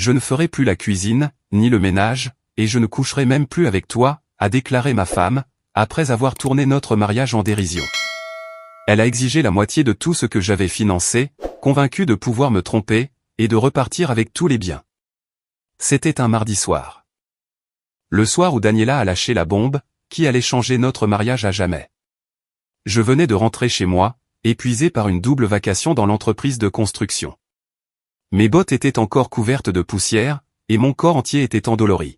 je ne ferai plus la cuisine, ni le ménage, et je ne coucherai même plus avec toi, a déclaré ma femme, après avoir tourné notre mariage en dérision. Elle a exigé la moitié de tout ce que j'avais financé, convaincue de pouvoir me tromper, et de repartir avec tous les biens. C'était un mardi soir. Le soir où Daniela a lâché la bombe, qui allait changer notre mariage à jamais. Je venais de rentrer chez moi, épuisé par une double vacation dans l'entreprise de construction. Mes bottes étaient encore couvertes de poussière, et mon corps entier était endolori.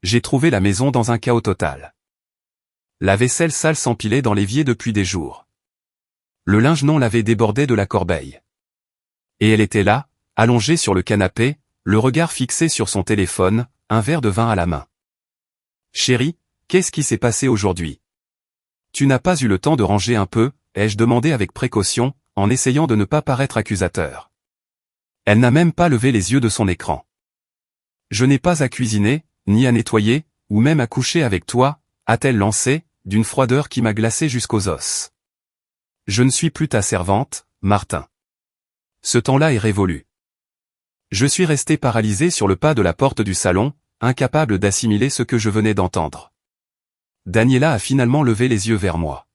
J'ai trouvé la maison dans un chaos total. La vaisselle sale s'empilait dans l'évier depuis des jours. Le linge non lavé débordait de la corbeille. Et elle était là, allongée sur le canapé, le regard fixé sur son téléphone, un verre de vin à la main. « Chérie, qu'est-ce qui s'est passé aujourd'hui ? Tu n'as pas eu le temps de ranger un peu ?» ai-je demandé avec précaution, en essayant de ne pas paraître accusateur. Elle n'a même pas levé les yeux de son écran. « Je n'ai pas à cuisiner, ni à nettoyer, ou même à coucher avec toi, a-t-elle lancé, d'une froideur qui m'a glacé jusqu'aux os. Je ne suis plus ta servante, Martin. Ce temps-là est révolu. Je suis resté paralysé sur le pas de la porte du salon, incapable d'assimiler ce que je venais d'entendre. Daniela a finalement levé les yeux vers moi.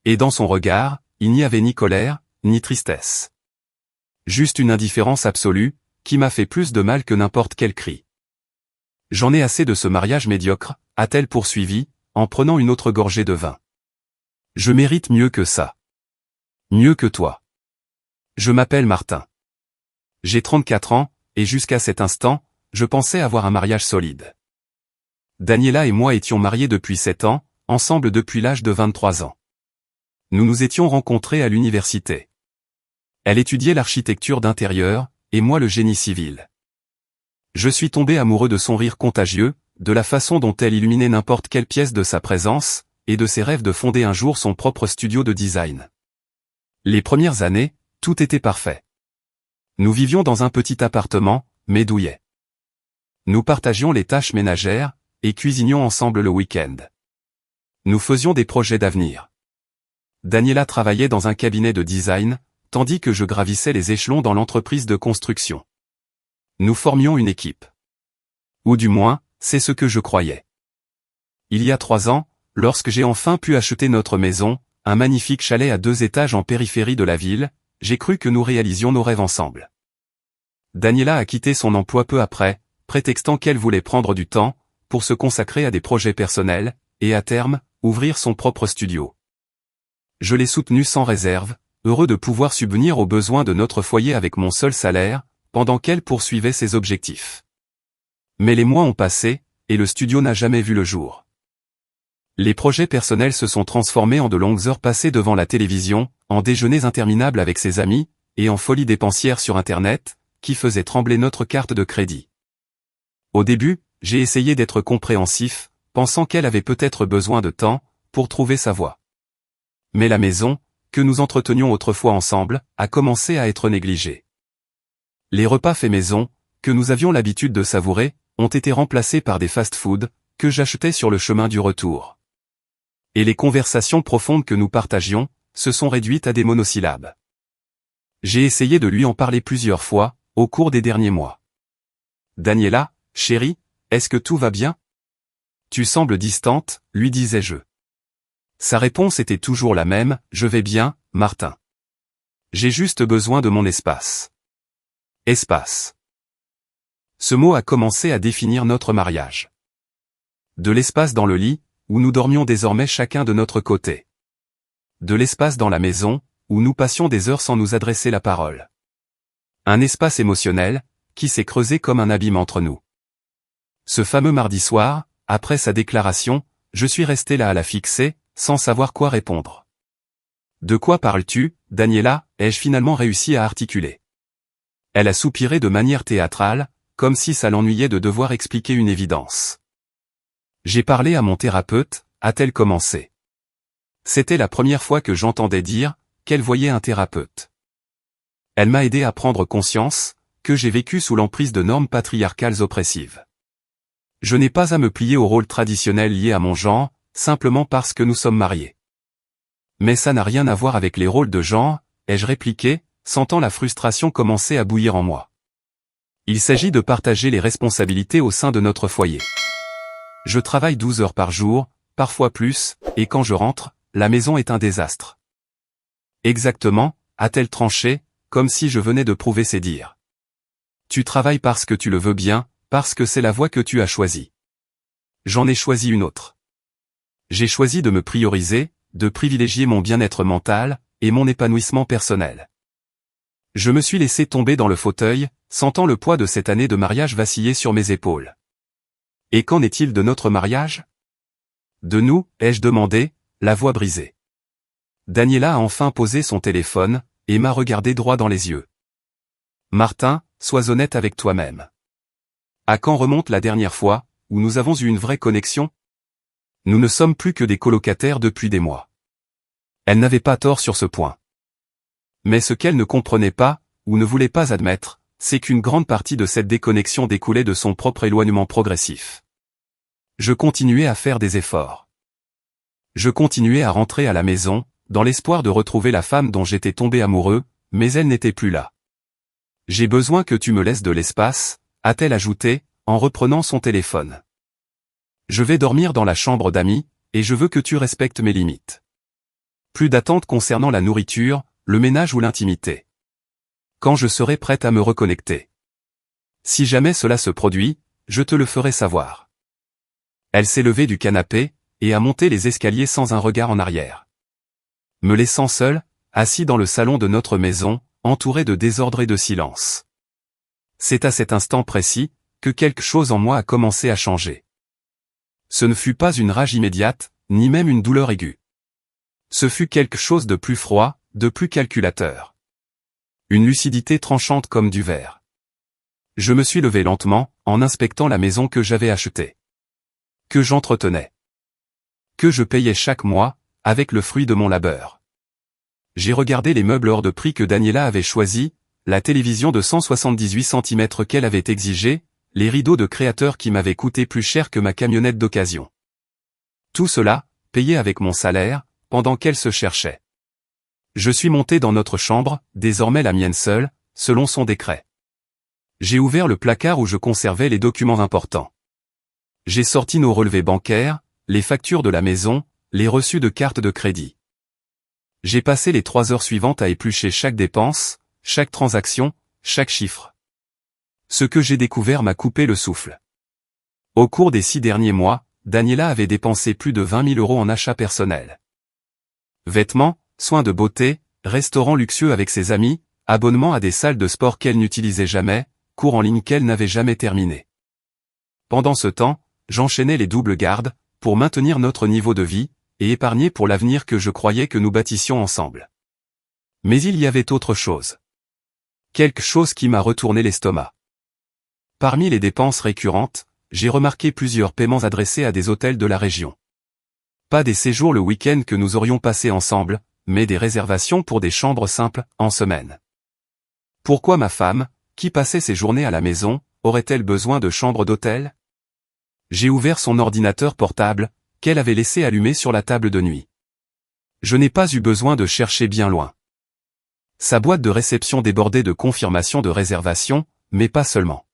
Et dans son regard, il n'y avait ni colère, ni tristesse. Juste une indifférence absolue, qui m'a fait plus de mal que n'importe quel cri. J'en ai assez de ce mariage médiocre, a-t-elle poursuivi, en prenant une autre gorgée de vin. Je mérite mieux que ça. Mieux que toi. Je m'appelle Martin. J'ai 34 ans, et jusqu'à cet instant, je pensais avoir un mariage solide. Daniela et moi étions mariés depuis 7 ans, ensemble depuis l'âge de 23 ans. Nous nous étions rencontrés à l'université. Elle étudiait l'architecture d'intérieur, et moi le génie civil. Je suis tombé amoureux de son rire contagieux, de la façon dont elle illuminait n'importe quelle pièce de sa présence, et de ses rêves de fonder un jour son propre studio de design. Les premières années, tout était parfait. Nous vivions dans un petit appartement, mais douillet. Nous partagions les tâches ménagères, et cuisinions ensemble le week-end. Nous faisions des projets d'avenir. Daniela travaillait dans un cabinet de design, tandis que je gravissais les échelons dans l'entreprise de construction. Nous formions une équipe. Ou du moins, c'est ce que je croyais. Il y a 3 ans, lorsque j'ai enfin pu acheter notre maison, un magnifique chalet à 2 étages en périphérie de la ville, j'ai cru que nous réalisions nos rêves ensemble. Daniela a quitté son emploi peu après, prétextant qu'elle voulait prendre du temps, pour se consacrer à des projets personnels, et à terme, ouvrir son propre studio. Je l'ai soutenue sans réserve, heureux de pouvoir subvenir aux besoins de notre foyer avec mon seul salaire, pendant qu'elle poursuivait ses objectifs. Mais les mois ont passé, et le studio n'a jamais vu le jour. Les projets personnels se sont transformés en de longues heures passées devant la télévision, en déjeuners interminables avec ses amis, et en folie dépensière sur Internet, qui faisait trembler notre carte de crédit. Au début, j'ai essayé d'être compréhensif, pensant qu'elle avait peut-être besoin de temps, pour trouver sa voie. Mais la maison, que nous entretenions autrefois ensemble, a commencé à être négligée. Les repas faits maison, que nous avions l'habitude de savourer, ont été remplacés par des fast-food, que j'achetais sur le chemin du retour. Et les conversations profondes que nous partagions, se sont réduites à des monosyllabes. J'ai essayé de lui en parler plusieurs fois, au cours des derniers mois. « Daniela, chérie, est-ce que tout va bien ? Tu sembles distante, lui disais-je. Sa réponse était toujours la même, « Je vais bien, Martin. J'ai juste besoin de mon espace. » Espace. Ce mot a commencé à définir notre mariage. De l'espace dans le lit, où nous dormions désormais chacun de notre côté. De l'espace dans la maison, où nous passions des heures sans nous adresser la parole. Un espace émotionnel, qui s'est creusé comme un abîme entre nous. Ce fameux mardi soir, après sa déclaration, je suis resté là à la fixer, sans savoir quoi répondre. « De quoi parles-tu, Daniela ?» ai-je finalement réussi à articuler. Elle a soupiré de manière théâtrale, comme si ça l'ennuyait de devoir expliquer une évidence. « J'ai parlé à mon thérapeute », a-t-elle commencé. C'était la première fois que j'entendais dire qu'elle voyait un thérapeute. Elle m'a aidé à prendre conscience que j'ai vécu sous l'emprise de normes patriarcales oppressives. Je n'ai pas à me plier au rôle traditionnel lié à mon genre, simplement parce que nous sommes mariés. Mais ça n'a rien à voir avec les rôles de genre, ai-je répliqué, sentant la frustration commencer à bouillir en moi. Il s'agit de partager les responsabilités au sein de notre foyer. Je travaille 12 heures par jour, parfois plus, et quand je rentre, la maison est un désastre. Exactement, a-t-elle tranché, comme si je venais de prouver ses dires. Tu travailles parce que tu le veux bien, parce que c'est la voie que tu as choisie. J'en ai choisi une autre. J'ai choisi de me prioriser, de privilégier mon bien-être mental, et mon épanouissement personnel. Je me suis laissé tomber dans le fauteuil, sentant le poids de cette année de mariage vaciller sur mes épaules. Et qu'en est-il de notre mariage? De nous, ai-je demandé, la voix brisée. Daniela a enfin posé son téléphone, et m'a regardé droit dans les yeux. Martin, sois honnête avec toi-même. À quand remonte la dernière fois, où nous avons eu une vraie connexion? Nous ne sommes plus que des colocataires depuis des mois. Elle n'avait pas tort sur ce point. Mais ce qu'elle ne comprenait pas, ou ne voulait pas admettre, c'est qu'une grande partie de cette déconnexion découlait de son propre éloignement progressif. Je continuais à faire des efforts. Je continuais à rentrer à la maison, dans l'espoir de retrouver la femme dont j'étais tombé amoureux, mais elle n'était plus là. J'ai besoin que tu me laisses de l'espace, a-t-elle ajouté, en reprenant son téléphone. Je vais dormir dans la chambre d'amis, et je veux que tu respectes mes limites. Plus d'attente concernant la nourriture, le ménage ou l'intimité. Quand je serai prête à me reconnecter. Si jamais cela se produit, je te le ferai savoir. Elle s'est levée du canapé, et a monté les escaliers sans un regard en arrière. Me laissant seul, assis dans le salon de notre maison, entouré de désordre et de silence. C'est à cet instant précis, que quelque chose en moi a commencé à changer. Ce ne fut pas une rage immédiate, ni même une douleur aiguë. Ce fut quelque chose de plus froid, de plus calculateur. Une lucidité tranchante comme du verre. Je me suis levé lentement, en inspectant la maison que j'avais achetée. Que j'entretenais. Que je payais chaque mois, avec le fruit de mon labeur. J'ai regardé les meubles hors de prix que Daniela avait choisis, la télévision de 178 cm qu'elle avait exigée, les rideaux de créateur qui m'avaient coûté plus cher que ma camionnette d'occasion. Tout cela, payé avec mon salaire, pendant qu'elle se cherchait. Je suis monté dans notre chambre, désormais la mienne seule, selon son décret. J'ai ouvert le placard où je conservais les documents importants. J'ai sorti nos relevés bancaires, les factures de la maison, les reçus de cartes de crédit. J'ai passé les 3 heures suivantes à éplucher chaque dépense, chaque transaction, chaque chiffre. Ce que j'ai découvert m'a coupé le souffle. Au cours des 6 derniers mois, Daniela avait dépensé plus de 20 000 € en achats personnels. Vêtements, soins de beauté, restaurants luxueux avec ses amis, abonnements à des salles de sport qu'elle n'utilisait jamais, cours en ligne qu'elle n'avait jamais terminés. Pendant ce temps, j'enchaînais les doubles gardes, pour maintenir notre niveau de vie, et épargner pour l'avenir que je croyais que nous bâtissions ensemble. Mais il y avait autre chose. Quelque chose qui m'a retourné l'estomac. Parmi les dépenses récurrentes, j'ai remarqué plusieurs paiements adressés à des hôtels de la région. Pas des séjours le week-end que nous aurions passé ensemble, mais des réservations pour des chambres simples, en semaine. Pourquoi ma femme, qui passait ses journées à la maison, aurait-elle besoin de chambres d'hôtel? J'ai ouvert son ordinateur portable, qu'elle avait laissé allumé sur la table de nuit. Je n'ai pas eu besoin de chercher bien loin. Sa boîte de réception débordait de confirmations de réservation, mais pas seulement.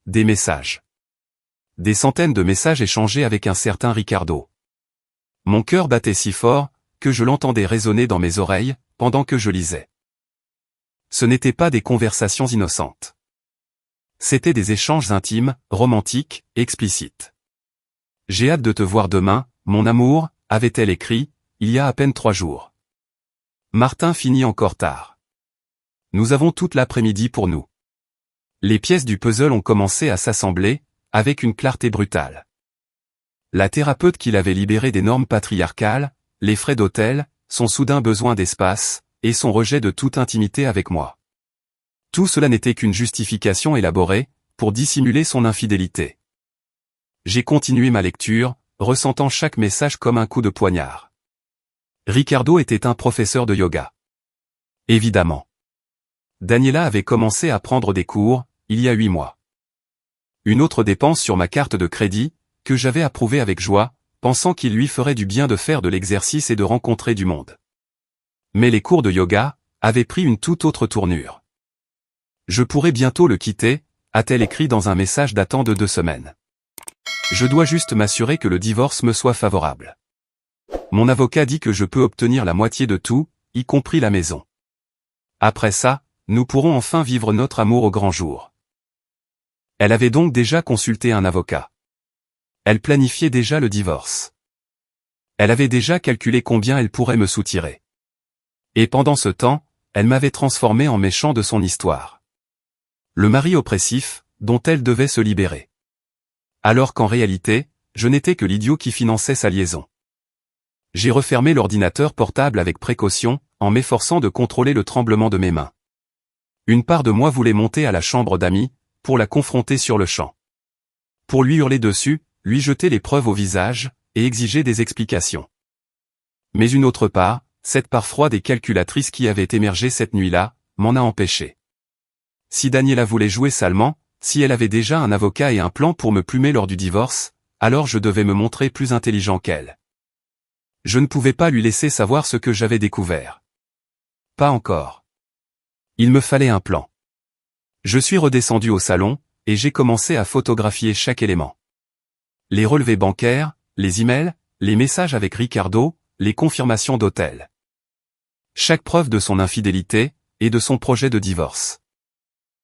Des messages. Des centaines de messages échangés avec un certain Ricardo. Mon cœur battait si fort, que je l'entendais résonner dans mes oreilles, pendant que je lisais. Ce n'étaient pas des conversations innocentes. C'étaient des échanges intimes, romantiques, explicites. J'ai hâte de te voir demain, mon amour, avait-elle écrit, il y a à peine 3 jours. Martin finit encore tard. Nous avons toute l'après-midi pour nous. Les pièces du puzzle ont commencé à s'assembler, avec une clarté brutale. La thérapeute qui l'avait libéré des normes patriarcales, les frais d'hôtel, son soudain besoin d'espace, et son rejet de toute intimité avec moi. Tout cela n'était qu'une justification élaborée, pour dissimuler son infidélité. J'ai continué ma lecture, ressentant chaque message comme un coup de poignard. Ricardo était un professeur de yoga. Évidemment. Daniela avait commencé à prendre des cours, il y a 8 mois. Une autre dépense sur ma carte de crédit, que j'avais approuvée avec joie, pensant qu'il lui ferait du bien de faire de l'exercice et de rencontrer du monde. Mais les cours de yoga avaient pris une toute autre tournure. Je pourrais bientôt le quitter, a-t-elle écrit dans un message datant de 2 semaines. Je dois juste m'assurer que le divorce me soit favorable. Mon avocat dit que je peux obtenir la moitié de tout, y compris la maison. Après ça, nous pourrons enfin vivre notre amour au grand jour. Elle avait donc déjà consulté un avocat. Elle planifiait déjà le divorce. Elle avait déjà calculé combien elle pourrait me soutirer. Et pendant ce temps, elle m'avait transformé en méchant de son histoire. Le mari oppressif, dont elle devait se libérer. Alors qu'en réalité, je n'étais que l'idiot qui finançait sa liaison. J'ai refermé l'ordinateur portable avec précaution, en m'efforçant de contrôler le tremblement de mes mains. Une part de moi voulait monter à la chambre d'Amy, pour la confronter sur le champ. Pour lui hurler dessus, lui jeter les preuves au visage, et exiger des explications. Mais une autre part, cette part froide et calculatrice qui avait émergé cette nuit-là, m'en a empêché. Si Daniela voulait jouer salement, si elle avait déjà un avocat et un plan pour me plumer lors du divorce, alors je devais me montrer plus intelligent qu'elle. Je ne pouvais pas lui laisser savoir ce que j'avais découvert. Pas encore. Il me fallait un plan. Je suis redescendu au salon, et j'ai commencé à photographier chaque élément. Les relevés bancaires, les emails, les messages avec Ricardo, les confirmations d'hôtel. Chaque preuve de son infidélité, et de son projet de divorce.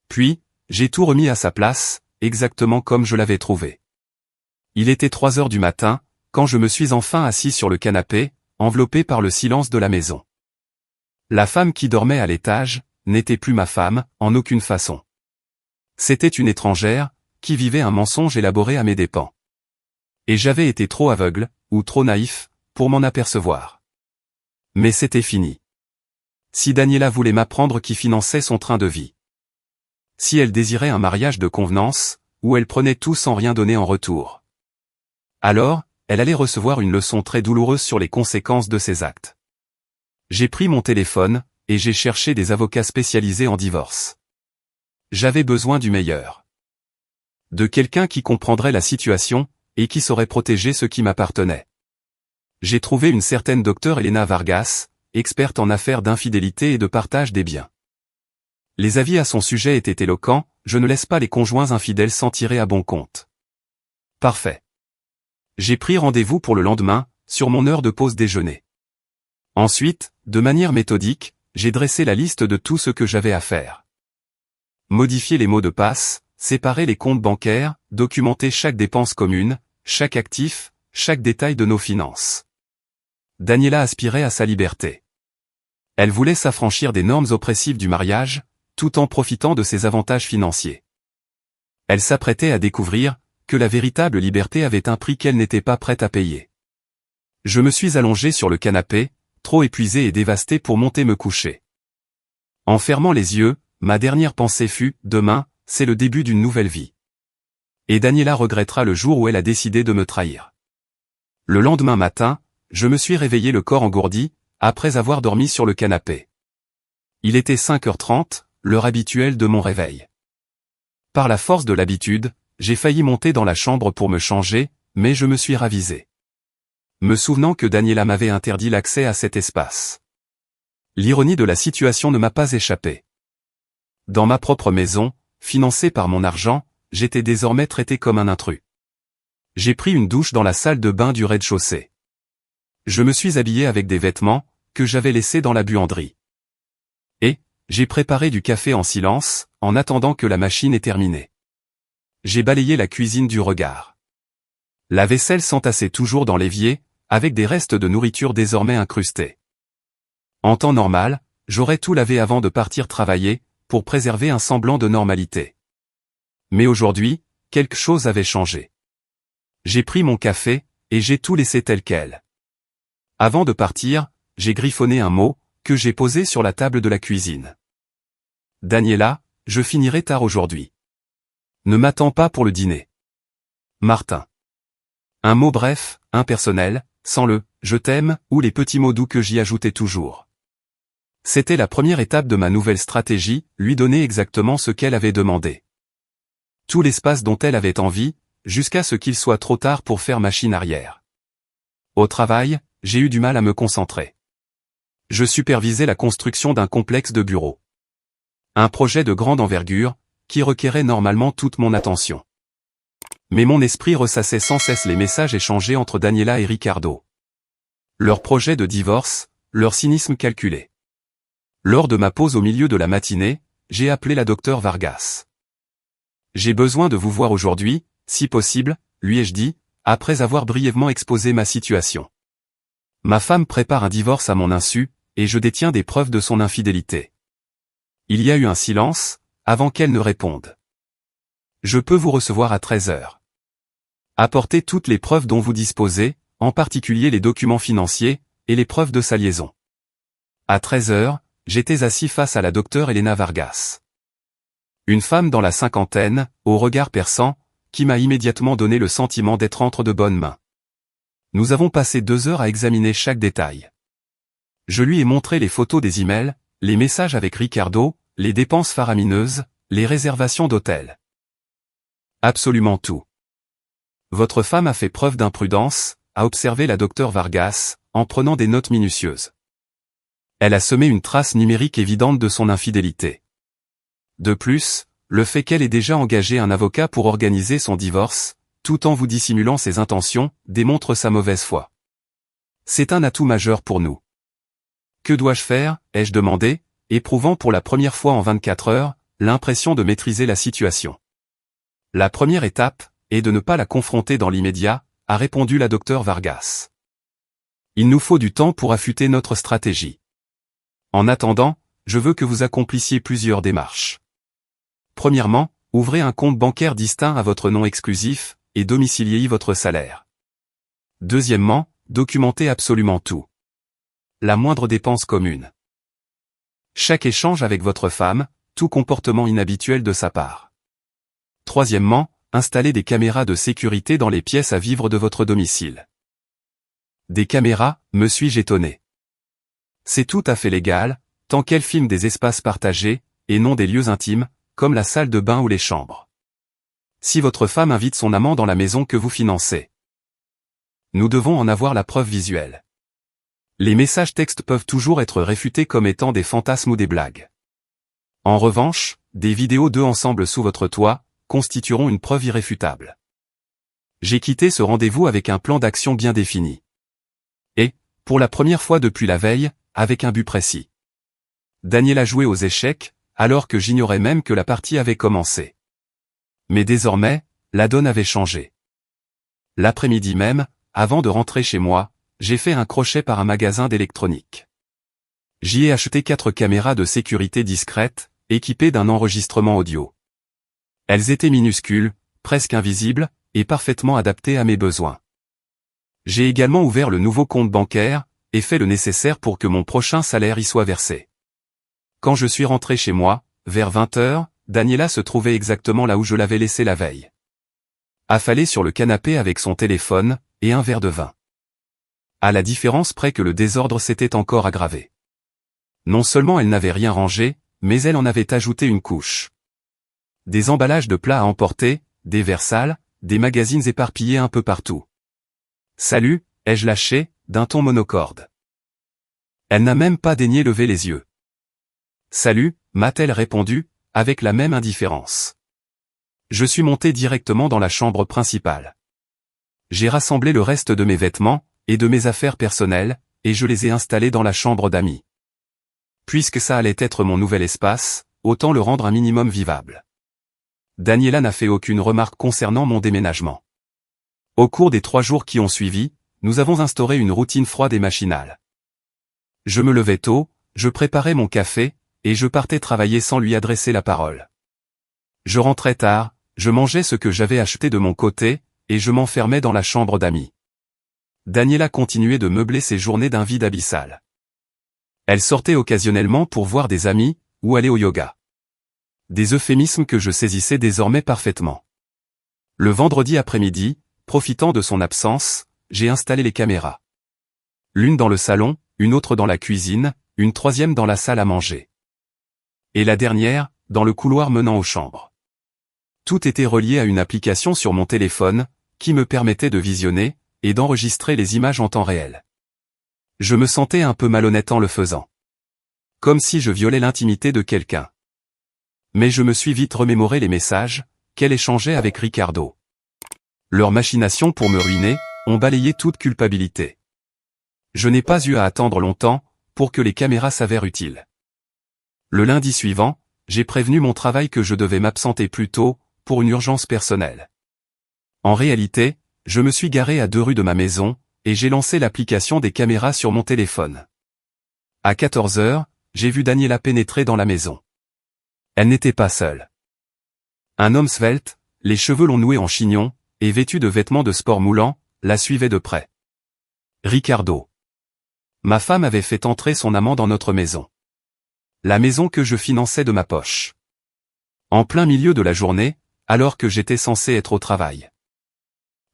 Puis, j'ai tout remis à sa place, exactement comme je l'avais trouvé. Il était 3 heures du matin, quand je me suis enfin assis sur le canapé, enveloppé par le silence de la maison. La femme qui dormait à l'étage, n'était plus ma femme, en aucune façon. C'était une étrangère, qui vivait un mensonge élaboré à mes dépens. Et j'avais été trop aveugle, ou trop naïf, pour m'en apercevoir. Mais c'était fini. Si Daniela voulait m'apprendre qui finançait son train de vie. Si elle désirait un mariage de convenance, où elle prenait tout sans rien donner en retour. Alors, elle allait recevoir une leçon très douloureuse sur les conséquences de ses actes. J'ai pris mon téléphone, et j'ai cherché des avocats spécialisés en divorce. J'avais besoin du meilleur. De quelqu'un qui comprendrait la situation, et qui saurait protéger ce qui m'appartenait. J'ai trouvé une certaine docteure Elena Vargas, experte en affaires d'infidélité et de partage des biens. Les avis à son sujet étaient éloquents, je ne laisse pas les conjoints infidèles s'en tirer à bon compte. Parfait. J'ai pris rendez-vous pour le lendemain, sur mon heure de pause déjeuner. Ensuite, de manière méthodique, j'ai dressé la liste de tout ce que j'avais à faire. Modifier les mots de passe, séparer les comptes bancaires, documenter chaque dépense commune, chaque actif, chaque détail de nos finances. Daniela aspirait à sa liberté. Elle voulait s'affranchir des normes oppressives du mariage, tout en profitant de ses avantages financiers. Elle s'apprêtait à découvrir que la véritable liberté avait un prix qu'elle n'était pas prête à payer. Je me suis allongé sur le canapé, trop épuisé et dévasté pour monter me coucher. En fermant les yeux, ma dernière pensée fut « Demain, c'est le début d'une nouvelle vie. » Et Daniela regrettera le jour où elle a décidé de me trahir. Le lendemain matin, je me suis réveillé le corps engourdi, après avoir dormi sur le canapé. Il était 5h30, l'heure habituelle de mon réveil. Par la force de l'habitude, j'ai failli monter dans la chambre pour me changer, mais je me suis ravisé. Me souvenant que Daniela m'avait interdit l'accès à cet espace. L'ironie de la situation ne m'a pas échappé. Dans ma propre maison, financée par mon argent, j'étais désormais traité comme un intrus. J'ai pris une douche dans la salle de bain du rez-de-chaussée. Je me suis habillé avec des vêtements, que j'avais laissés dans la buanderie. Et, j'ai préparé du café en silence, en attendant que la machine ait terminé. J'ai balayé la cuisine du regard. La vaisselle s'entassait toujours dans l'évier, avec des restes de nourriture désormais incrustés. En temps normal, j'aurais tout lavé avant de partir travailler, pour préserver un semblant de normalité. Mais aujourd'hui, quelque chose avait changé. J'ai pris mon café, et j'ai tout laissé tel quel. Avant de partir, j'ai griffonné un mot, que j'ai posé sur la table de la cuisine. Daniela, je finirai tard aujourd'hui. Ne m'attends pas pour le dîner. Martin. Un mot bref, impersonnel, sans le « je t'aime » ou les petits mots doux que j'y ajoutais toujours. C'était la première étape de ma nouvelle stratégie, lui donner exactement ce qu'elle avait demandé. Tout l'espace dont elle avait envie, jusqu'à ce qu'il soit trop tard pour faire machine arrière. Au travail, j'ai eu du mal à me concentrer. Je supervisais la construction d'un complexe de bureaux. Un projet de grande envergure, qui requérait normalement toute mon attention. Mais mon esprit ressassait sans cesse les messages échangés entre Daniela et Ricardo. Leur projet de divorce, leur cynisme calculé. Lors de ma pause au milieu de la matinée, j'ai appelé la docteure Vargas. « J'ai besoin de vous voir aujourd'hui, si possible », lui ai-je dit, après avoir brièvement exposé ma situation. Ma femme prépare un divorce à mon insu, et je détiens des preuves de son infidélité. Il y a eu un silence, avant qu'elle ne réponde. « Je peux vous recevoir à 13 heures. Apportez toutes les preuves dont vous disposez, en particulier les documents financiers, et les preuves de sa liaison. » À 13 heures, j'étais assis face à la docteure Elena Vargas. Une femme dans la cinquantaine, au regard perçant, qui m'a immédiatement donné le sentiment d'être entre de bonnes mains. Nous avons passé 2 heures à examiner chaque détail. Je lui ai montré les photos des emails, les messages avec Ricardo, les dépenses faramineuses, les réservations d'hôtels. Absolument tout. Votre femme a fait preuve d'imprudence, a observé la docteure Vargas, en prenant des notes minutieuses. Elle a semé une trace numérique évidente de son infidélité. De plus, le fait qu'elle ait déjà engagé un avocat pour organiser son divorce, tout en vous dissimulant ses intentions, démontre sa mauvaise foi. C'est un atout majeur pour nous. Que dois-je faire, ai-je demandé, éprouvant pour la première fois en 24 heures, l'impression de maîtriser la situation. La première étape est de ne pas la confronter dans l'immédiat, a répondu la docteure Vargas. Il nous faut du temps pour affûter notre stratégie. En attendant, je veux que vous accomplissiez plusieurs démarches. Premièrement, ouvrez un compte bancaire distinct à votre nom exclusif, et domiciliez votre salaire. Deuxièmement, documentez absolument tout. La moindre dépense commune. Chaque échange avec votre femme, tout comportement inhabituel de sa part. Troisièmement, installez des caméras de sécurité dans les pièces à vivre de votre domicile. Des caméras, me suis-je étonné. C'est tout à fait légal, tant qu'elles filment des espaces partagés, et non des lieux intimes, comme la salle de bain ou les chambres. Si votre femme invite son amant dans la maison que vous financez, nous devons en avoir la preuve visuelle. Les messages textes peuvent toujours être réfutés comme étant des fantasmes ou des blagues. En revanche, des vidéos d'eux ensemble sous votre toit, constitueront une preuve irréfutable. J'ai quitté ce rendez-vous avec un plan d'action bien défini. Et, pour la première fois depuis la veille, avec un but précis. Daniela jouait aux échecs, alors que j'ignorais même que la partie avait commencé. Mais désormais, la donne avait changé. L'après-midi même, avant de rentrer chez moi, j'ai fait un crochet par un magasin d'électronique. J'y ai acheté 4 caméras de sécurité discrètes, équipées d'un enregistrement audio. Elles étaient minuscules, presque invisibles, et parfaitement adaptées à mes besoins. J'ai également ouvert le nouveau compte bancaire, et fait le nécessaire pour que mon prochain salaire y soit versé. Quand je suis rentré chez moi, vers 20 heures, Daniela se trouvait exactement là où je l'avais laissée la veille. Affalée sur le canapé avec son téléphone, et un verre de vin. À la différence près que le désordre s'était encore aggravé. Non seulement elle n'avait rien rangé, mais elle en avait ajouté une couche. Des emballages de plats à emporter, des verres sales, des magazines éparpillés un peu partout. « Salut », ai-je lâché, d'un ton monocorde. Elle n'a même pas daigné lever les yeux. « Salut », m'a-t-elle répondu, avec la même indifférence. Je suis monté directement dans la chambre principale. J'ai rassemblé le reste de mes vêtements, et de mes affaires personnelles, et je les ai installés dans la chambre d'amis. Puisque ça allait être mon nouvel espace, autant le rendre un minimum vivable. Daniela n'a fait aucune remarque concernant mon déménagement. Au cours des 3 jours qui ont suivi, nous avons instauré une routine froide et machinale. Je me levais tôt, je préparais mon café, et je partais travailler sans lui adresser la parole. Je rentrais tard, je mangeais ce que j'avais acheté de mon côté, et je m'enfermais dans la chambre d'amis. Daniela continuait de meubler ses journées d'un vide abyssal. Elle sortait occasionnellement pour voir des amis, ou aller au yoga. Des euphémismes que je saisissais désormais parfaitement. Le vendredi après-midi, profitant de son absence, j'ai installé les caméras. L'une dans le salon, une autre dans la cuisine, une troisième dans la salle à manger. Et la dernière, dans le couloir menant aux chambres. Tout était relié à une application sur mon téléphone, qui me permettait de visionner, et d'enregistrer les images en temps réel. Je me sentais un peu malhonnête en le faisant. Comme si je violais l'intimité de quelqu'un. Mais je me suis vite remémoré les messages qu'elle échangeait avec Ricardo. Leurs machinations pour me ruiner ont balayé toute culpabilité. Je n'ai pas eu à attendre longtemps pour que les caméras s'avèrent utiles. Le lundi suivant, j'ai prévenu mon travail que je devais m'absenter plus tôt pour une urgence personnelle. En réalité, je me suis garé à 2 rues de ma maison et j'ai lancé l'application des caméras sur mon téléphone. À 14 heures, j'ai vu Daniela pénétrer dans la maison. Elle n'était pas seule. Un homme svelte, les cheveux longs noués en chignon, et vêtu de vêtements de sport moulants, la suivait de près. Ricardo. Ma femme avait fait entrer son amant dans notre maison. La maison que je finançais de ma poche. En plein milieu de la journée, alors que j'étais censé être au travail.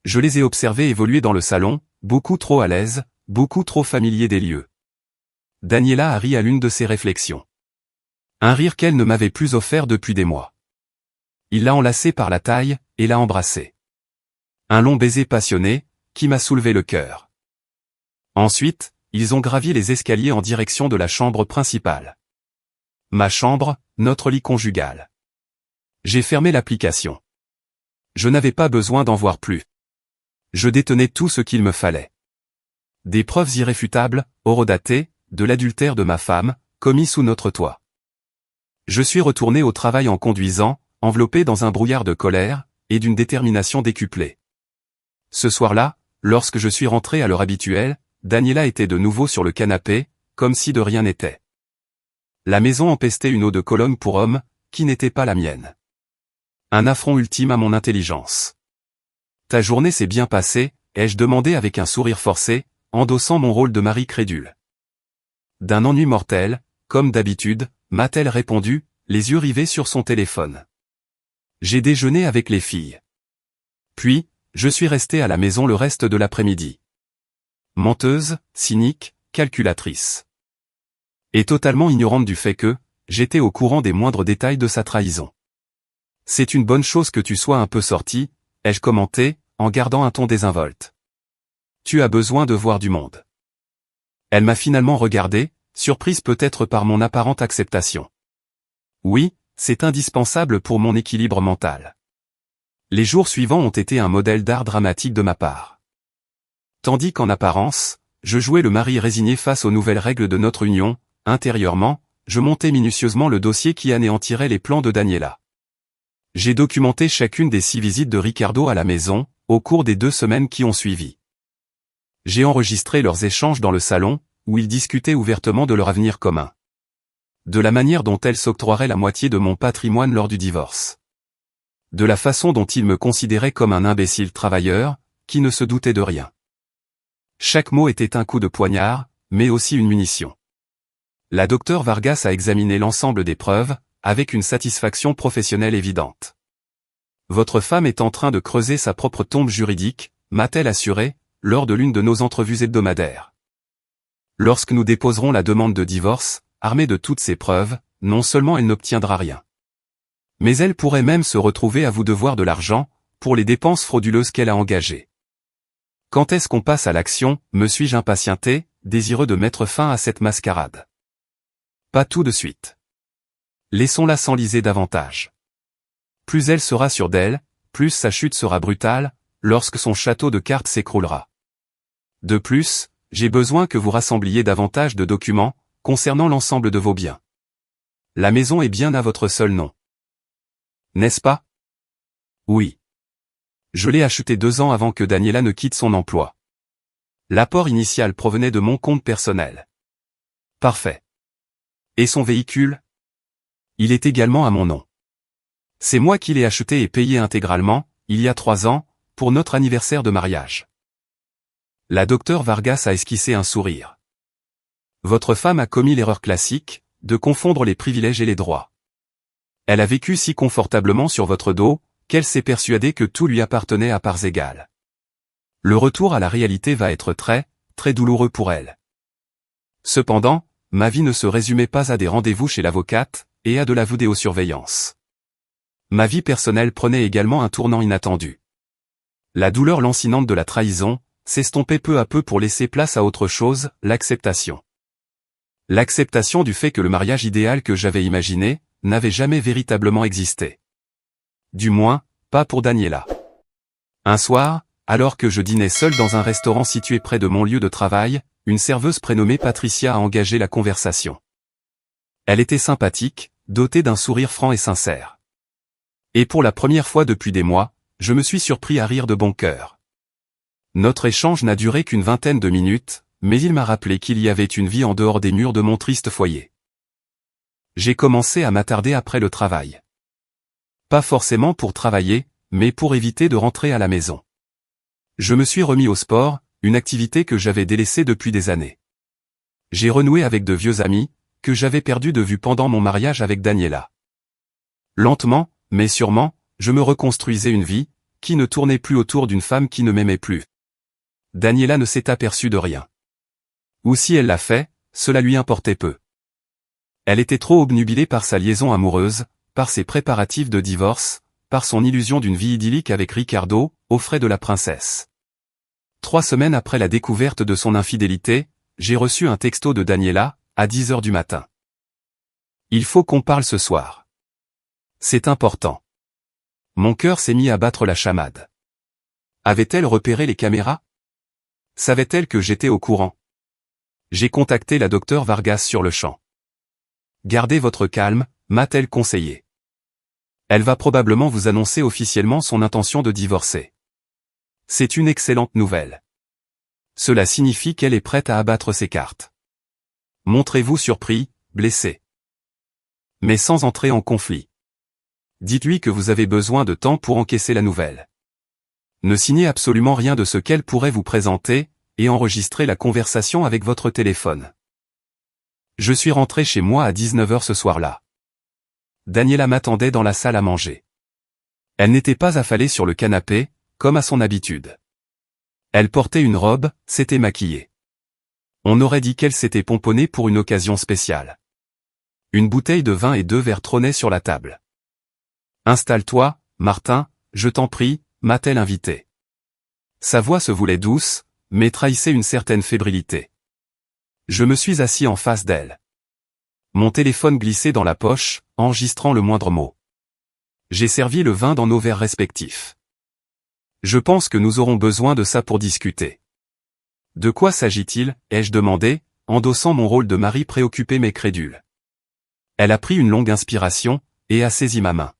Je les ai observés évoluer dans le salon, beaucoup trop à l'aise, beaucoup trop familiers des lieux. Daniela a ri à l'une de ses réflexions. Un rire qu'elle ne m'avait plus offert depuis des mois. Il l'a enlacée par la taille, et l'a embrassée. Un long baiser passionné, qui m'a soulevé le cœur. Ensuite, ils ont gravi les escaliers en direction de la chambre principale. Ma chambre, notre lit conjugal. J'ai fermé l'application. Je n'avais pas besoin d'en voir plus. Je détenais tout ce qu'il me fallait. Des preuves irréfutables, horodatées, de l'adultère de ma femme, commis sous notre toit. Je suis retourné au travail en conduisant, enveloppé dans un brouillard de colère, et d'une détermination décuplée. Ce soir-là, lorsque je suis rentré à l'heure habituelle, Daniela était de nouveau sur le canapé, comme si de rien n'était. La maison empestait une eau de Cologne pour homme, qui n'était pas la mienne. Un affront ultime à mon intelligence. Ta journée s'est bien passée, ai-je demandé avec un sourire forcé, endossant mon rôle de mari crédule. D'un ennui mortel, comme d'habitude, m'a-t-elle répondu, les yeux rivés sur son téléphone. J'ai déjeuné avec les filles. Puis, je suis resté à la maison le reste de l'après-midi. Menteuse, cynique, calculatrice. Et totalement ignorante du fait que, j'étais au courant des moindres détails de sa trahison. C'est une bonne chose que tu sois un peu sorti, ai-je commenté, en gardant un ton désinvolte. Tu as besoin de voir du monde. Elle m'a finalement regardé, surprise peut-être par mon apparente acceptation. Oui, c'est indispensable pour mon équilibre mental. Les jours suivants ont été un modèle d'art dramatique de ma part. Tandis qu'en apparence, je jouais le mari résigné face aux nouvelles règles de notre union, intérieurement, je montais minutieusement le dossier qui anéantirait les plans de Daniela. J'ai documenté chacune des 6 visites de Ricardo à la maison, au cours des 2 semaines qui ont suivi. J'ai enregistré leurs échanges dans le salon, où ils discutaient ouvertement de leur avenir commun. De la manière dont elle s'octroierait la moitié de mon patrimoine lors du divorce. De la façon dont ils me considéraient comme un imbécile travailleur, qui ne se doutait de rien. Chaque mot était un coup de poignard, mais aussi une munition. La docteure Vargas a examiné l'ensemble des preuves, avec une satisfaction professionnelle évidente. Votre femme est en train de creuser sa propre tombe juridique, m'a-t-elle assuré, lors de l'une de nos entrevues hebdomadaires. Lorsque nous déposerons la demande de divorce, armée de toutes ces preuves, non seulement elle n'obtiendra rien. Mais elle pourrait même se retrouver à vous devoir de l'argent, pour les dépenses frauduleuses qu'elle a engagées. Quand est-ce qu'on passe à l'action, me suis-je impatienté, désireux de mettre fin à cette mascarade. Pas tout de suite. Laissons-la s'enliser davantage. Plus elle sera sûre d'elle, plus sa chute sera brutale, lorsque son château de cartes s'écroulera. De plus, j'ai besoin que vous rassembliez davantage de documents, concernant l'ensemble de vos biens. La maison est bien à votre seul nom. N'est-ce pas? Oui. Je l'ai achetée 2 ans avant que Daniela ne quitte son emploi. L'apport initial provenait de mon compte personnel. Parfait. Et son véhicule? Il est également à mon nom. C'est moi qui l'ai acheté et payé intégralement, il y a 3 ans, pour notre anniversaire de mariage. La docteure Vargas a esquissé un sourire. Votre femme a commis l'erreur classique, de confondre les privilèges et les droits. Elle a vécu si confortablement sur votre dos, qu'elle s'est persuadée que tout lui appartenait à parts égales. Le retour à la réalité va être très, très douloureux pour elle. Cependant, ma vie ne se résumait pas à des rendez-vous chez l'avocate, et à de la vidéosurveillance. Ma vie personnelle prenait également un tournant inattendu. La douleur lancinante de la trahison, s'estompait peu à peu pour laisser place à autre chose, l'acceptation. L'acceptation du fait que le mariage idéal que j'avais imaginé, n'avait jamais véritablement existé. Du moins, pas pour Daniela. Un soir, alors que je dînais seul dans un restaurant situé près de mon lieu de travail, une serveuse prénommée Patricia a engagé la conversation. Elle était sympathique, dotée d'un sourire franc et sincère. Et pour la première fois depuis des mois, je me suis surpris à rire de bon cœur. Notre échange n'a duré qu'une vingtaine de minutes, mais il m'a rappelé qu'il y avait une vie en dehors des murs de mon triste foyer. J'ai commencé à m'attarder après le travail. Pas forcément pour travailler, mais pour éviter de rentrer à la maison. Je me suis remis au sport, une activité que j'avais délaissée depuis des années. J'ai renoué avec de vieux amis, que j'avais perdus de vue pendant mon mariage avec Daniela. Lentement, mais sûrement, je me reconstruisais une vie, qui ne tournait plus autour d'une femme qui ne m'aimait plus. Daniela ne s'est aperçue de rien. Ou si elle l'a fait, cela lui importait peu. Elle était trop obnubilée par sa liaison amoureuse, par ses préparatifs de divorce, par son illusion d'une vie idyllique avec Ricardo, aux frais de la princesse. 3 semaines après la découverte de son infidélité, j'ai reçu un texto de Daniela, à 10 h du matin. Il faut qu'on parle ce soir. C'est important. Mon cœur s'est mis à battre la chamade. Avait-elle repéré les caméras? Savait-elle que j'étais au courant? J'ai contacté la docteure Vargas sur le champ. Gardez votre calme, m'a-t-elle conseillé. Elle va probablement vous annoncer officiellement son intention de divorcer. C'est une excellente nouvelle. Cela signifie qu'elle est prête à abattre ses cartes. Montrez-vous surpris, blessé. Mais sans entrer en conflit. Dites-lui que vous avez besoin de temps pour encaisser la nouvelle. Ne signez absolument rien de ce qu'elle pourrait vous présenter, et enregistrez la conversation avec votre téléphone. Je suis rentré chez moi à 19 h ce soir-là. Daniela m'attendait dans la salle à manger. Elle n'était pas affalée sur le canapé, comme à son habitude. Elle portait une robe, s'était maquillée. On aurait dit qu'elle s'était pomponnée pour une occasion spéciale. Une bouteille de vin et 2 verres trônaient sur la table. « Installe-toi, Martin, je t'en prie », m'a-t-elle invité. Sa voix se voulait douce, mais trahissait une certaine fébrilité. Je me suis assis en face d'elle. Mon téléphone glissait dans la poche, enregistrant le moindre mot. J'ai servi le vin dans nos verres respectifs. Je pense que nous aurons besoin de ça pour discuter. De quoi s'agit-il, ai-je demandé, endossant mon rôle de mari préoccupé mais crédule. Elle a pris une longue inspiration, et a saisi ma main.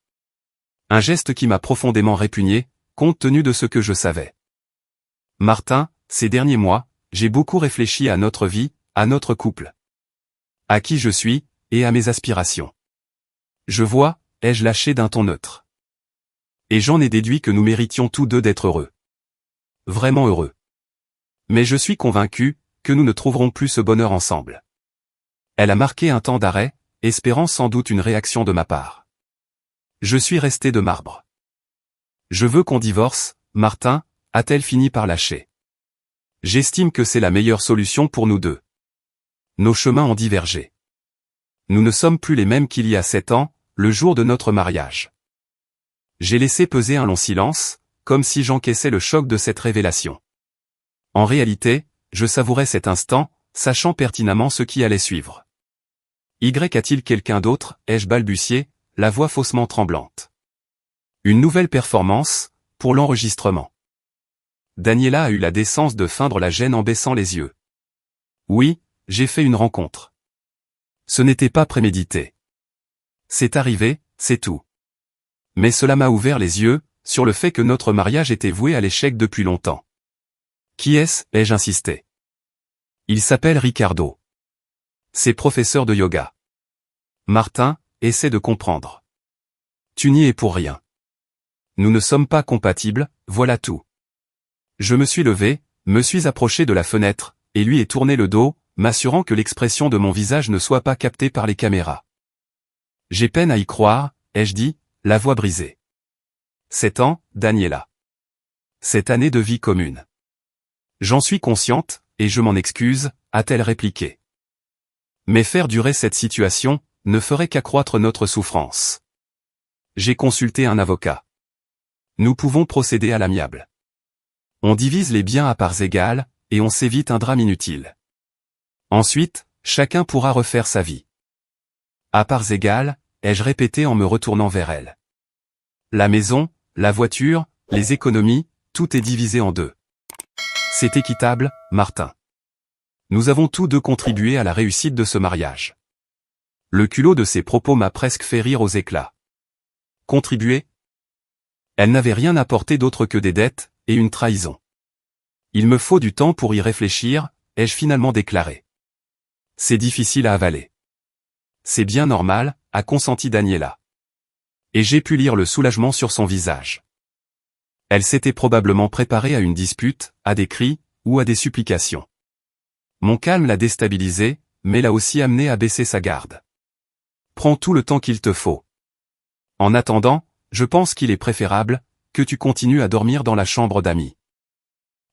Un geste qui m'a profondément répugné, compte tenu de ce que je savais. Martin, ces derniers mois, j'ai beaucoup réfléchi à notre vie, à notre couple. À qui je suis, et à mes aspirations. Je vois, ai-je lâché d'un ton neutre. Et j'en ai déduit que nous méritions tous deux d'être heureux. Vraiment heureux. Mais je suis convaincu, que nous ne trouverons plus ce bonheur ensemble. Elle a marqué un temps d'arrêt, espérant sans doute une réaction de ma part. Je suis resté de marbre. Je veux qu'on divorce, Martin, a-t-elle fini par lâcher. J'estime que c'est la meilleure solution pour nous deux. Nos chemins ont divergé. Nous ne sommes plus les mêmes qu'il y a 7 ans, le jour de notre mariage. J'ai laissé peser un long silence, comme si j'encaissais le choc de cette révélation. En réalité, je savourais cet instant, sachant pertinemment ce qui allait suivre. A-t-il quelqu'un d'autre, ai-je balbutié, la voix faussement tremblante. Une nouvelle performance, pour l'enregistrement. Daniela a eu la décence de feindre la gêne en baissant les yeux. Oui, j'ai fait une rencontre. Ce n'était pas prémédité. C'est arrivé, c'est tout. Mais cela m'a ouvert les yeux, sur le fait que notre mariage était voué à l'échec depuis longtemps. Qui est-ce, ai-je insisté. Il s'appelle Ricardo. C'est professeur de yoga. Martin, essaie de comprendre. Tu n'y es pour rien. Nous ne sommes pas compatibles, voilà tout. Je me suis levé, me suis approché de la fenêtre, et lui ai tourné le dos, m'assurant que l'expression de mon visage ne soit pas captée par les caméras. J'ai peine à y croire, ai-je dit, la voix brisée. 7 ans, Daniela. Cette année de vie commune. J'en suis consciente, et je m'en excuse, a-t-elle répliqué. Mais faire durer cette situation, ne ferait qu'accroître notre souffrance. J'ai consulté un avocat. Nous pouvons procéder à l'amiable. On divise les biens à parts égales, et on s'évite un drame inutile. Ensuite, chacun pourra refaire sa vie. À parts égales, ai-je répété en me retournant vers elle. La maison, la voiture, les économies, tout est divisé en deux. C'est équitable, Martin. Nous avons tous deux contribué à la réussite de ce mariage. Le culot de ses propos m'a presque fait rire aux éclats. Contribuer? Elle n'avait rien apporté d'autre que des dettes, et une trahison. Il me faut du temps pour y réfléchir, ai-je finalement déclaré. C'est difficile à avaler. C'est bien normal, a consenti Daniela. Et j'ai pu lire le soulagement sur son visage. Elle s'était probablement préparée à une dispute, à des cris, ou à des supplications. Mon calme l'a déstabilisée, mais l'a aussi amenée à baisser sa garde. Prends tout le temps qu'il te faut. En attendant, je pense qu'il est préférable que tu continues à dormir dans la chambre d'amis.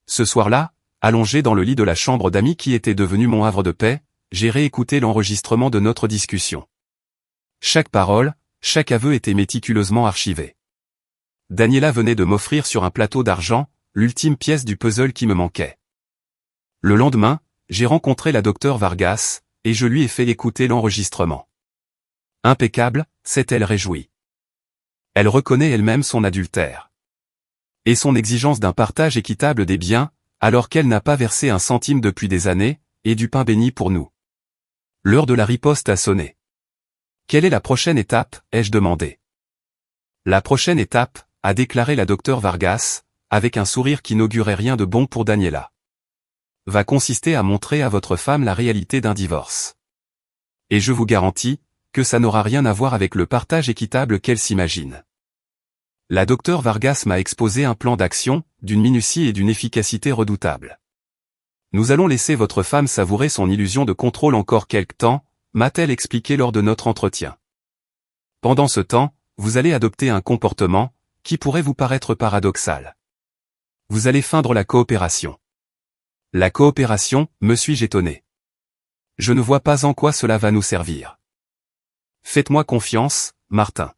Ce soir-là, allongé dans le lit de la chambre d'amis qui était devenu mon havre de paix, j'ai réécouté l'enregistrement de notre discussion. Chaque parole, chaque aveu était méticuleusement archivé. Daniela venait de m'offrir sur un plateau d'argent, l'ultime pièce du puzzle qui me manquait. Le lendemain, j'ai rencontré la docteure Vargas, et je lui ai fait écouter l'enregistrement. Impeccable, s'est-elle réjouie. Elle reconnaît elle-même son adultère. Et son exigence d'un partage équitable des biens, alors qu'elle n'a pas versé un centime depuis des années, et du pain béni pour nous. L'heure de la riposte a sonné. Quelle est la prochaine étape, ai-je demandé. La prochaine étape, a déclaré la docteure Vargas, avec un sourire qui n'augurait rien de bon pour Daniela. Va consister à montrer à votre femme la réalité d'un divorce. Et je vous garantis, que ça n'aura rien à voir avec le partage équitable qu'elle s'imagine. La docteure Vargas m'a exposé un plan d'action, d'une minutie et d'une efficacité redoutables. Nous allons laisser votre femme savourer son illusion de contrôle encore quelque temps, m'a-t-elle expliqué lors de notre entretien. Pendant ce temps, vous allez adopter un comportement, qui pourrait vous paraître paradoxal. Vous allez feindre la coopération. La coopération, me suis-je étonné. Je ne vois pas en quoi cela va nous servir. Faites-moi confiance, Martin.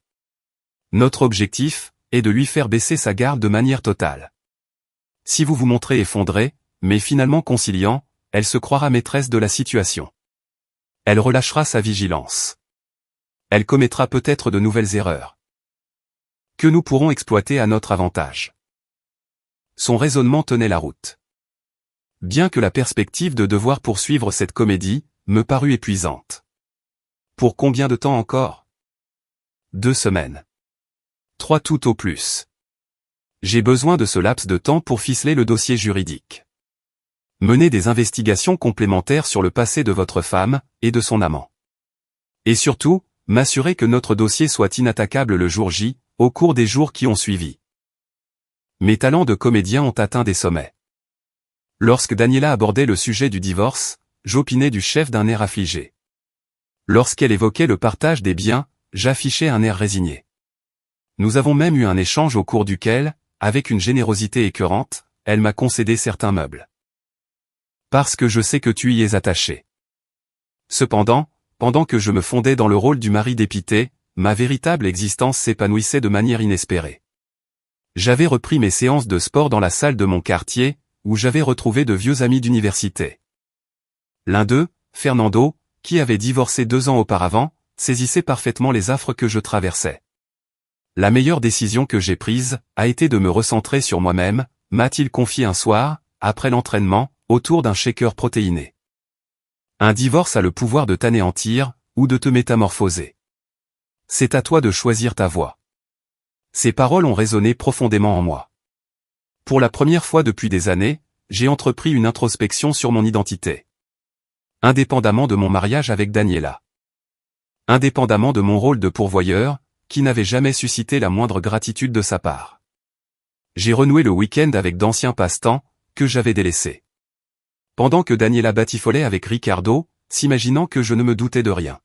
Notre objectif est de lui faire baisser sa garde de manière totale. Si vous vous montrez effondré, mais finalement conciliant, elle se croira maîtresse de la situation. Elle relâchera sa vigilance. Elle commettra peut-être de nouvelles erreurs, que nous pourrons exploiter à notre avantage. Son raisonnement tenait la route. Bien que la perspective de devoir poursuivre cette comédie me parut épuisante. Pour combien de temps encore? 2 semaines. 3 tout au plus. J'ai besoin de ce laps de temps pour ficeler le dossier juridique. Mener des investigations complémentaires sur le passé de votre femme et de son amant. Et surtout, m'assurer que notre dossier soit inattaquable le jour J, au cours des jours qui ont suivi. Mes talents de comédien ont atteint des sommets. Lorsque Daniela abordait le sujet du divorce, j'opinais du chef d'un air affligé. Lorsqu'elle évoquait le partage des biens, j'affichais un air résigné. Nous avons même eu un échange au cours duquel, avec une générosité écœurante, elle m'a concédé certains meubles. Parce que je sais que tu y es attaché. Cependant, pendant que je me fondais dans le rôle du mari dépité, ma véritable existence s'épanouissait de manière inespérée. J'avais repris mes séances de sport dans la salle de mon quartier, où j'avais retrouvé de vieux amis d'université. L'un d'eux, Fernando, qui avait divorcé 2 ans auparavant, saisissait parfaitement les affres que je traversais. La meilleure décision que j'ai prise a été de me recentrer sur moi-même, m'a-t-il confié un soir, après l'entraînement, autour d'un shaker protéiné. Un divorce a le pouvoir de t'anéantir, ou de te métamorphoser. C'est à toi de choisir ta voie. Ces paroles ont résonné profondément en moi. Pour la première fois depuis des années, j'ai entrepris une introspection sur mon identité. Indépendamment de mon mariage avec Daniela. Indépendamment de mon rôle de pourvoyeur, qui n'avait jamais suscité la moindre gratitude de sa part. J'ai renoué le week-end avec d'anciens passe-temps, que j'avais délaissés. Pendant que Daniela batifolait avec Ricardo, s'imaginant que je ne me doutais de rien.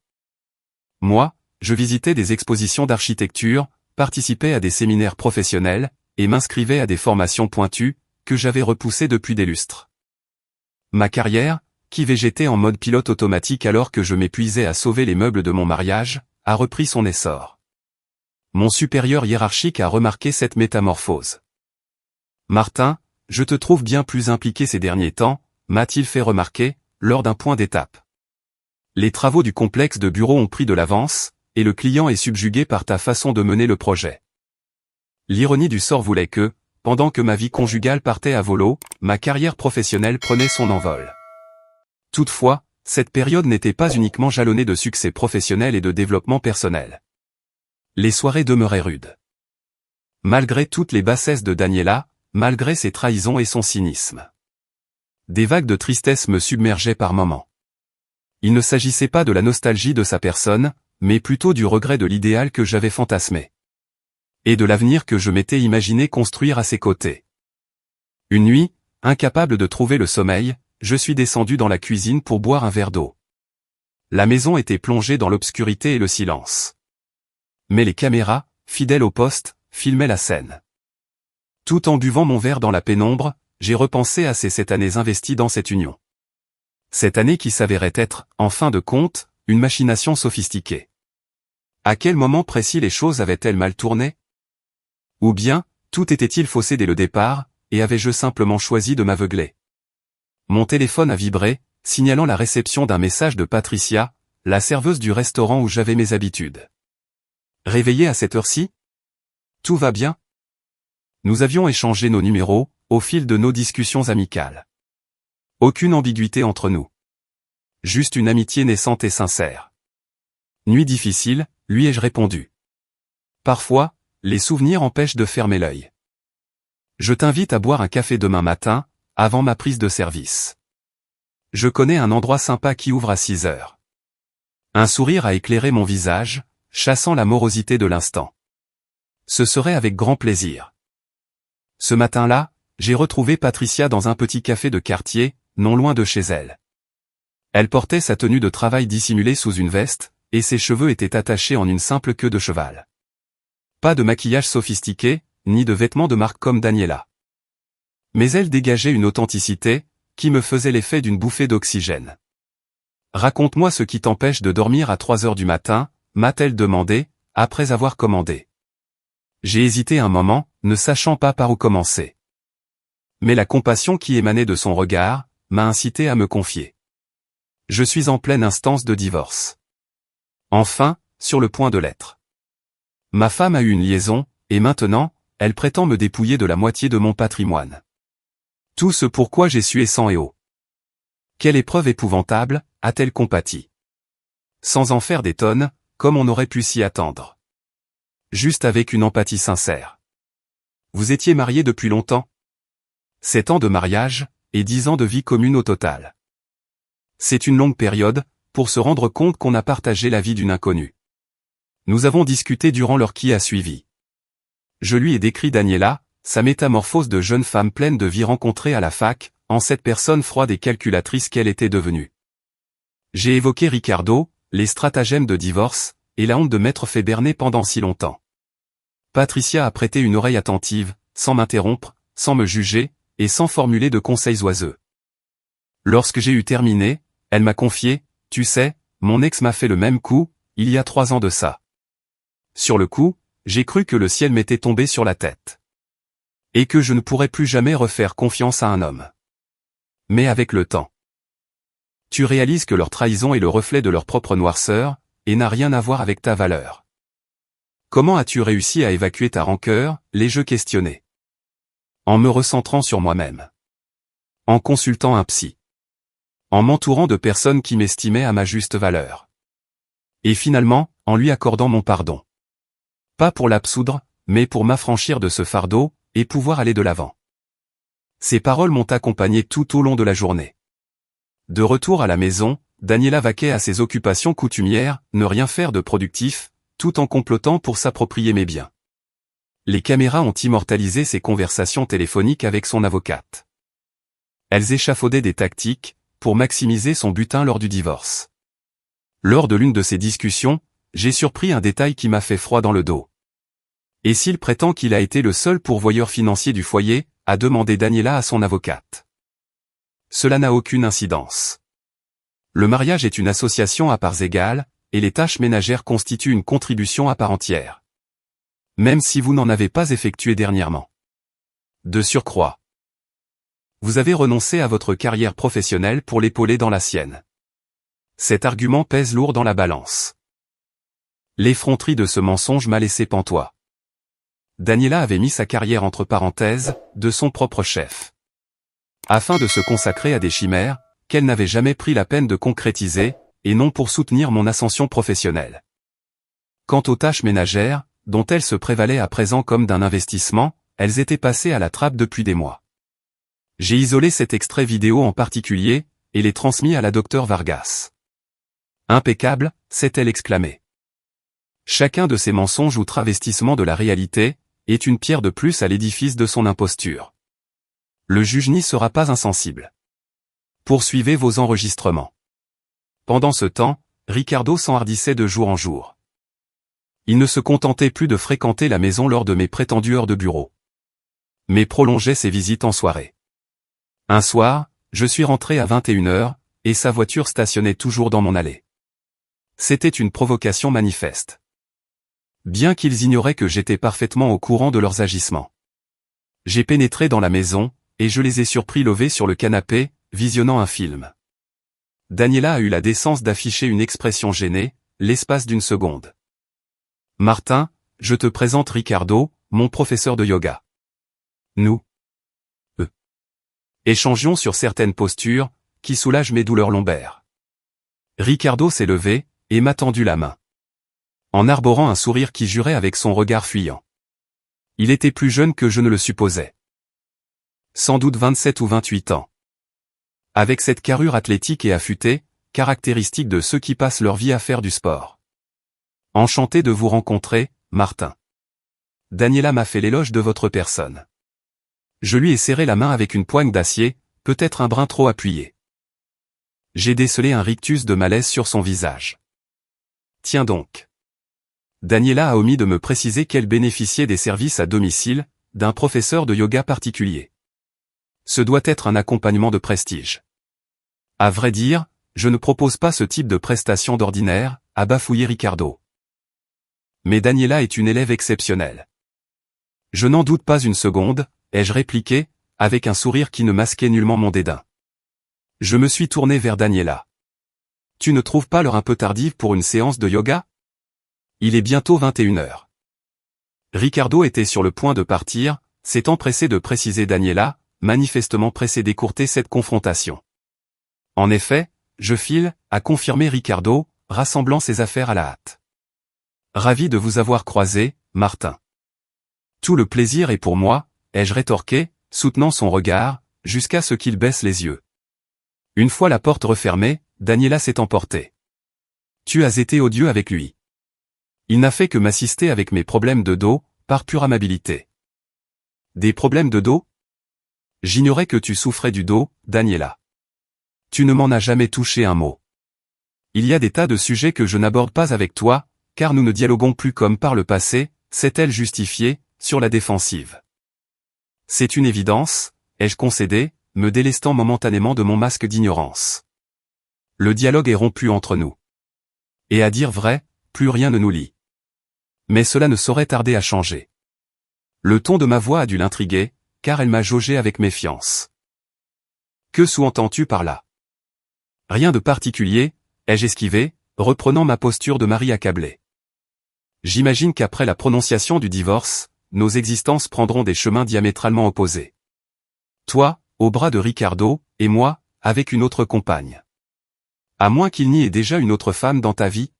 Moi, je visitais des expositions d'architecture, participais à des séminaires professionnels, et m'inscrivais à des formations pointues, que j'avais repoussées depuis des lustres. Ma carrière, qui végétait en mode pilote automatique alors que je m'épuisais à sauver les meubles de mon mariage, a repris son essor. Mon supérieur hiérarchique a remarqué cette métamorphose. Martin, je te trouve bien plus impliqué ces derniers temps, m'a-t-il fait remarquer, lors d'un point d'étape. Les travaux du complexe de bureaux ont pris de l'avance, et le client est subjugué par ta façon de mener le projet. L'ironie du sort voulait que, pendant que ma vie conjugale partait à volo, ma carrière professionnelle prenait son envol. Toutefois, cette période n'était pas uniquement jalonnée de succès professionnel et de développement personnel. Les soirées demeuraient rudes. Malgré toutes les bassesses de Daniela, malgré ses trahisons et son cynisme. Des vagues de tristesse me submergeaient par moments. Il ne s'agissait pas de la nostalgie de sa personne, mais plutôt du regret de l'idéal que j'avais fantasmé. Et de l'avenir que je m'étais imaginé construire à ses côtés. Une nuit, incapable de trouver le sommeil, je suis descendu dans la cuisine pour boire un verre d'eau. La maison était plongée dans l'obscurité et le silence. Mais les caméras, fidèles au poste, filmaient la scène. Tout en buvant mon verre dans la pénombre, j'ai repensé à ces 7 années investies dans cette union. Cette année qui s'avérait être, en fin de compte, une machination sophistiquée. À quel moment précis les choses avaient-elles mal tourné? Ou bien, tout était-il faussé dès le départ, et avais-je simplement choisi de m'aveugler? Mon téléphone a vibré, signalant la réception d'un message de Patricia, la serveuse du restaurant où j'avais mes habitudes. Réveillée à cette heure-ci? Tout va bien? Nous avions échangé nos numéros, au fil de nos discussions amicales. Aucune ambiguïté entre nous. Juste une amitié naissante et sincère. Nuit difficile, lui ai-je répondu. Parfois, les souvenirs empêchent de fermer l'œil. Je t'invite à boire un café demain matin, avant ma prise de service. Je connais un endroit sympa qui ouvre à 6 heures. Un sourire a éclairé mon visage, chassant la morosité de l'instant. Ce serait avec grand plaisir. Ce matin-là, j'ai retrouvé Patricia dans un petit café de quartier, non loin de chez elle. Elle portait sa tenue de travail dissimulée sous une veste, et ses cheveux étaient attachés en une simple queue de cheval. Pas de maquillage sophistiqué, ni de vêtements de marque comme Daniela. Mais elle dégageait une authenticité, qui me faisait l'effet d'une bouffée d'oxygène. Raconte-moi ce qui t'empêche de dormir à 3 heures du matin, m'a-t-elle demandé, après avoir commandé. J'ai hésité un moment, ne sachant pas par où commencer. Mais la compassion qui émanait de son regard, m'a incité à me confier. Je suis en pleine instance de divorce. Enfin, sur le point de l'être. Ma femme a eu une liaison, et maintenant, elle prétend me dépouiller de la moitié de mon patrimoine. Tout ce pourquoi j'ai sué sang et eau. Quelle épreuve épouvantable, a-t-elle compati. Sans en faire des tonnes, comme on aurait pu s'y attendre. Juste avec une empathie sincère. Vous étiez mariés depuis longtemps? 7 ans de mariage, et 10 ans de vie commune au total. C'est une longue période, pour se rendre compte qu'on a partagé la vie d'une inconnue. Nous avons discuté durant l'heure qui a suivi. Je lui ai décrit Daniela, sa métamorphose de jeune femme pleine de vie rencontrée à la fac, en cette personne froide et calculatrice qu'elle était devenue. J'ai évoqué Ricardo, les stratagèmes de divorce, et la honte de m'être fait berner pendant si longtemps. Patricia a prêté une oreille attentive, sans m'interrompre, sans me juger, et sans formuler de conseils oiseux. Lorsque j'ai eu terminé, elle m'a confié, tu sais, mon ex m'a fait le même coup, il y a 3 ans de ça. Sur le coup, j'ai cru que le ciel m'était tombé sur la tête. Et que je ne pourrais plus jamais refaire confiance à un homme. Mais avec le temps, tu réalises que leur trahison est le reflet de leur propre noirceur, et n'a rien à voir avec ta valeur. Comment as-tu réussi à évacuer ta rancœur, l'ai-je questionné. En me recentrant sur moi-même. En consultant un psy. En m'entourant de personnes qui m'estimaient à ma juste valeur. Et finalement, en lui accordant mon pardon. Pas pour l'absoudre, mais pour m'affranchir de ce fardeau, et pouvoir aller de l'avant. Ces paroles m'ont accompagné tout au long de la journée. De retour à la maison, Daniela vaquait à ses occupations coutumières, ne rien faire de productif, tout en complotant pour s'approprier mes biens. Les caméras ont immortalisé ses conversations téléphoniques avec son avocate. Elles échafaudaient des tactiques, pour maximiser son butin lors du divorce. Lors de l'une de ces discussions, j'ai surpris un détail qui m'a fait froid dans le dos. Et s'il prétend qu'il a été le seul pourvoyeur financier du foyer, a demandé Daniela à son avocate. Cela n'a aucune incidence. Le mariage est une association à parts égales, et les tâches ménagères constituent une contribution à part entière. Même si vous n'en avez pas effectué dernièrement. De surcroît, vous avez renoncé à votre carrière professionnelle pour l'épauler dans la sienne. Cet argument pèse lourd dans la balance. L'effronterie de ce mensonge m'a laissé pantois. Daniela avait mis sa carrière entre parenthèses, de son propre chef. Afin de se consacrer à des chimères, qu'elle n'avait jamais pris la peine de concrétiser, et non pour soutenir mon ascension professionnelle. Quant aux tâches ménagères, dont elle se prévalait à présent comme d'un investissement, elles étaient passées à la trappe depuis des mois. J'ai isolé cet extrait vidéo en particulier, et l'ai transmis à la docteure Vargas. Impeccable, s'est-elle exclamée. Chacun de ces mensonges ou travestissements de la réalité, est une pierre de plus à l'édifice de son imposture. Le juge n'y sera pas insensible. Poursuivez vos enregistrements. Pendant ce temps, Ricardo s'enhardissait de jour en jour. Il ne se contentait plus de fréquenter la maison lors de mes prétendues heures de bureau, mais prolongeait ses visites en soirée. Un soir, je suis rentré à 21h, et sa voiture stationnait toujours dans mon allée. C'était une provocation manifeste. Bien qu'ils ignoraient que j'étais parfaitement au courant de leurs agissements. J'ai pénétré dans la maison, et je les ai surpris levés sur le canapé, visionnant un film. Daniela a eu la décence d'afficher une expression gênée, l'espace d'une seconde. « Martin, je te présente Ricardo, mon professeur de yoga. Nous échangions sur certaines postures, qui soulagent mes douleurs lombaires. » Ricardo s'est levé, et m'a tendu la main, en arborant un sourire qui jurait avec son regard fuyant. Il était plus jeune que je ne le supposais. Sans doute 27 ou 28 ans. Avec cette carrure athlétique et affûtée, caractéristique de ceux qui passent leur vie à faire du sport. Enchanté de vous rencontrer, Martin. Daniela m'a fait l'éloge de votre personne. Je lui ai serré la main avec une poigne d'acier, peut-être un brin trop appuyé. J'ai décelé un rictus de malaise sur son visage. Tiens donc. Daniela a omis de me préciser qu'elle bénéficiait des services à domicile, d'un professeur de yoga particulier. Ce doit être un accompagnement de prestige. À vrai dire, je ne propose pas ce type de prestation d'ordinaire, a bafouillé Ricardo. Mais Daniela est une élève exceptionnelle. Je n'en doute pas une seconde, ai-je répliqué, avec un sourire qui ne masquait nullement mon dédain. Je me suis tourné vers Daniela. Tu ne trouves pas l'heure un peu tardive pour une séance de yoga? Il est bientôt 21h. Ricardo était sur le point de partir, s'est empressé de préciser Daniela, manifestement pressé d'écourter cette confrontation. En effet, je file, a confirmé Ricardo, rassemblant ses affaires à la hâte. Ravi de vous avoir croisé, Martin. Tout le plaisir est pour moi, ai-je rétorqué, soutenant son regard, jusqu'à ce qu'il baisse les yeux. Une fois la porte refermée, Daniela s'est emportée. Tu as été odieux avec lui. Il n'a fait que m'assister avec mes problèmes de dos, par pure amabilité. Des problèmes de dos? J'ignorais que tu souffrais du dos, Daniela. Tu ne m'en as jamais touché un mot. Il y a des tas de sujets que je n'aborde pas avec toi, car nous ne dialoguons plus comme par le passé, s'est-elle justifiée, sur la défensive. C'est une évidence, ai-je concédé, me délestant momentanément de mon masque d'ignorance. Le dialogue est rompu entre nous. Et à dire vrai, plus rien ne nous lie. Mais cela ne saurait tarder à changer. Le ton de ma voix a dû l'intriguer, car elle m'a jaugé avec méfiance. Que sous-entends-tu par là? Rien de particulier, ai-je esquivé, reprenant ma posture de mari accablé. J'imagine qu'après la prononciation du divorce, nos existences prendront des chemins diamétralement opposés. Toi, au bras de Ricardo, et moi, avec une autre compagne. À moins qu'il n'y ait déjà une autre femme dans ta vie?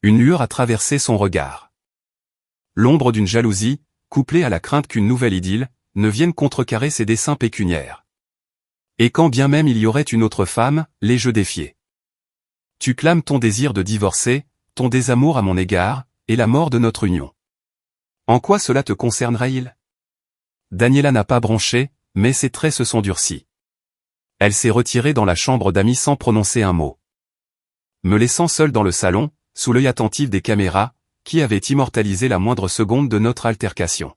Une lueur a traversé son regard. L'ombre d'une jalousie, couplée à la crainte qu'une nouvelle idylle, ne vienne contrecarrer ses desseins pécuniaires. Et quand bien même il y aurait une autre femme, l'ai-je défiée. Tu clames ton désir de divorcer, ton désamour à mon égard, et la mort de notre union. En quoi cela te concernerait-il? Daniela n'a pas bronché, mais ses traits se sont durcis. Elle s'est retirée dans la chambre d'amis sans prononcer un mot. Me laissant seul dans le salon, sous l'œil attentif des caméras, qui avaient immortalisé la moindre seconde de notre altercation.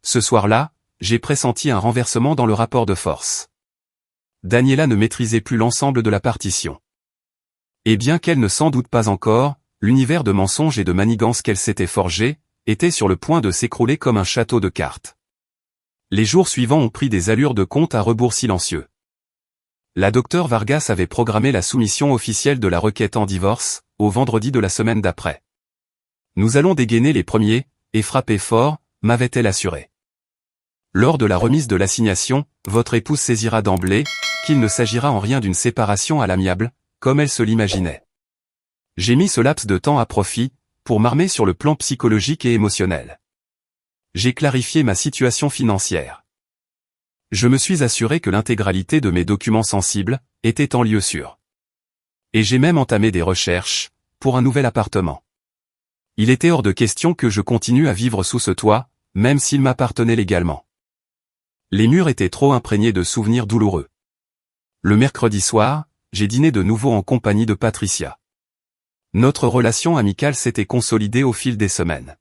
Ce soir-là, j'ai pressenti un renversement dans le rapport de force. Daniela ne maîtrisait plus l'ensemble de la partition. Et bien qu'elle ne s'en doute pas encore, l'univers de mensonges et de manigances qu'elle s'était forgé, était sur le point de s'écrouler comme un château de cartes. Les jours suivants ont pris des allures de compte à rebours silencieux. La docteure Vargas avait programmé la soumission officielle de la requête en divorce, au vendredi de la semaine d'après. Nous allons dégainer les premiers, et frapper fort, m'avait-elle assuré. Lors de la remise de l'assignation, votre épouse saisira d'emblée, qu'il ne s'agira en rien d'une séparation à l'amiable, comme elle se l'imaginait. J'ai mis ce laps de temps à profit, pour m'armer sur le plan psychologique et émotionnel. J'ai clarifié ma situation financière. Je me suis assuré que l'intégralité de mes documents sensibles était en lieu sûr. Et j'ai même entamé des recherches pour un nouvel appartement. Il était hors de question que je continue à vivre sous ce toit, même s'il m'appartenait légalement. Les murs étaient trop imprégnés de souvenirs douloureux. Le mercredi soir, j'ai dîné de nouveau en compagnie de Patricia. Notre relation amicale s'était consolidée au fil des semaines.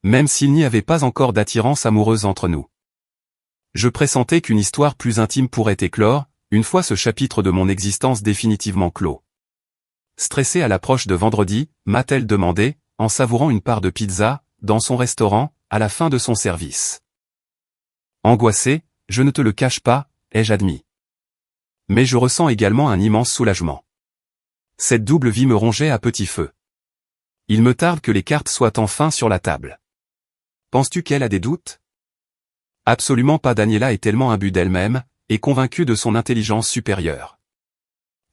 Même s'il n'y avait pas encore d'attirance amoureuse entre nous. Je pressentais qu'une histoire plus intime pourrait éclore, une fois ce chapitre de mon existence définitivement clos. Stressée à l'approche de vendredi, m'a-t-elle demandé, en savourant une part de pizza, dans son restaurant, à la fin de son service. Angoissé, je ne te le cache pas, ai-je admis. Mais je ressens également un immense soulagement. Cette double vie me rongeait à petit feu. Il me tarde que les cartes soient enfin sur la table. Penses-tu qu'elle a des doutes? Absolument pas. Daniela est tellement imbue d'elle-même, et convaincue de son intelligence supérieure.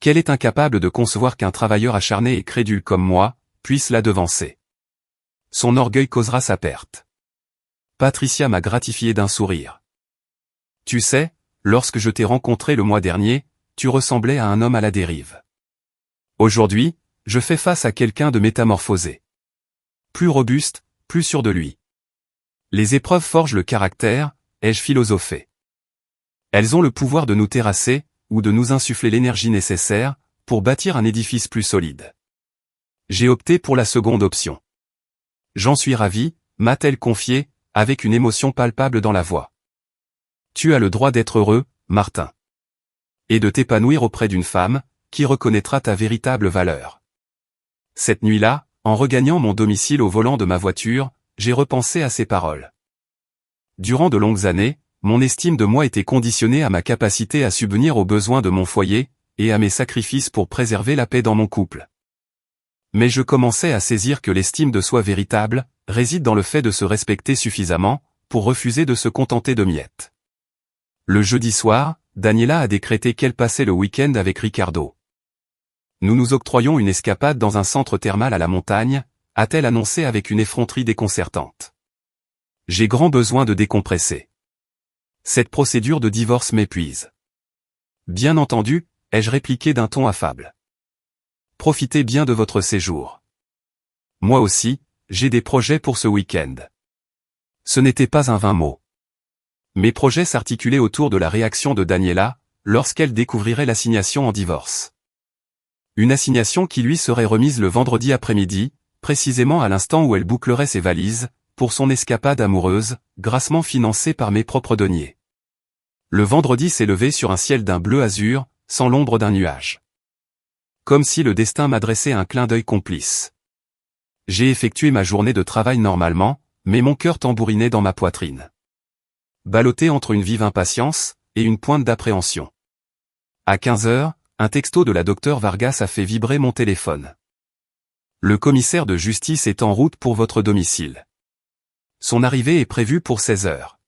Qu'elle est incapable de concevoir qu'un travailleur acharné et crédule comme moi, puisse la devancer. Son orgueil causera sa perte. Patricia m'a gratifié d'un sourire. Tu sais, lorsque je t'ai rencontré le mois dernier, tu ressemblais à un homme à la dérive. Aujourd'hui, je fais face à quelqu'un de métamorphosé. Plus robuste, plus sûr de lui. Les épreuves forgent le caractère, ai-je philosophé. Elles ont le pouvoir de nous terrasser, ou de nous insuffler l'énergie nécessaire, pour bâtir un édifice plus solide. J'ai opté pour la seconde option. J'en suis ravi, m'a-t-elle confié, avec une émotion palpable dans la voix. Tu as le droit d'être heureux, Martin. Et de t'épanouir auprès d'une femme, qui reconnaîtra ta véritable valeur. Cette nuit-là, en regagnant mon domicile au volant de ma voiture, j'ai repensé à ces paroles. Durant de longues années, mon estime de moi était conditionnée à ma capacité à subvenir aux besoins de mon foyer, et à mes sacrifices pour préserver la paix dans mon couple. Mais je commençais à saisir que l'estime de soi véritable réside dans le fait de se respecter suffisamment, pour refuser de se contenter de miettes. Le jeudi soir, Daniela a décrété qu'elle passait le week-end avec Ricardo. Nous nous octroyons une escapade dans un centre thermal à la montagne, a-t-elle annoncé avec une effronterie déconcertante. J'ai grand besoin de décompresser. Cette procédure de divorce m'épuise. Bien entendu, ai-je répliqué d'un ton affable. Profitez bien de votre séjour. Moi aussi, j'ai des projets pour ce week-end. Ce n'était pas un vain mot. Mes projets s'articulaient autour de la réaction de Daniela, lorsqu'elle découvrirait l'assignation en divorce. Une assignation qui lui serait remise le vendredi après-midi, précisément à l'instant où elle bouclerait ses valises, pour son escapade amoureuse, grassement financée par mes propres deniers. Le vendredi s'est levé sur un ciel d'un bleu azur, sans l'ombre d'un nuage. Comme si le destin m'adressait un clin d'œil complice. J'ai effectué ma journée de travail normalement, mais mon cœur tambourinait dans ma poitrine. Ballotté entre une vive impatience, et une pointe d'appréhension. À 15 heures, un texto de la docteure Vargas a fait vibrer mon téléphone. Le commissaire de justice est en route pour votre domicile. Son arrivée est prévue pour 16 heures.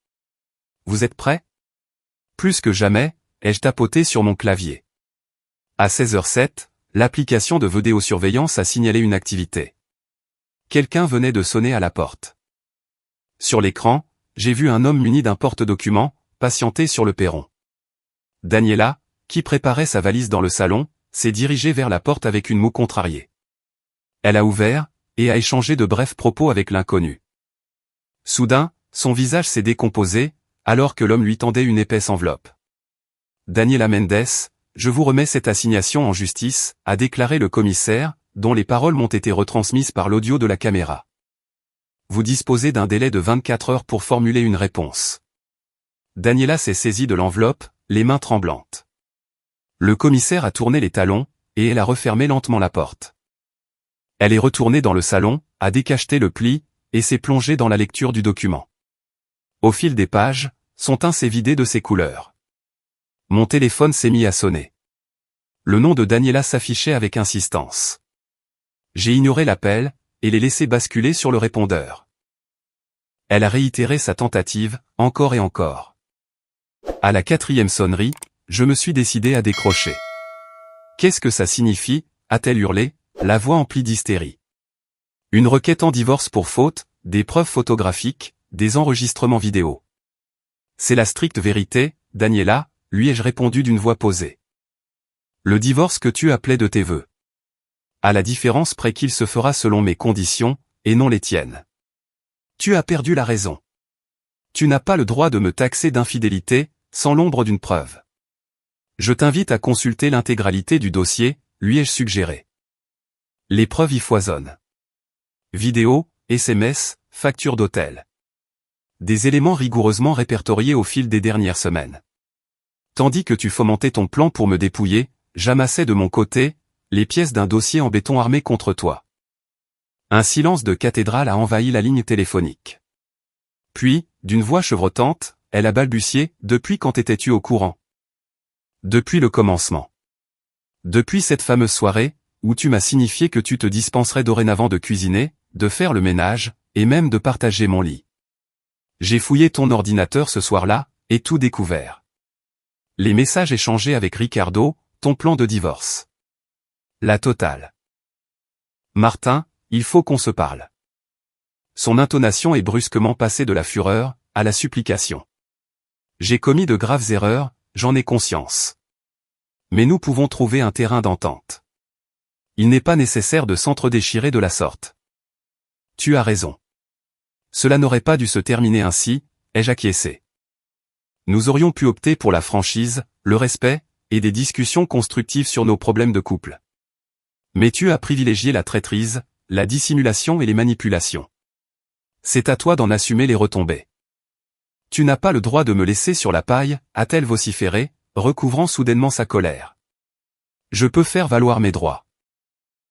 Vous êtes prêt? Plus que jamais, ai-je tapoté sur mon clavier. À 16h07, l'application de vidéosurveillance a signalé une activité. Quelqu'un venait de sonner à la porte. Sur l'écran, j'ai vu un homme muni d'un porte-document, patienter sur le perron. Daniela, qui préparait sa valise dans le salon, s'est dirigée vers la porte avec une moue contrariée. Elle a ouvert, et a échangé de brefs propos avec l'inconnu. Soudain, son visage s'est décomposé, alors que l'homme lui tendait une épaisse enveloppe. Daniela Mendes, je vous remets cette assignation en justice, a déclaré le commissaire, dont les paroles m'ont été retransmises par l'audio de la caméra. Vous disposez d'un délai de 24 heures pour formuler une réponse. Daniela s'est saisie de l'enveloppe, les mains tremblantes. Le commissaire a tourné les talons, et elle a refermé lentement la porte. Elle est retournée dans le salon, a décacheté le pli, et s'est plongée dans la lecture du document. Au fil des pages, son teint s'est vidé de ses couleurs. Mon téléphone s'est mis à sonner. Le nom de Daniela s'affichait avec insistance. J'ai ignoré l'appel, et les laisser basculer sur le répondeur. Elle a réitéré sa tentative, encore et encore. À la 4e sonnerie, je me suis décidé à décrocher. « Qu'est-ce que ça signifie » a-t-elle hurlé, la voix emplie d'hystérie. « Une requête en divorce pour faute, des preuves photographiques, des enregistrements vidéo. »« C'est la stricte vérité, Daniela » lui ai-je répondu d'une voix posée. « Le divorce que tu appelais de tes vœux. À la différence près qu'il se fera selon mes conditions, et non les tiennes. Tu as perdu la raison. Tu n'as pas le droit de me taxer d'infidélité, sans l'ombre d'une preuve. Je t'invite à consulter l'intégralité du dossier, lui ai-je suggéré. Les preuves y foisonnent. Vidéos, SMS, factures d'hôtel. Des éléments rigoureusement répertoriés au fil des dernières semaines. Tandis que tu fomentais ton plan pour me dépouiller, j'amassais de mon côté les pièces d'un dossier en béton armé contre toi. Un silence de cathédrale a envahi la ligne téléphonique. Puis, d'une voix chevrotante, elle a balbutié « Depuis quand étais-tu au courant ?» Depuis le commencement. Depuis cette fameuse soirée, où tu m'as signifié que tu te dispenserais dorénavant de cuisiner, de faire le ménage, et même de partager mon lit. J'ai fouillé ton ordinateur ce soir-là, et tout découvert. Les messages échangés avec Ricardo, ton plan de divorce. La totale. Martin, il faut qu'on se parle. Son intonation est brusquement passée de la fureur à la supplication. J'ai commis de graves erreurs, j'en ai conscience. Mais nous pouvons trouver un terrain d'entente. Il n'est pas nécessaire de s'entre-déchirer de la sorte. Tu as raison. Cela n'aurait pas dû se terminer ainsi, ai-je acquiescé. Nous aurions pu opter pour la franchise, le respect, et des discussions constructives sur nos problèmes de couple. Mais tu as privilégié la traîtrise, la dissimulation et les manipulations. C'est à toi d'en assumer les retombées. Tu n'as pas le droit de me laisser sur la paille, a-t-elle vociféré, recouvrant soudainement sa colère. Je peux faire valoir mes droits.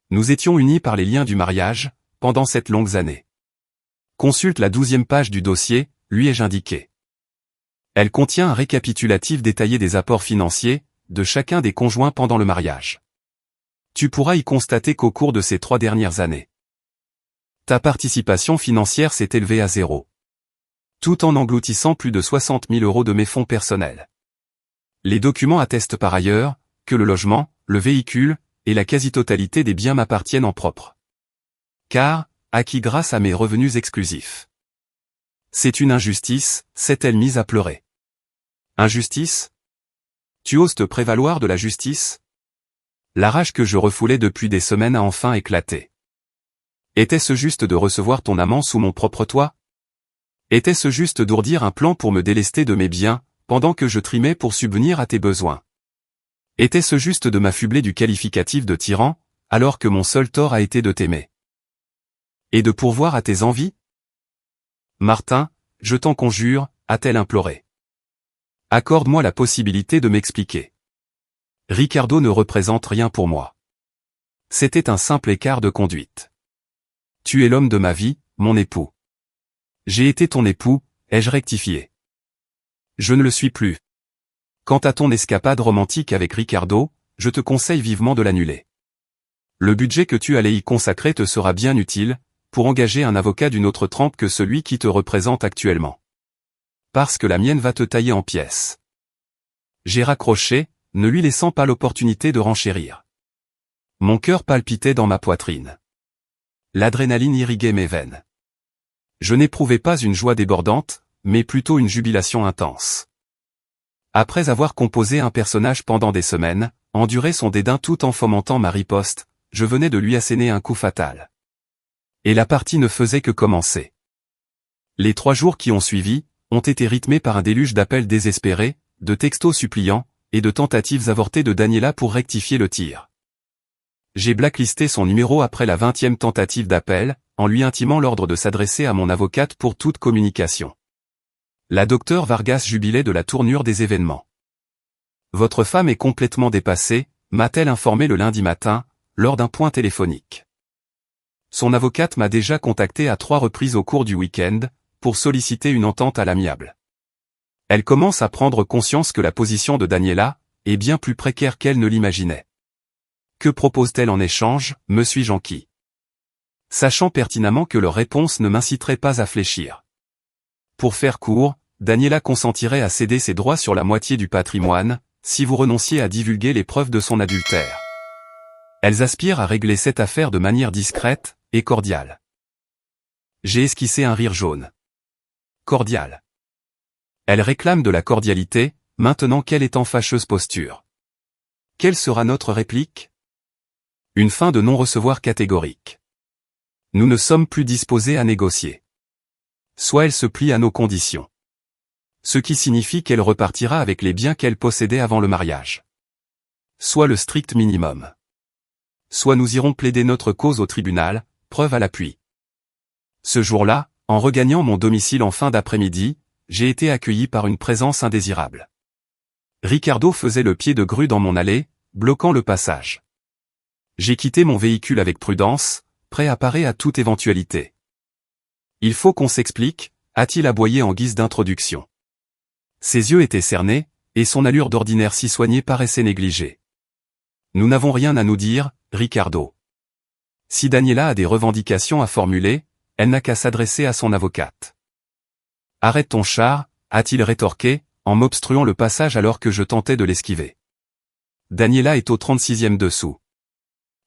Nous étions unis par les liens du mariage, pendant cette longue année. Consulte la 12e page du dossier, lui ai-je indiqué. Elle contient un récapitulatif détaillé des apports financiers, de chacun des conjoints pendant le mariage. Tu pourras y constater qu'au cours de ces 3 dernières années, ta participation financière s'est élevée à 0. Tout en engloutissant plus de 60 000 € de mes fonds personnels. Les documents attestent par ailleurs, que le logement, le véhicule, et la quasi-totalité des biens m'appartiennent en propre. Car, acquis grâce à mes revenus exclusifs. C'est une injustice, s'est-elle mise à pleurer. Injustice ? Tu oses te prévaloir de la justice ? La rage que je refoulais depuis des semaines a enfin éclaté. Était-ce juste de recevoir ton amant sous mon propre toit ? Était-ce juste d'ourdir un plan pour me délester de mes biens, pendant que je trimais pour subvenir à tes besoins ? Était-ce juste de m'affubler du qualificatif de tyran, alors que mon seul tort a été de t'aimer ? Et de pourvoir à tes envies ? Martin, je t'en conjure, a-t-elle imploré. Accorde-moi la possibilité de m'expliquer. Ricardo ne représente rien pour moi. C'était un simple écart de conduite. Tu es l'homme de ma vie, mon époux. J'ai été ton époux, ai-je rectifié. Je ne le suis plus. Quant à ton escapade romantique avec Ricardo, je te conseille vivement de l'annuler. Le budget que tu allais y consacrer te sera bien utile, pour engager un avocat d'une autre trempe que celui qui te représente actuellement. Parce que la mienne va te tailler en pièces. J'ai raccroché, ne lui laissant pas l'opportunité de renchérir. Mon cœur palpitait dans ma poitrine. L'adrénaline irriguait mes veines. Je n'éprouvais pas une joie débordante, mais plutôt une jubilation intense. Après avoir composé un personnage pendant des semaines, enduré son dédain tout en fomentant ma riposte, je venais de lui asséner un coup fatal. Et la partie ne faisait que commencer. Les 3 jours qui ont suivi, ont été rythmés par un déluge d'appels désespérés, de textos suppliants, et de tentatives avortées de Daniela pour rectifier le tir. J'ai blacklisté son numéro après la 20e tentative d'appel, en lui intimant l'ordre de s'adresser à mon avocate pour toute communication. La docteure Vargas jubilait de la tournure des événements. Votre femme est complètement dépassée, m'a-t-elle informé le lundi matin, lors d'un point téléphonique. Son avocate m'a déjà contacté à 3 reprises au cours du week-end, pour solliciter une entente à l'amiable. Elle commence à prendre conscience que la position de Daniela est bien plus précaire qu'elle ne l'imaginait. Que propose-t-elle en échange, me suis-je enquis. sachant pertinemment que leur réponse ne m'inciterait pas à fléchir. Pour faire court, Daniela consentirait à céder ses droits sur la moitié du patrimoine, si vous renonciez à divulguer les preuves de son adultère. Elles aspirent à régler cette affaire de manière discrète et cordiale. J'ai esquissé un rire jaune. Cordial. Elle réclame de la cordialité, maintenant qu'elle est en fâcheuse posture. Quelle sera notre réplique? Une fin de non-recevoir catégorique. Nous ne sommes plus disposés à négocier. Soit elle se plie à nos conditions. Ce qui signifie qu'elle repartira avec les biens qu'elle possédait avant le mariage. Soit le strict minimum. Soit nous irons plaider notre cause au tribunal, preuve à l'appui. Ce jour-là, en regagnant mon domicile en fin d'après-midi, j'ai été accueilli par une présence indésirable. Ricardo faisait le pied de grue dans mon allée, bloquant le passage. J'ai quitté mon véhicule avec prudence, prêt à parer à toute éventualité. Il faut qu'on s'explique, a-t-il aboyé en guise d'introduction. Ses yeux étaient cernés, et son allure d'ordinaire si soignée paraissait négligée. Nous n'avons rien à nous dire, Ricardo. Si Daniela a des revendications à formuler, elle n'a qu'à s'adresser à son avocate. Arrête ton char, a-t-il rétorqué, en m'obstruant le passage alors que je tentais de l'esquiver. Daniela est au 36e dessous.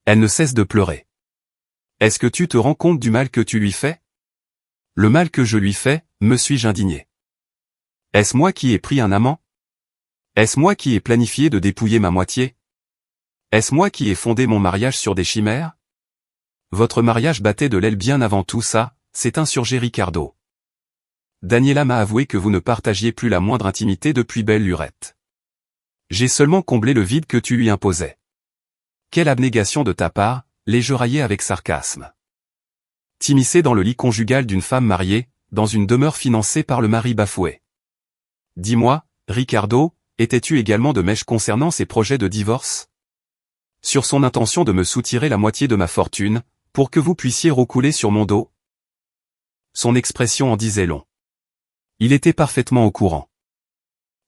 Elle ne cesse de pleurer. Est-ce que tu te rends compte du mal que tu lui fais? Le mal que je lui fais, me suis-je indigné. Est-ce moi qui ai pris un amant? Est-ce moi qui ai planifié de dépouiller ma moitié? Est-ce moi qui ai fondé mon mariage sur des chimères? Votre mariage battait de l'aile bien avant tout ça, s'est insurgé Ricardo. Daniela m'a avoué que vous ne partagiez plus la moindre intimité depuis belle lurette. J'ai seulement comblé le vide que tu lui imposais. Quelle abnégation de ta part, l'ai-je raillé avec sarcasme. T'immiscer dans le lit conjugal d'une femme mariée, dans une demeure financée par le mari bafoué. Dis-moi, Ricardo, étais-tu également de mèche concernant ses projets de divorce? Sur son intention de me soutirer la moitié de ma fortune, pour que vous puissiez roucouler sur mon dos? Son expression en disait long. Il était parfaitement au courant.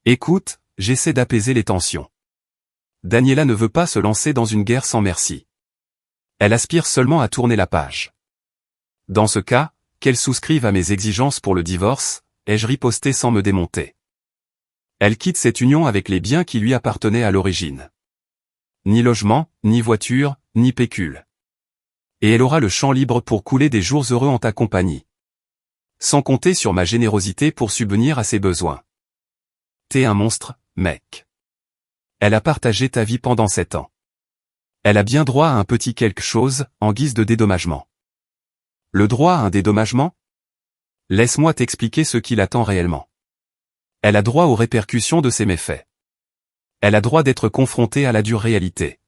Écoute, j'essaie d'apaiser les tensions. Daniela ne veut pas se lancer dans une guerre sans merci. Elle aspire seulement à tourner la page. Dans ce cas, qu'elle souscrive à mes exigences pour le divorce, ai-je riposté sans me démonter. Elle quitte cette union avec les biens qui lui appartenaient à l'origine. Ni logement, ni voiture, ni pécule. Et elle aura le champ libre pour couler des jours heureux en ta compagnie. Sans compter sur ma générosité pour subvenir à ses besoins. T'es un monstre, mec. Elle a partagé ta vie pendant 7 ans. Elle a bien droit à un petit quelque chose, en guise de dédommagement. Le droit à un dédommagement? Laisse-moi t'expliquer ce qui l'attend réellement. Elle a droit aux répercussions de ses méfaits. Elle a droit d'être confrontée à la dure réalité.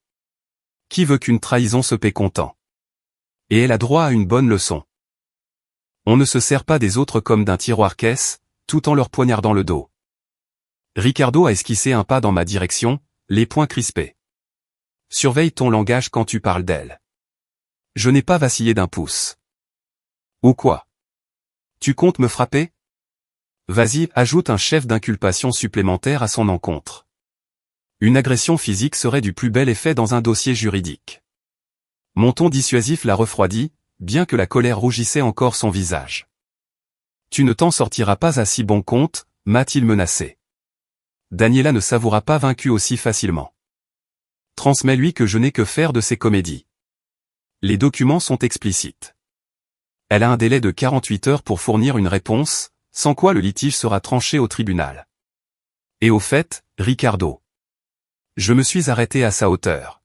Qui veut qu'une trahison se paie content? Et elle a droit à une bonne leçon. On ne se sert pas des autres comme d'un tiroir-caisse, tout en leur poignardant le dos. Ricardo a esquissé un pas dans ma direction, les poings crispés. Surveille ton langage quand tu parles d'elle. Je n'ai pas vacillé d'un pouce. Ou quoi? Tu comptes me frapper? Vas-y, ajoute un chef d'inculpation supplémentaire à son encontre. Une agression physique serait du plus bel effet dans un dossier juridique. Mon ton dissuasif la refroidit, bien que la colère rougissait encore son visage. Tu ne t'en sortiras pas à si bon compte, m'a-t-il menacé. Daniela ne s'avouera pas vaincue aussi facilement. Transmets-lui que je n'ai que faire de ces comédies. Les documents sont explicites. Elle a un délai de 48 heures pour fournir une réponse, sans quoi le litige sera tranché au tribunal. Et au fait, Ricardo. Je me suis arrêté à sa hauteur.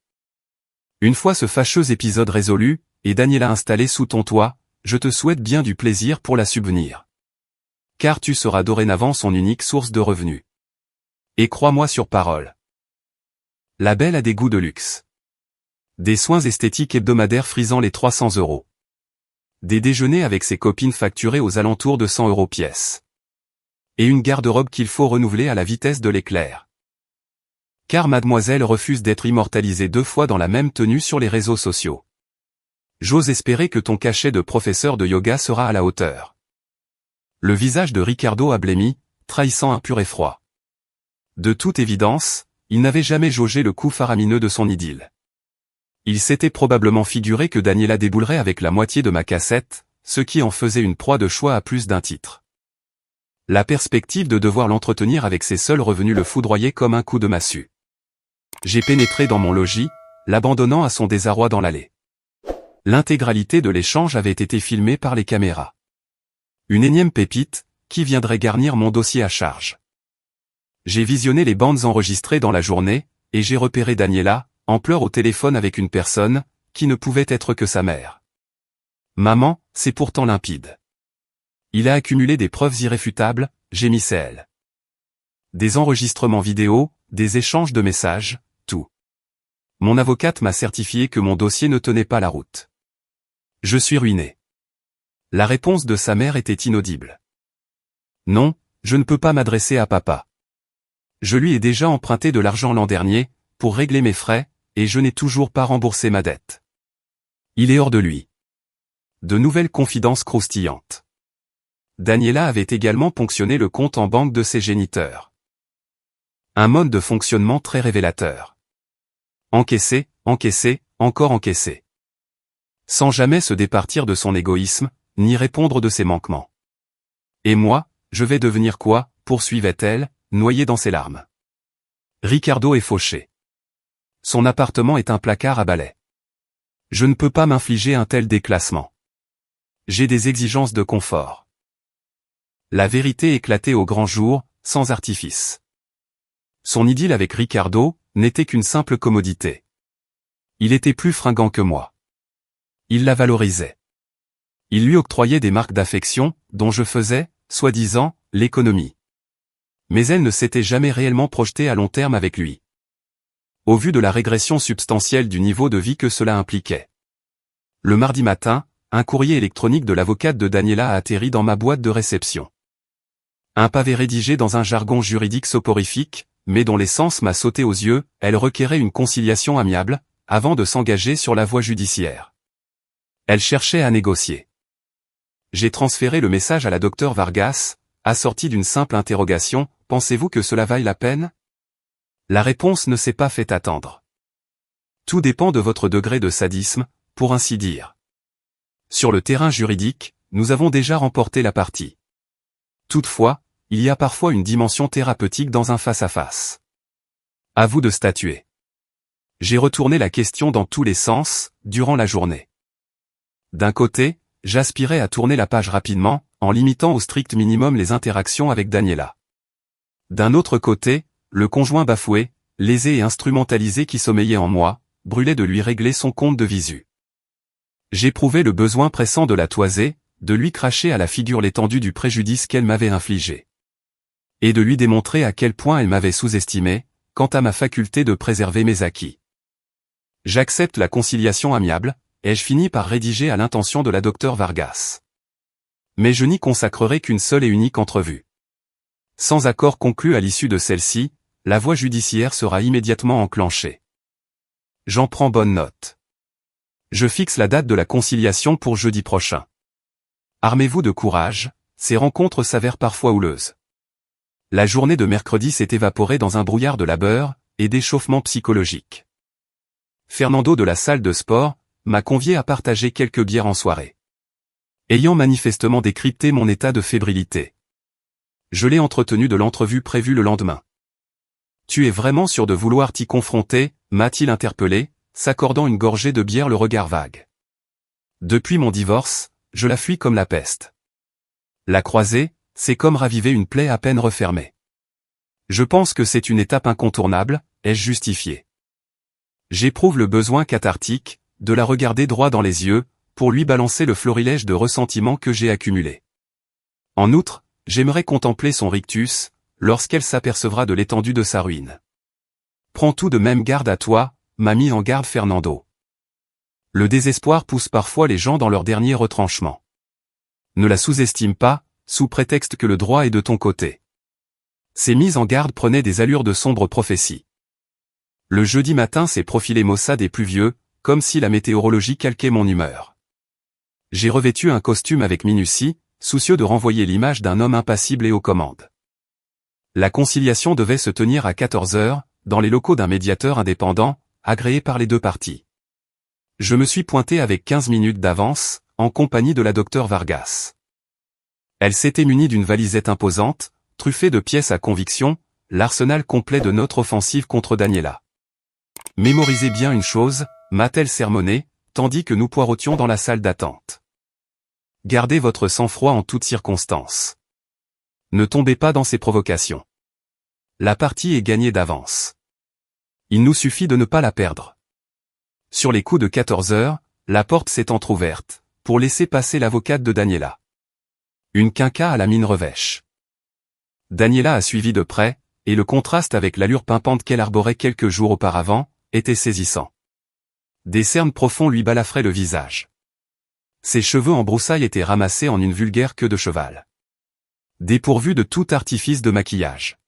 Une fois ce fâcheux épisode résolu, et Daniela installée sous ton toit, je te souhaite bien du plaisir pour la subvenir. Car tu seras dorénavant son unique source de revenus. Et crois-moi sur parole. La belle a des goûts de luxe. Des soins esthétiques hebdomadaires frisant les 300 €. Des déjeuners avec ses copines facturés aux alentours de 100 € pièce. Et une garde-robe qu'il faut renouveler à la vitesse de l'éclair. Car mademoiselle refuse d'être immortalisée 2 fois dans la même tenue sur les réseaux sociaux. J'ose espérer que ton cachet de professeur de yoga sera à la hauteur. Le visage de Ricardo a blêmi, trahissant un pur effroi. De toute évidence, il n'avait jamais jaugé le coût faramineux de son idylle. Il s'était probablement figuré que Daniela déboulerait avec la moitié de ma cassette, ce qui en faisait une proie de choix à plus d'un titre. La perspective de devoir l'entretenir avec ses seuls revenus le foudroyait comme un coup de massue. J'ai pénétré dans mon logis, l'abandonnant à son désarroi dans l'allée. L'intégralité de l'échange avait été filmée par les caméras. Une énième pépite, qui viendrait garnir mon dossier à charge. J'ai visionné les bandes enregistrées dans la journée, et j'ai repéré Daniela, en pleurs au téléphone avec une personne, qui ne pouvait être que sa mère. Maman, c'est pourtant limpide. Il a accumulé des preuves irréfutables, gémissait elle. Des enregistrements vidéo, des échanges de messages, tout. Mon avocate m'a certifié que mon dossier ne tenait pas la route. Je suis ruiné. La réponse de sa mère était inaudible. Non, je ne peux pas m'adresser à papa. Je lui ai déjà emprunté de l'argent l'an dernier, pour régler mes frais, et je n'ai toujours pas remboursé ma dette. Il est hors de lui. De nouvelles confidences croustillantes. Daniela avait également ponctionné le compte en banque de ses géniteurs. Un mode de fonctionnement très révélateur. Encaisser, encaisser, encore encaisser. Sans jamais se départir de son égoïsme, ni répondre de ses manquements. Et moi, je vais devenir quoi, poursuivait-elle, noyée dans ses larmes. Ricardo est fauché. Son appartement est un placard à balai. Je ne peux pas m'infliger un tel déclassement. J'ai des exigences de confort. La vérité éclatait au grand jour, sans artifice. Son idylle avec Ricardo n'était qu'une simple commodité. Il était plus fringant que moi. Il la valorisait. Il lui octroyait des marques d'affection, dont je faisais, soi-disant, l'économie. Mais elle ne s'était jamais réellement projetée à long terme avec lui. Au vu de la régression substantielle du niveau de vie que cela impliquait. Le mardi matin, un courrier électronique de l'avocate de Daniela a atterri dans ma boîte de réception. Un pavé rédigé dans un jargon juridique soporifique, mais dont l'essence m'a sauté aux yeux, elle requérait une conciliation amiable, avant de s'engager sur la voie judiciaire. Elle cherchait à négocier. J'ai transféré le message à la docteure Vargas, assorti d'une simple interrogation, « Pensez-vous que cela vaille la peine ?» La réponse ne s'est pas fait attendre. Tout dépend de votre degré de sadisme, pour ainsi dire. Sur le terrain juridique, nous avons déjà remporté la partie. Toutefois, il y a parfois une dimension thérapeutique dans un face-à-face. À vous de statuer. J'ai retourné la question dans tous les sens, durant la journée. D'un côté, j'aspirais à tourner la page rapidement, en limitant au strict minimum les interactions avec Daniela. D'un autre côté, le conjoint bafoué, lésé et instrumentalisé qui sommeillait en moi, brûlait de lui régler son compte de visu. J'éprouvais le besoin pressant de la toiser, de lui cracher à la figure l'étendue du préjudice qu'elle m'avait infligé. Et de lui démontrer à quel point elle m'avait sous-estimé, quant à ma faculté de préserver mes acquis. J'accepte la conciliation amiable, ai-je fini par rédiger à l'intention de la docteure Vargas. Mais je n'y consacrerai qu'une seule et unique entrevue. Sans accord conclu à l'issue de celle-ci, la voie judiciaire sera immédiatement enclenchée. J'en prends bonne note. Je fixe la date de la conciliation pour jeudi prochain. Armez-vous de courage, ces rencontres s'avèrent parfois houleuses. La journée de mercredi s'est évaporée dans un brouillard de labeur et d'échauffement psychologique. Fernando de la salle de sport m'a convié à partager quelques bières en soirée. Ayant manifestement décrypté mon état de fébrilité. Je l'ai entretenu de l'entrevue prévue le lendemain. « Tu es vraiment sûr de vouloir t'y confronter ?» m'a-t-il interpellé, s'accordant une gorgée de bière le regard vague. Depuis mon divorce, je la fuis comme la peste. La croiser, c'est comme raviver une plaie à peine refermée. Je pense que c'est une étape incontournable, ai-je justifié. J'éprouve le besoin cathartique, de la regarder droit dans les yeux, pour lui balancer le florilège de ressentiment que j'ai accumulé. En outre, j'aimerais contempler son rictus, lorsqu'elle s'apercevra de l'étendue de sa ruine. Prends tout de même garde à toi, m'a mis en garde Fernando. Le désespoir pousse parfois les gens dans leur dernier retranchement. Ne la sous-estime pas, sous prétexte que le droit est de ton côté. Ces mises en garde prenaient des allures de sombre prophétie. Le jeudi matin s'est profilé maussade et pluvieux, comme si la météorologie calquait mon humeur. J'ai revêtu un costume avec minutie, soucieux de renvoyer l'image d'un homme impassible et aux commandes. La conciliation devait se tenir à 14 heures, dans les locaux d'un médiateur indépendant, agréé par les deux parties. Je me suis pointé avec 15 minutes d'avance, en compagnie de la docteure Vargas. Elle s'était munie d'une valisette imposante, truffée de pièces à conviction, l'arsenal complet de notre offensive contre Daniela. Mémorisez bien une chose, m'a-t-elle sermonné, tandis que nous poireautions dans la salle d'attente. Gardez votre sang-froid en toutes circonstances. Ne tombez pas dans ces provocations. La partie est gagnée d'avance. Il nous suffit de ne pas la perdre. Sur les coups de 14 heures, la porte s'est entr'ouverte, pour laisser passer l'avocate de Daniela. Une quinca à la mine revêche. Daniela a suivi de près, et le contraste avec l'allure pimpante qu'elle arborait quelques jours auparavant, était saisissant. Des cernes profonds lui balafraient le visage. Ses cheveux en broussailles étaient ramassés en une vulgaire queue de cheval. Dépourvue de tout artifice de maquillage.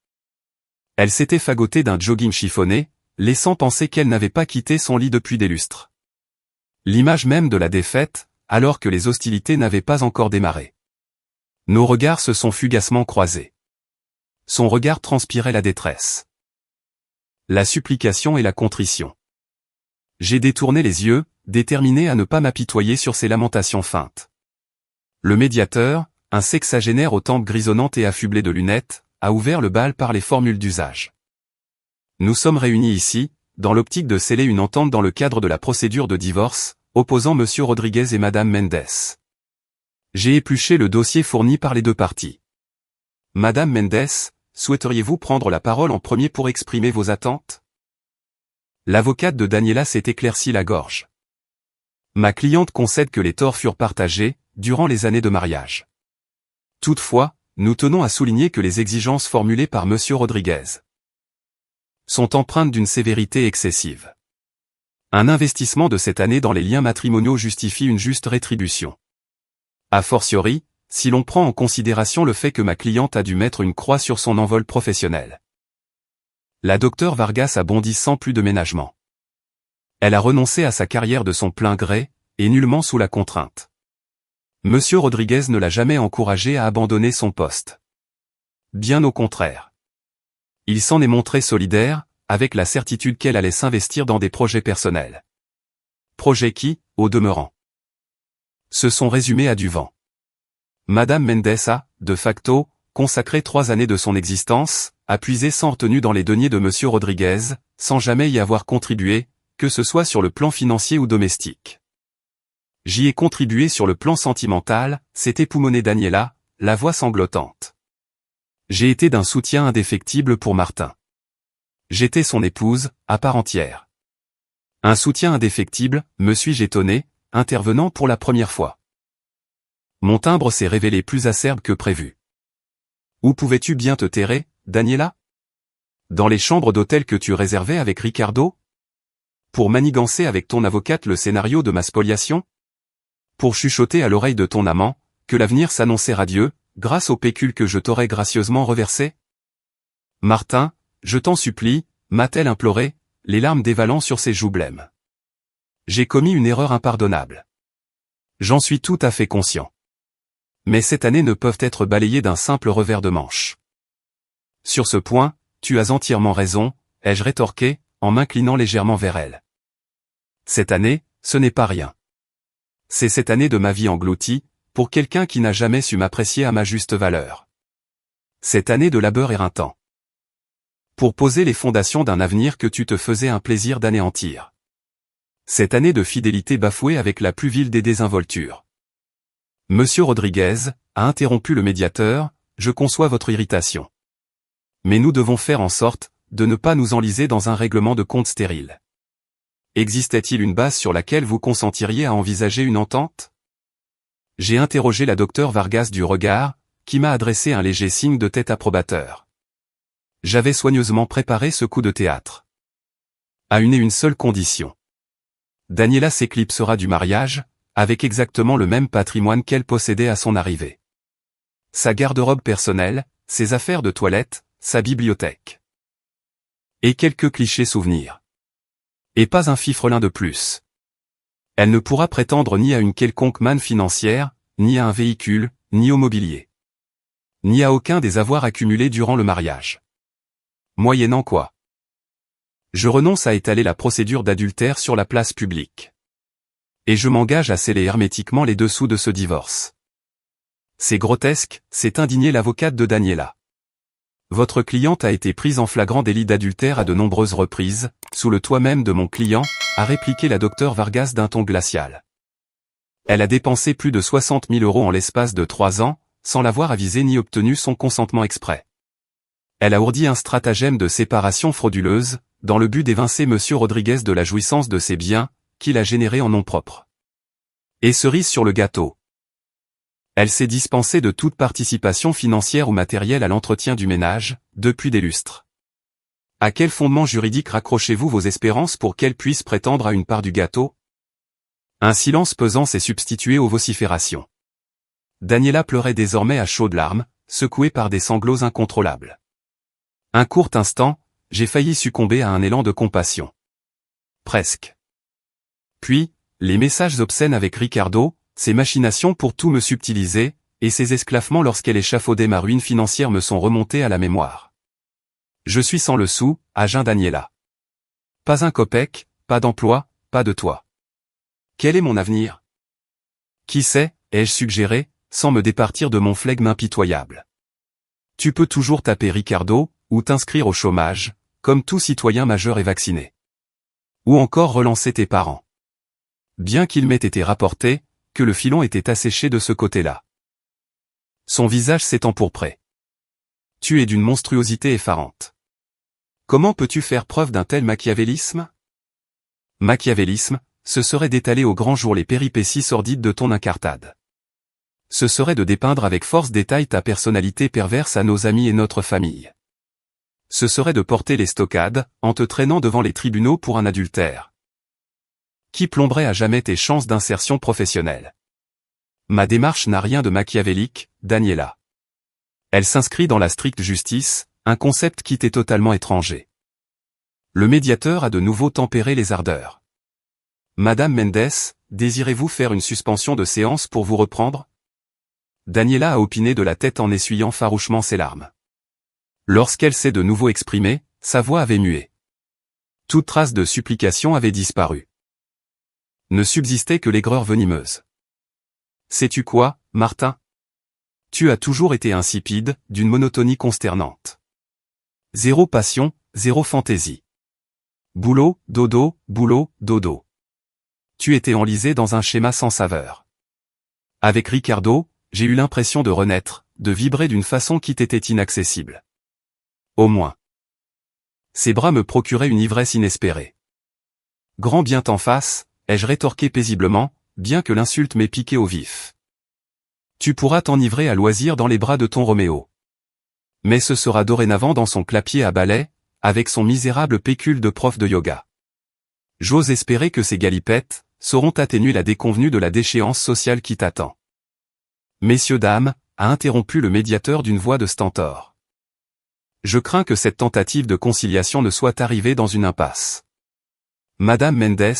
Elle s'était fagotée d'un jogging chiffonné, laissant penser qu'elle n'avait pas quitté son lit depuis des lustres. L'image même de la défaite, alors que les hostilités n'avaient pas encore démarré. Nos regards se sont fugacement croisés. Son regard transpirait la détresse. La supplication et la contrition. J'ai détourné les yeux, déterminé à ne pas m'apitoyer sur ces lamentations feintes. Le médiateur, un sexagénaire aux tempes grisonnantes et affublé de lunettes, a ouvert le bal par les formules d'usage. Nous sommes réunis ici, dans l'optique de sceller une entente dans le cadre de la procédure de divorce, opposant M. Rodriguez et Mme Mendes. J'ai épluché le dossier fourni par les deux parties. Madame Mendes, souhaiteriez-vous prendre la parole en premier pour exprimer vos attentes? L'avocate de Daniela s'est éclairci la gorge. Ma cliente concède que les torts furent partagés, durant les années de mariage. Toutefois, nous tenons à souligner que les exigences formulées par M. Rodriguez sont empreintes d'une sévérité excessive. Un investissement de cette année dans les liens matrimoniaux justifie une juste rétribution. A fortiori, si l'on prend en considération le fait que ma cliente a dû mettre une croix sur son envol professionnel. La docteure Vargas a bondi sans plus de ménagement. Elle a renoncé à sa carrière de son plein gré, et nullement sous la contrainte. Monsieur Rodriguez ne l'a jamais encouragée à abandonner son poste. Bien au contraire. Il s'en est montré solidaire, avec la certitude qu'elle allait s'investir dans des projets personnels. Projets qui, au demeurant, se sont résumés à du vent. Madame Mendes a, de facto, consacré 3 années de son existence, a puisé sans retenue dans les deniers de Monsieur Rodriguez, sans jamais y avoir contribué, que ce soit sur le plan financier ou domestique. J'y ai contribué sur le plan sentimental, s'est époumonée Daniela, la voix sanglotante. J'ai été d'un soutien indéfectible pour Martin. J'étais son épouse, à part entière. Un soutien indéfectible, me suis-je étonné, intervenant pour la première fois. Mon timbre s'est révélé plus acerbe que prévu. Où pouvais-tu bien te terrer, Daniela? Dans les chambres d'hôtel que tu réservais avec Ricardo? Pour manigancer avec ton avocate le scénario de ma spoliation? Pour chuchoter à l'oreille de ton amant, que l'avenir s'annonçait radieux, grâce au pécule que je t'aurais gracieusement reversé? Martin, je t'en supplie, m'a-t-elle imploré, les larmes dévalant sur ses joues blêmes. J'ai commis une erreur impardonnable. J'en suis tout à fait conscient. Mais cette année ne peuvent être balayées d'un simple revers de manche. Sur ce point, tu as entièrement raison, ai-je rétorqué, en m'inclinant légèrement vers elle. Cette année, ce n'est pas rien. C'est cette année de ma vie engloutie, pour quelqu'un qui n'a jamais su m'apprécier à ma juste valeur. Cette année de labeur éreintant. Pour poser les fondations d'un avenir que tu te faisais un plaisir d'anéantir. Cette année de fidélité bafouée avec la plus vile des désinvoltures. Monsieur Rodriguez, a interrompu le médiateur, je conçois votre irritation. Mais nous devons faire en sorte, de ne pas nous enliser dans un règlement de compte stérile. Existait-il une base sur laquelle vous consentiriez à envisager une entente? J'ai interrogé la docteure Vargas du regard, qui m'a adressé un léger signe de tête approbateur. J'avais soigneusement préparé ce coup de théâtre. À une et une seule condition. Daniela s'éclipsera du mariage, avec exactement le même patrimoine qu'elle possédait à son arrivée. Sa garde-robe personnelle, ses affaires de toilette, sa bibliothèque. Et quelques clichés souvenirs. Et pas un fifrelin de plus. Elle ne pourra prétendre ni à une quelconque manne financière, ni à un véhicule, ni au mobilier. Ni à aucun des avoirs accumulés durant le mariage. Moyennant quoi? Je renonce à étaler la procédure d'adultère sur la place publique. Et je m'engage à sceller hermétiquement les dessous de ce divorce. C'est grotesque, s'est indignée l'avocate de Daniela. Votre cliente a été prise en flagrant délit d'adultère à de nombreuses reprises, sous le toit même de mon client, a répliqué la docteure Vargas d'un ton glacial. Elle a dépensé plus de 60 000 € en l'espace de 3 ans, sans l'avoir avisé ni obtenu son consentement exprès. Elle a ourdi un stratagème de séparation frauduleuse, dans le but d'évincer M. Rodriguez de la jouissance de ses biens, qu'il a générés en nom propre. Et cerise sur le gâteau. Elle s'est dispensée de toute participation financière ou matérielle à l'entretien du ménage, depuis des lustres. À quel fondement juridique raccrochez-vous vos espérances pour qu'elle puisse prétendre à une part du gâteau? Un silence pesant s'est substitué aux vociférations. Daniela pleurait désormais à chaudes larmes, secouée par des sanglots incontrôlables. Un court instant, j'ai failli succomber à un élan de compassion. Presque. Puis, les messages obscènes avec Ricardo, ses machinations pour tout me subtiliser, et ses esclaffements lorsqu'elle échafaudait ma ruine financière me sont remontés à la mémoire. Je suis sans le sou, à jeun Daniela. Pas un copec, pas d'emploi, pas de toit. Quel est mon avenir? Qui sait, ai-je suggéré, sans me départir de mon flegme impitoyable. Tu peux toujours taper Ricardo, ou t'inscrire au chômage, comme tout citoyen majeur et vacciné. Ou encore relancer tes parents. Bien qu'il m'ait été rapporté, que le filon était asséché de ce côté-là. Son visage s'est empourpré. Tu es d'une monstruosité effarante. Comment peux-tu faire preuve d'un tel machiavélisme? Machiavélisme, ce serait d'étaler au grand jour les péripéties sordides de ton incartade. Ce serait de dépeindre avec force détail ta personnalité perverse à nos amis et notre famille. Ce serait de porter les stockades, en te traînant devant les tribunaux pour un adultère. Qui plomberait à jamais tes chances d'insertion professionnelle? Ma démarche n'a rien de machiavélique, Daniela. Elle s'inscrit dans la stricte justice, un concept qui t'est totalement étranger. Le médiateur a de nouveau tempéré les ardeurs. Madame Mendes, désirez-vous faire une suspension de séance pour vous reprendre? Daniela a opiné de la tête en essuyant farouchement ses larmes. Lorsqu'elle s'est de nouveau exprimée, sa voix avait mué. Toute trace de supplication avait disparu. Ne subsistait que l'aigreur venimeuse. Sais-tu quoi, Martin? Tu as toujours été insipide, d'une monotonie consternante. Zéro passion, zéro fantaisie. Boulot, dodo, boulot, dodo. Tu étais enlisé dans un schéma sans saveur. Avec Ricardo, j'ai eu l'impression de renaître, de vibrer d'une façon qui t'était inaccessible. Au moins. Ses bras me procuraient une ivresse inespérée. Grand bien t'en fasse, ai-je rétorqué paisiblement, bien que l'insulte m'ait piqué au vif. Tu pourras t'enivrer à loisir dans les bras de ton Roméo. Mais ce sera dorénavant dans son clapier à balai, avec son misérable pécule de prof de yoga. J'ose espérer que ces galipettes sauront atténuer la déconvenue de la déchéance sociale qui t'attend. Messieurs dames, a interrompu le médiateur d'une voix de stentor. Je crains que cette tentative de conciliation ne soit arrivée dans une impasse. Madame Mendes,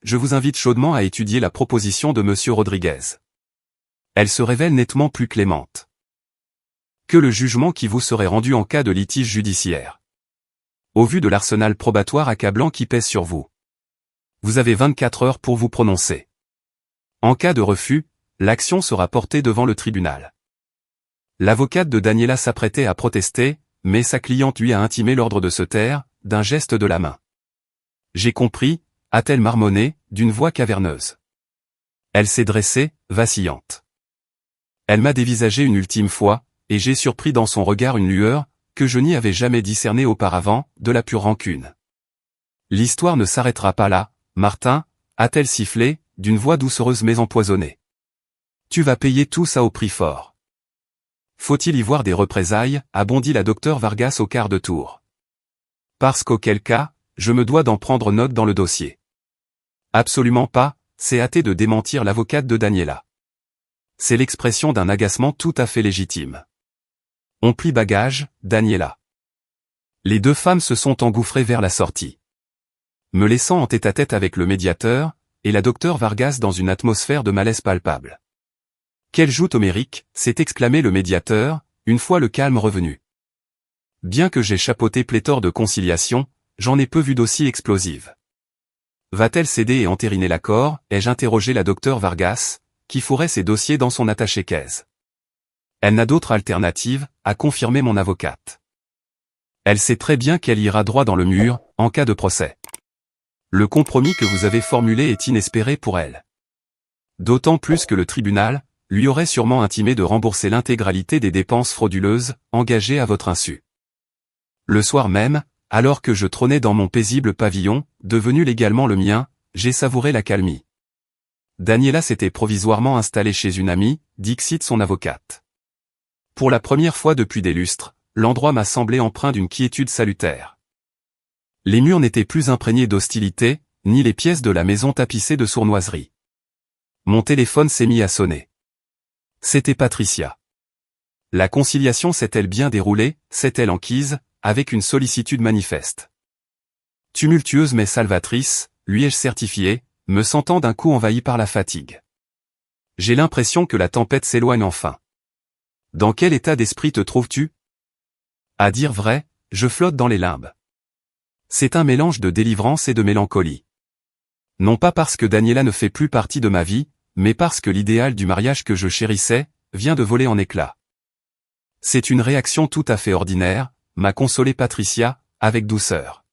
je vous invite chaudement à étudier la proposition de Monsieur Rodriguez. Elle se révèle nettement plus clémente que le jugement qui vous serait rendu en cas de litige judiciaire. Au vu de l'arsenal probatoire accablant qui pèse sur vous. Vous avez 24 heures pour vous prononcer. En cas de refus, l'action sera portée devant le tribunal. L'avocate de Daniela s'apprêtait à protester, mais sa cliente lui a intimé l'ordre de se taire, d'un geste de la main. J'ai compris, a-t-elle marmonné, d'une voix caverneuse. Elle s'est dressée, vacillante. Elle m'a dévisagé une ultime fois, et j'ai surpris dans son regard une lueur, que je n'y avais jamais discernée auparavant, de la pure rancune. L'histoire ne s'arrêtera pas là, Martin, a-t-elle sifflé, d'une voix doucereuse mais empoisonnée. Tu vas payer tout ça au prix fort. Faut-il y voir des représailles, a bondi la docteure Vargas au quart de tour. Parce qu'auquel cas, je me dois d'en prendre note dans le dossier. Absolument pas, s'est hâté de démentir l'avocate de Daniela. C'est l'expression d'un agacement tout à fait légitime. On plie bagage, Daniela. Les deux femmes se sont engouffrées vers la sortie. Me laissant en tête-à-tête avec le médiateur, et la docteure Vargas dans une atmosphère de malaise palpable. Quelle joute homérique, s'est exclamé le médiateur, une fois le calme revenu. Bien que j'ai chapeauté pléthore de conciliation, j'en ai peu vu d'aussi explosive. Va-t-elle céder et entériner l'accord? Ai-je interrogé la docteure Vargas, qui fourrait ses dossiers dans son attaché-caisse. Elle n'a d'autre alternative, a confirmé mon avocate. Elle sait très bien qu'elle ira droit dans le mur, en cas de procès. Le compromis que vous avez formulé est inespéré pour elle. D'autant plus que le tribunal lui aurait sûrement intimé de rembourser l'intégralité des dépenses frauduleuses engagées à votre insu. Le soir même, alors que je trônais dans mon paisible pavillon, devenu légalement le mien, j'ai savouré l'accalmie. Daniela s'était provisoirement installée chez une amie, dixit son avocate. Pour la première fois depuis des lustres, l'endroit m'a semblé empreint d'une quiétude salutaire. Les murs n'étaient plus imprégnés d'hostilité, ni les pièces de la maison tapissées de sournoiseries. Mon téléphone s'est mis à sonner. C'était Patricia. La conciliation s'est-elle bien déroulée, s'est-elle enquise, avec une sollicitude manifeste. Tumultueuse mais salvatrice, lui ai-je certifié, me sentant d'un coup envahi par la fatigue. J'ai l'impression que la tempête s'éloigne enfin. Dans quel état d'esprit te trouves-tu? À dire vrai, je flotte dans les limbes. C'est un mélange de délivrance et de mélancolie. Non pas parce que Daniela ne fait plus partie de ma vie, mais parce que l'idéal du mariage que je chérissais, vient de voler en éclats. C'est une réaction tout à fait ordinaire, m'a consolé Patricia, avec douceur.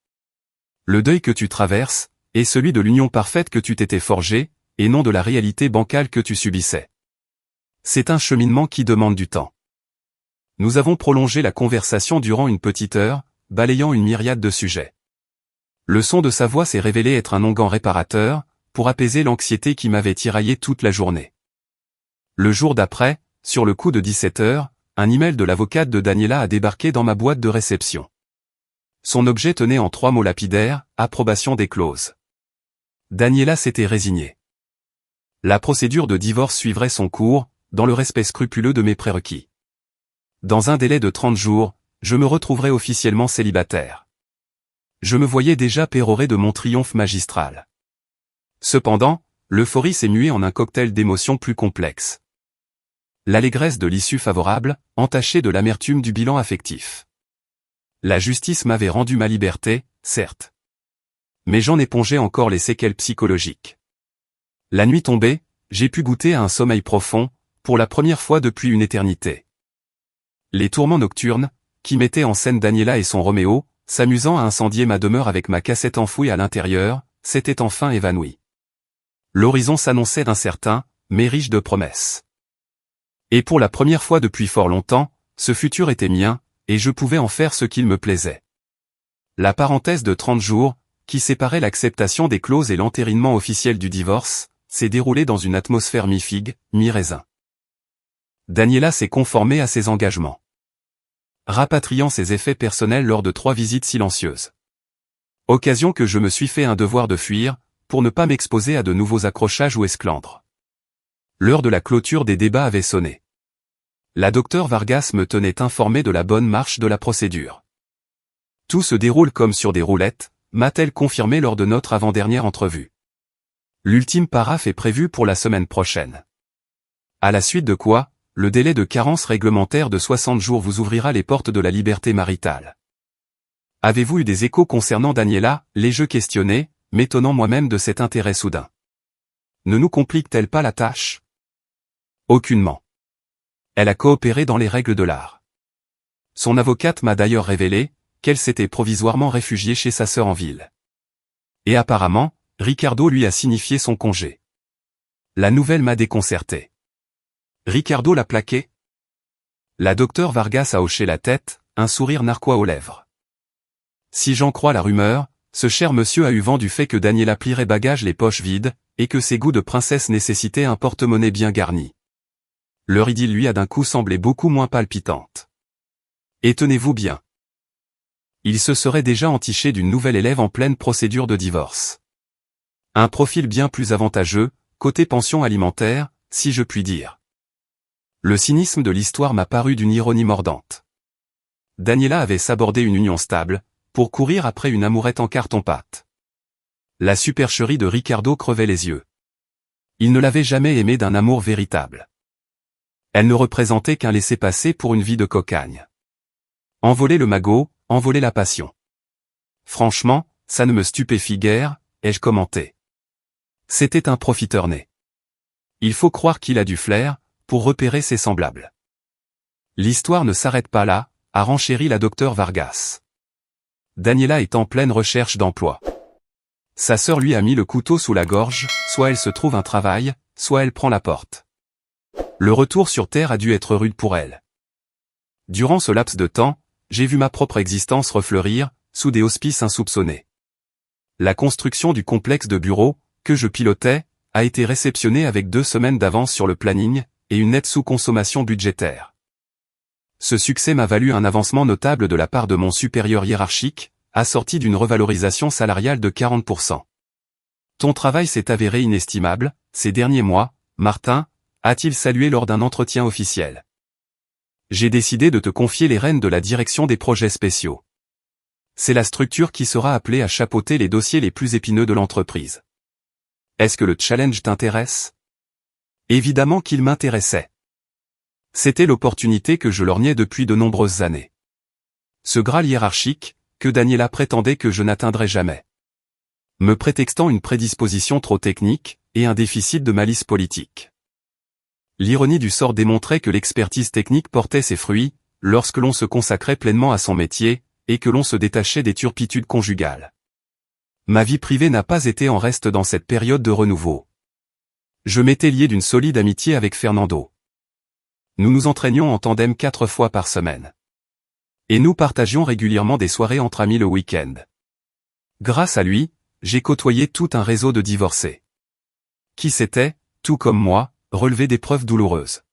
Le deuil que tu traverses, est celui de l'union parfaite que tu t'étais forgée, et non de la réalité bancale que tu subissais. C'est un cheminement qui demande du temps. Nous avons prolongé la conversation durant une petite heure, balayant une myriade de sujets. Le son de sa voix s'est révélé être un onguent réparateur, pour apaiser l'anxiété qui m'avait tiraillé toute la journée. Le jour d'après, sur le coup de 17 heures, un email de l'avocate de Daniela a débarqué dans ma boîte de réception. Son objet tenait en 3 mots lapidaires, approbation des clauses. Daniela s'était résignée. La procédure de divorce suivrait son cours, dans le respect scrupuleux de mes prérequis. Dans un délai de 30 jours, je me retrouverais officiellement célibataire. Je me voyais déjà péroré de mon triomphe magistral. Cependant, l'euphorie s'est muée en un cocktail d'émotions plus complexes. L'allégresse de l'issue favorable, entachée de l'amertume du bilan affectif. La justice m'avait rendu ma liberté, certes. Mais j'en épongeais encore les séquelles psychologiques. La nuit tombée, j'ai pu goûter à un sommeil profond, pour la première fois depuis une éternité. Les tourments nocturnes, qui mettaient en scène Daniela et son Roméo, s'amusant à incendier ma demeure avec ma cassette enfouie à l'intérieur, s'étaient enfin évanouis. L'horizon s'annonçait incertain, mais riche de promesses. Et pour la première fois depuis fort longtemps, ce futur était mien, et je pouvais en faire ce qu'il me plaisait. La parenthèse de 30 jours, qui séparait l'acceptation des clauses et l'entérinement officiel du divorce, s'est déroulée dans une atmosphère mi-figue, mi-raisin. Daniela s'est conformée à ses engagements, rapatriant ses effets personnels lors de 3 visites silencieuses. Occasion que je me suis fait un devoir de fuir, pour ne pas m'exposer à de nouveaux accrochages ou esclandres. L'heure de la clôture des débats avait sonné. La docteure Vargas me tenait informé de la bonne marche de la procédure. Tout se déroule comme sur des roulettes, m'a-t-elle confirmé lors de notre avant-dernière entrevue. L'ultime paraphe est prévu pour la semaine prochaine. À la suite de quoi, le délai de carence réglementaire de 60 jours vous ouvrira les portes de la liberté maritale. Avez-vous eu des échos concernant Daniela, l'ai-je questionné, m'étonnant moi-même de cet intérêt soudain. Ne nous complique-t-elle pas la tâche? Aucunement. Elle a coopéré dans les règles de l'art. Son avocate m'a d'ailleurs révélé qu'elle s'était provisoirement réfugiée chez sa sœur en ville. Et apparemment, Ricardo lui a signifié son congé. La nouvelle m'a déconcerté. Ricardo l'a plaqué? La docteure Vargas a hoché la tête, un sourire narquois aux lèvres. Si j'en crois la rumeur, ce cher monsieur a eu vent du fait que Daniela plierait bagages les poches vides, et que ses goûts de princesse nécessitaient un porte-monnaie bien garni. Leur idylle lui a d'un coup semblé beaucoup moins palpitante. Et tenez-vous bien. Il se serait déjà entiché d'une nouvelle élève en pleine procédure de divorce. Un profil bien plus avantageux, côté pension alimentaire, si je puis dire. Le cynisme de l'histoire m'a paru d'une ironie mordante. Daniela avait sabordé une union stable, pour courir après une amourette en carton-pâte. La supercherie de Ricardo crevait les yeux. Il ne l'avait jamais aimée d'un amour véritable. Elle ne représentait qu'un laissez-passer pour une vie de cocagne. Envoler le magot, envoler la passion. Franchement, ça ne me stupéfie guère, ai-je commenté. C'était un profiteur né. Il faut croire qu'il a du flair, pour repérer ses semblables. L'histoire ne s'arrête pas là, a renchéri la docteure Vargas. Daniela est en pleine recherche d'emploi. Sa sœur lui a mis le couteau sous la gorge, soit elle se trouve un travail, soit elle prend la porte. Le retour sur Terre a dû être rude pour elle. Durant ce laps de temps, j'ai vu ma propre existence refleurir, sous des auspices insoupçonnés. La construction du complexe de bureaux, que je pilotais, a été réceptionnée avec 2 semaines d'avance sur le planning, et une nette sous-consommation budgétaire. Ce succès m'a valu un avancement notable de la part de mon supérieur hiérarchique, assorti d'une revalorisation salariale de 40%. Ton travail s'est avéré inestimable, ces derniers mois, Martin, a-t-il salué lors d'un entretien officiel. J'ai décidé de te confier les rênes de la direction des projets spéciaux. C'est la structure qui sera appelée à chapeauter les dossiers les plus épineux de l'entreprise. Est-ce que le challenge t'intéresse? Évidemment qu'il m'intéressait. C'était l'opportunité que je lorgnais depuis de nombreuses années. Ce Graal hiérarchique, que Daniela prétendait que je n'atteindrais jamais. Me prétextant une prédisposition trop technique, et un déficit de malice politique. L'ironie du sort démontrait que l'expertise technique portait ses fruits, lorsque l'on se consacrait pleinement à son métier, et que l'on se détachait des turpitudes conjugales. Ma vie privée n'a pas été en reste dans cette période de renouveau. Je m'étais lié d'une solide amitié avec Fernando. Nous nous entraînions en tandem 4 fois par semaine. Et nous partagions régulièrement des soirées entre amis le week-end. Grâce à lui, j'ai côtoyé tout un réseau de divorcés. Qui s'étaient, tout comme moi, relevés d'épreuves douloureuses.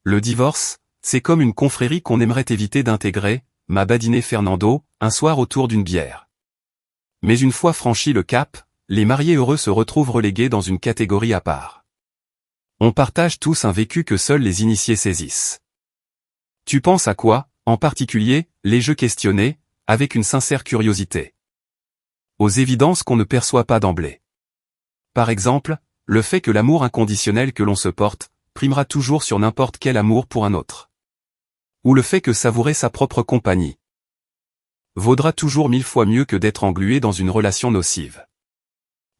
Le divorce, c'est comme une confrérie qu'on aimerait éviter d'intégrer, m'a badiné Fernando, un soir autour d'une bière. Mais une fois franchi le cap, les mariés heureux se retrouvent relégués dans une catégorie à part. On partage tous un vécu que seuls les initiés saisissent. Tu penses à quoi, en particulier, les jeux questionnés, avec une sincère curiosité. Aux évidences qu'on ne perçoit pas d'emblée. Par exemple, le fait que l'amour inconditionnel que l'on se porte, primera toujours sur n'importe quel amour pour un autre. Ou le fait que savourer sa propre compagnie vaudra toujours 1000 fois mieux que d'être englué dans une relation nocive.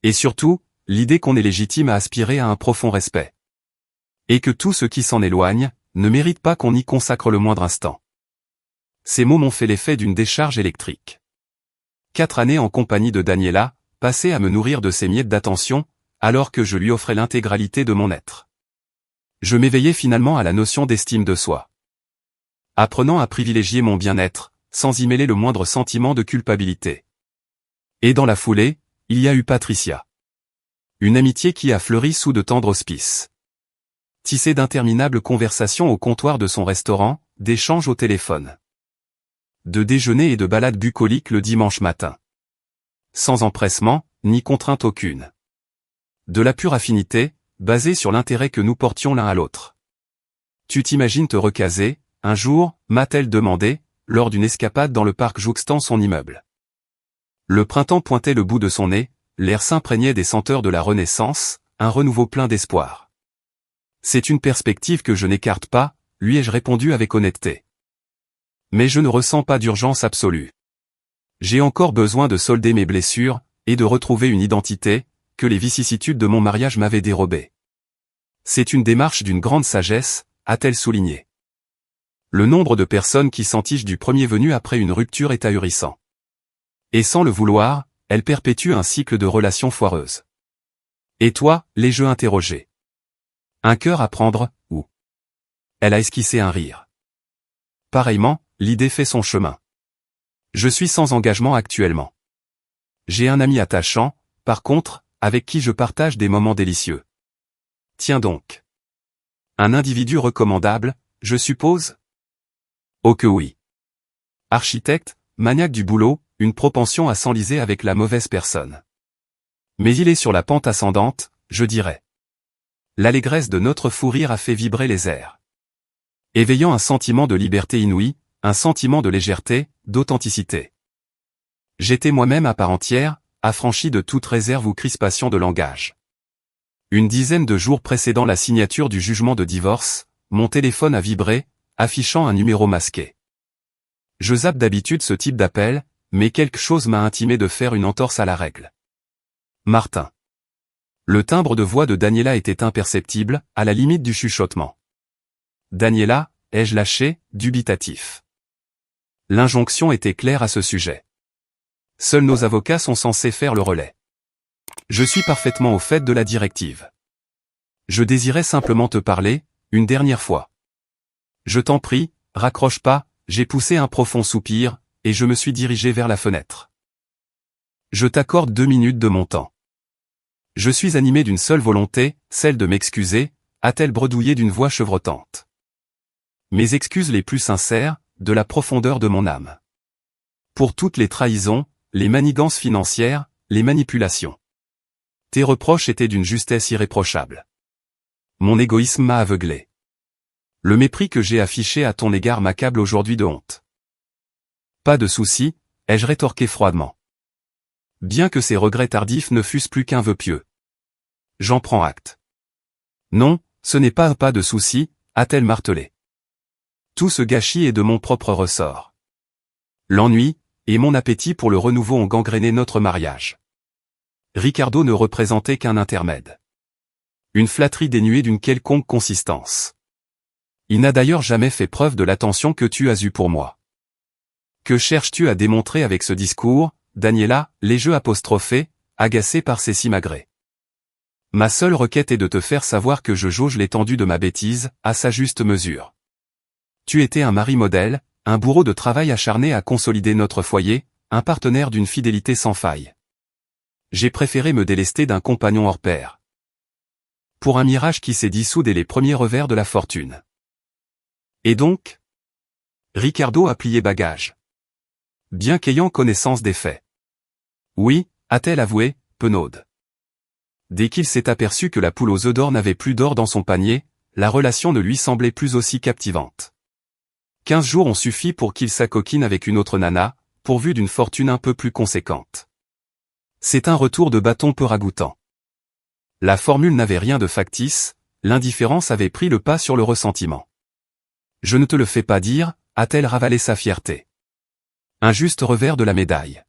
Et surtout, l'idée qu'on est légitime à aspirer à un profond respect. Et que tout ce qui s'en éloigne, ne mérite pas qu'on y consacre le moindre instant. Ces mots m'ont fait l'effet d'une décharge électrique. 4 années en compagnie de Daniela, passées à me nourrir de ses miettes d'attention, alors que je lui offrais l'intégralité de mon être. Je m'éveillais finalement à la notion d'estime de soi. Apprenant à privilégier mon bien-être, sans y mêler le moindre sentiment de culpabilité. Et dans la foulée, il y a eu Patricia. Une amitié qui a fleuri sous de tendres auspices. Tissée d'interminables conversations au comptoir de son restaurant, d'échanges au téléphone. De déjeuners et de balades bucoliques le dimanche matin. Sans empressement, ni contrainte aucune. De la pure affinité, basée sur l'intérêt que nous portions l'un à l'autre. Tu t'imagines te recaser, un jour, m'a-t-elle demandé, lors d'une escapade dans le parc jouxtant son immeuble. Le printemps pointait le bout de son nez, l'air s'imprégnait des senteurs de la Renaissance, un renouveau plein d'espoir. C'est une perspective que je n'écarte pas, lui ai-je répondu avec honnêteté. Mais je ne ressens pas d'urgence absolue. J'ai encore besoin de solder mes blessures, et de retrouver une identité, que les vicissitudes de mon mariage m'avaient dérobée. C'est une démarche d'une grande sagesse, a-t-elle souligné. Le nombre de personnes qui s'entichent du premier venu après une rupture est ahurissant. Et sans le vouloir, elle perpétue un cycle de relations foireuses. Et toi, les jeux interrogés. Un cœur à prendre, ou? Elle a esquissé un rire. Pareillement, l'idée fait son chemin. Je suis sans engagement actuellement. J'ai un ami attachant, par contre, avec qui je partage des moments délicieux. Tiens donc. Un individu recommandable, je suppose? Oh que oui. Architecte, maniaque du boulot, une propension à s'enliser avec la mauvaise personne. Mais il est sur la pente ascendante, je dirais. L'allégresse de notre fou rire a fait vibrer les airs. Éveillant un sentiment de liberté inouïe, un sentiment de légèreté, d'authenticité. J'étais moi-même à part entière, affranchi de toute réserve ou crispation de langage. Une dizaine de jours précédant la signature du jugement de divorce, mon téléphone a vibré, affichant un numéro masqué. Je zappe d'habitude ce type d'appel, mais quelque chose m'a intimé de faire une entorse à la règle. Martin. Le timbre de voix de Daniela était imperceptible, à la limite du chuchotement. Daniela, ai-je lâché, dubitatif. L'injonction était claire à ce sujet. Seuls nos avocats sont censés faire le relais. Je suis parfaitement au fait de la directive. Je désirais simplement te parler, une dernière fois. Je t'en prie, raccroche pas, j'ai poussé un profond soupir, et je me suis dirigé vers la fenêtre. Je t'accorde 2 minutes de mon temps. Je suis animé d'une seule volonté, celle de m'excuser, a-t-elle bredouillé d'une voix chevrotante. Mes excuses les plus sincères, de la profondeur de mon âme. Pour toutes les trahisons, les manigances financières, les manipulations. Tes reproches étaient d'une justesse irréprochable. Mon égoïsme m'a aveuglé. Le mépris que j'ai affiché à ton égard m'accable aujourd'hui de honte. Pas de souci, ai-je rétorqué froidement. Bien que ces regrets tardifs ne fussent plus qu'un vœu pieux. J'en prends acte. Non, ce n'est pas de souci, a-t-elle martelé. Tout ce gâchis est de mon propre ressort. L'ennui, et mon appétit pour le renouveau ont gangréné notre mariage. Ricardo ne représentait qu'un intermède. Une flatterie dénuée d'une quelconque consistance. Il n'a d'ailleurs jamais fait preuve de l'attention que tu as eue pour moi. Que cherches-tu à démontrer avec ce discours, Daniela, les jeux apostrophés, agacé par ces simagrées. Ma seule requête est de te faire savoir que je jauge l'étendue de ma bêtise, à sa juste mesure. Tu étais un mari modèle, un bourreau de travail acharné à consolider notre foyer, un partenaire d'une fidélité sans faille. J'ai préféré me délester d'un compagnon hors pair. Pour un mirage qui s'est dissous dès les premiers revers de la fortune. Et donc? Ricardo a plié bagage. Bien qu'ayant connaissance des faits. Oui, a-t-elle avoué, penaude. Dès qu'il s'est aperçu que la poule aux œufs d'or n'avait plus d'or dans son panier, la relation ne lui semblait plus aussi captivante. 15 jours ont suffi pour qu'il s'acoquine avec une autre nana, pourvue d'une fortune un peu plus conséquente. C'est un retour de bâton peu ragoûtant. La formule n'avait rien de factice, l'indifférence avait pris le pas sur le ressentiment. Je ne te le fais pas dire, a-t-elle ravalé sa fierté. Un juste revers de la médaille.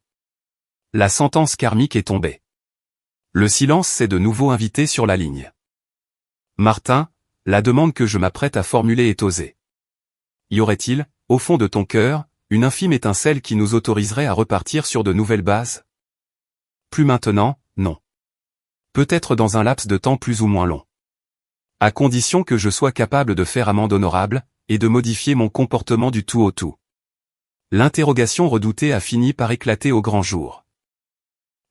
La sentence karmique est tombée. Le silence s'est de nouveau invité sur la ligne. Martin, la demande que je m'apprête à formuler est osée. Y aurait-il, au fond de ton cœur, une infime étincelle qui nous autoriserait à repartir sur de nouvelles bases? Plus maintenant, non. Peut-être dans un laps de temps plus ou moins long. À condition que je sois capable de faire amende honorable, et de modifier mon comportement du tout au tout. L'interrogation redoutée a fini par éclater au grand jour.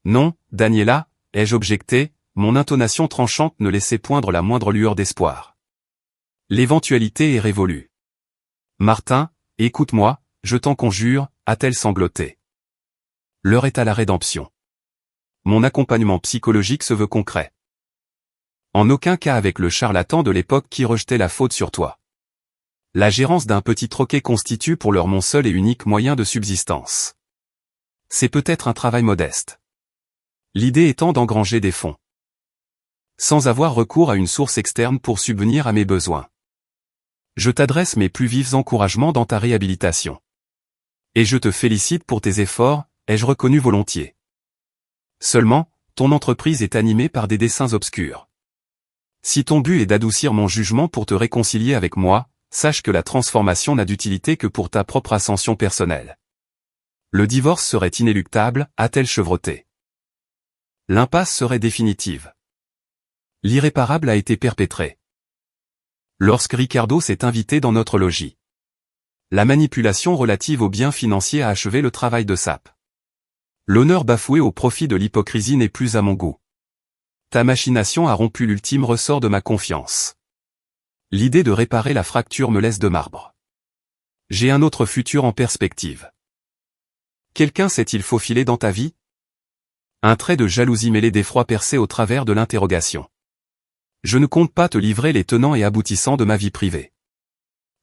Non, Daniela, ai-je objecté, mon intonation tranchante ne laissait poindre la moindre lueur d'espoir. L'éventualité est révolue. Martin, écoute-moi, je t'en conjure, a-t-elle sangloté. L'heure est à la rédemption. Mon accompagnement psychologique se veut concret. En aucun cas avec le charlatan de l'époque qui rejetait la faute sur toi. La gérance d'un petit troquet constitue pour l'heure mon seul et unique moyen de subsistance. C'est peut-être un travail modeste. L'idée étant d'engranger des fonds. Sans avoir recours à une source externe pour subvenir à mes besoins. Je t'adresse mes plus vifs encouragements dans ta réhabilitation. Et je te félicite pour tes efforts, ai-je reconnu volontiers. Seulement, ton entreprise est animée par des desseins obscurs. Si ton but est d'adoucir mon jugement pour te réconcilier avec moi, sache que la transformation n'a d'utilité que pour ta propre ascension personnelle. Le divorce serait inéluctable, a-t-elle chevroté. L'impasse serait définitive. L'irréparable a été perpétré. Lorsque Ricardo s'est invité dans notre logis. La manipulation relative aux biens financiers a achevé le travail de sape. L'honneur bafoué au profit de l'hypocrisie n'est plus à mon goût. Ta machination a rompu l'ultime ressort de ma confiance. L'idée de réparer la fracture me laisse de marbre. J'ai un autre futur en perspective. Quelqu'un s'est-il faufilé dans ta vie? Un trait de jalousie mêlé d'effroi percé au travers de l'interrogation. Je ne compte pas te livrer les tenants et aboutissants de ma vie privée.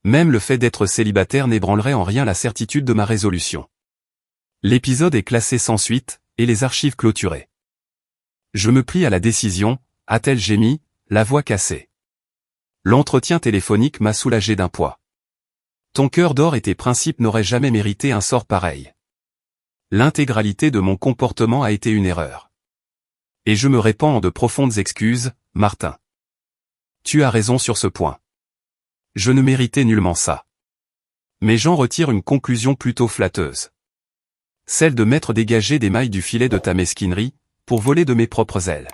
Même le fait d'être célibataire n'ébranlerait en rien la certitude de ma résolution. L'épisode est classé sans suite, et les archives clôturées. Je me plie à la décision, a-t-elle gémi, la voix cassée. L'entretien téléphonique m'a soulagé d'un poids. Ton cœur d'or et tes principes n'auraient jamais mérité un sort pareil. L'intégralité de mon comportement a été une erreur. Et je me répands en de profondes excuses, Martin. Tu as raison sur ce point. Je ne méritais nullement ça. Mais j'en retire une conclusion plutôt flatteuse. Celle de m'être dégagé des mailles du filet de ta mesquinerie, pour voler de mes propres ailes.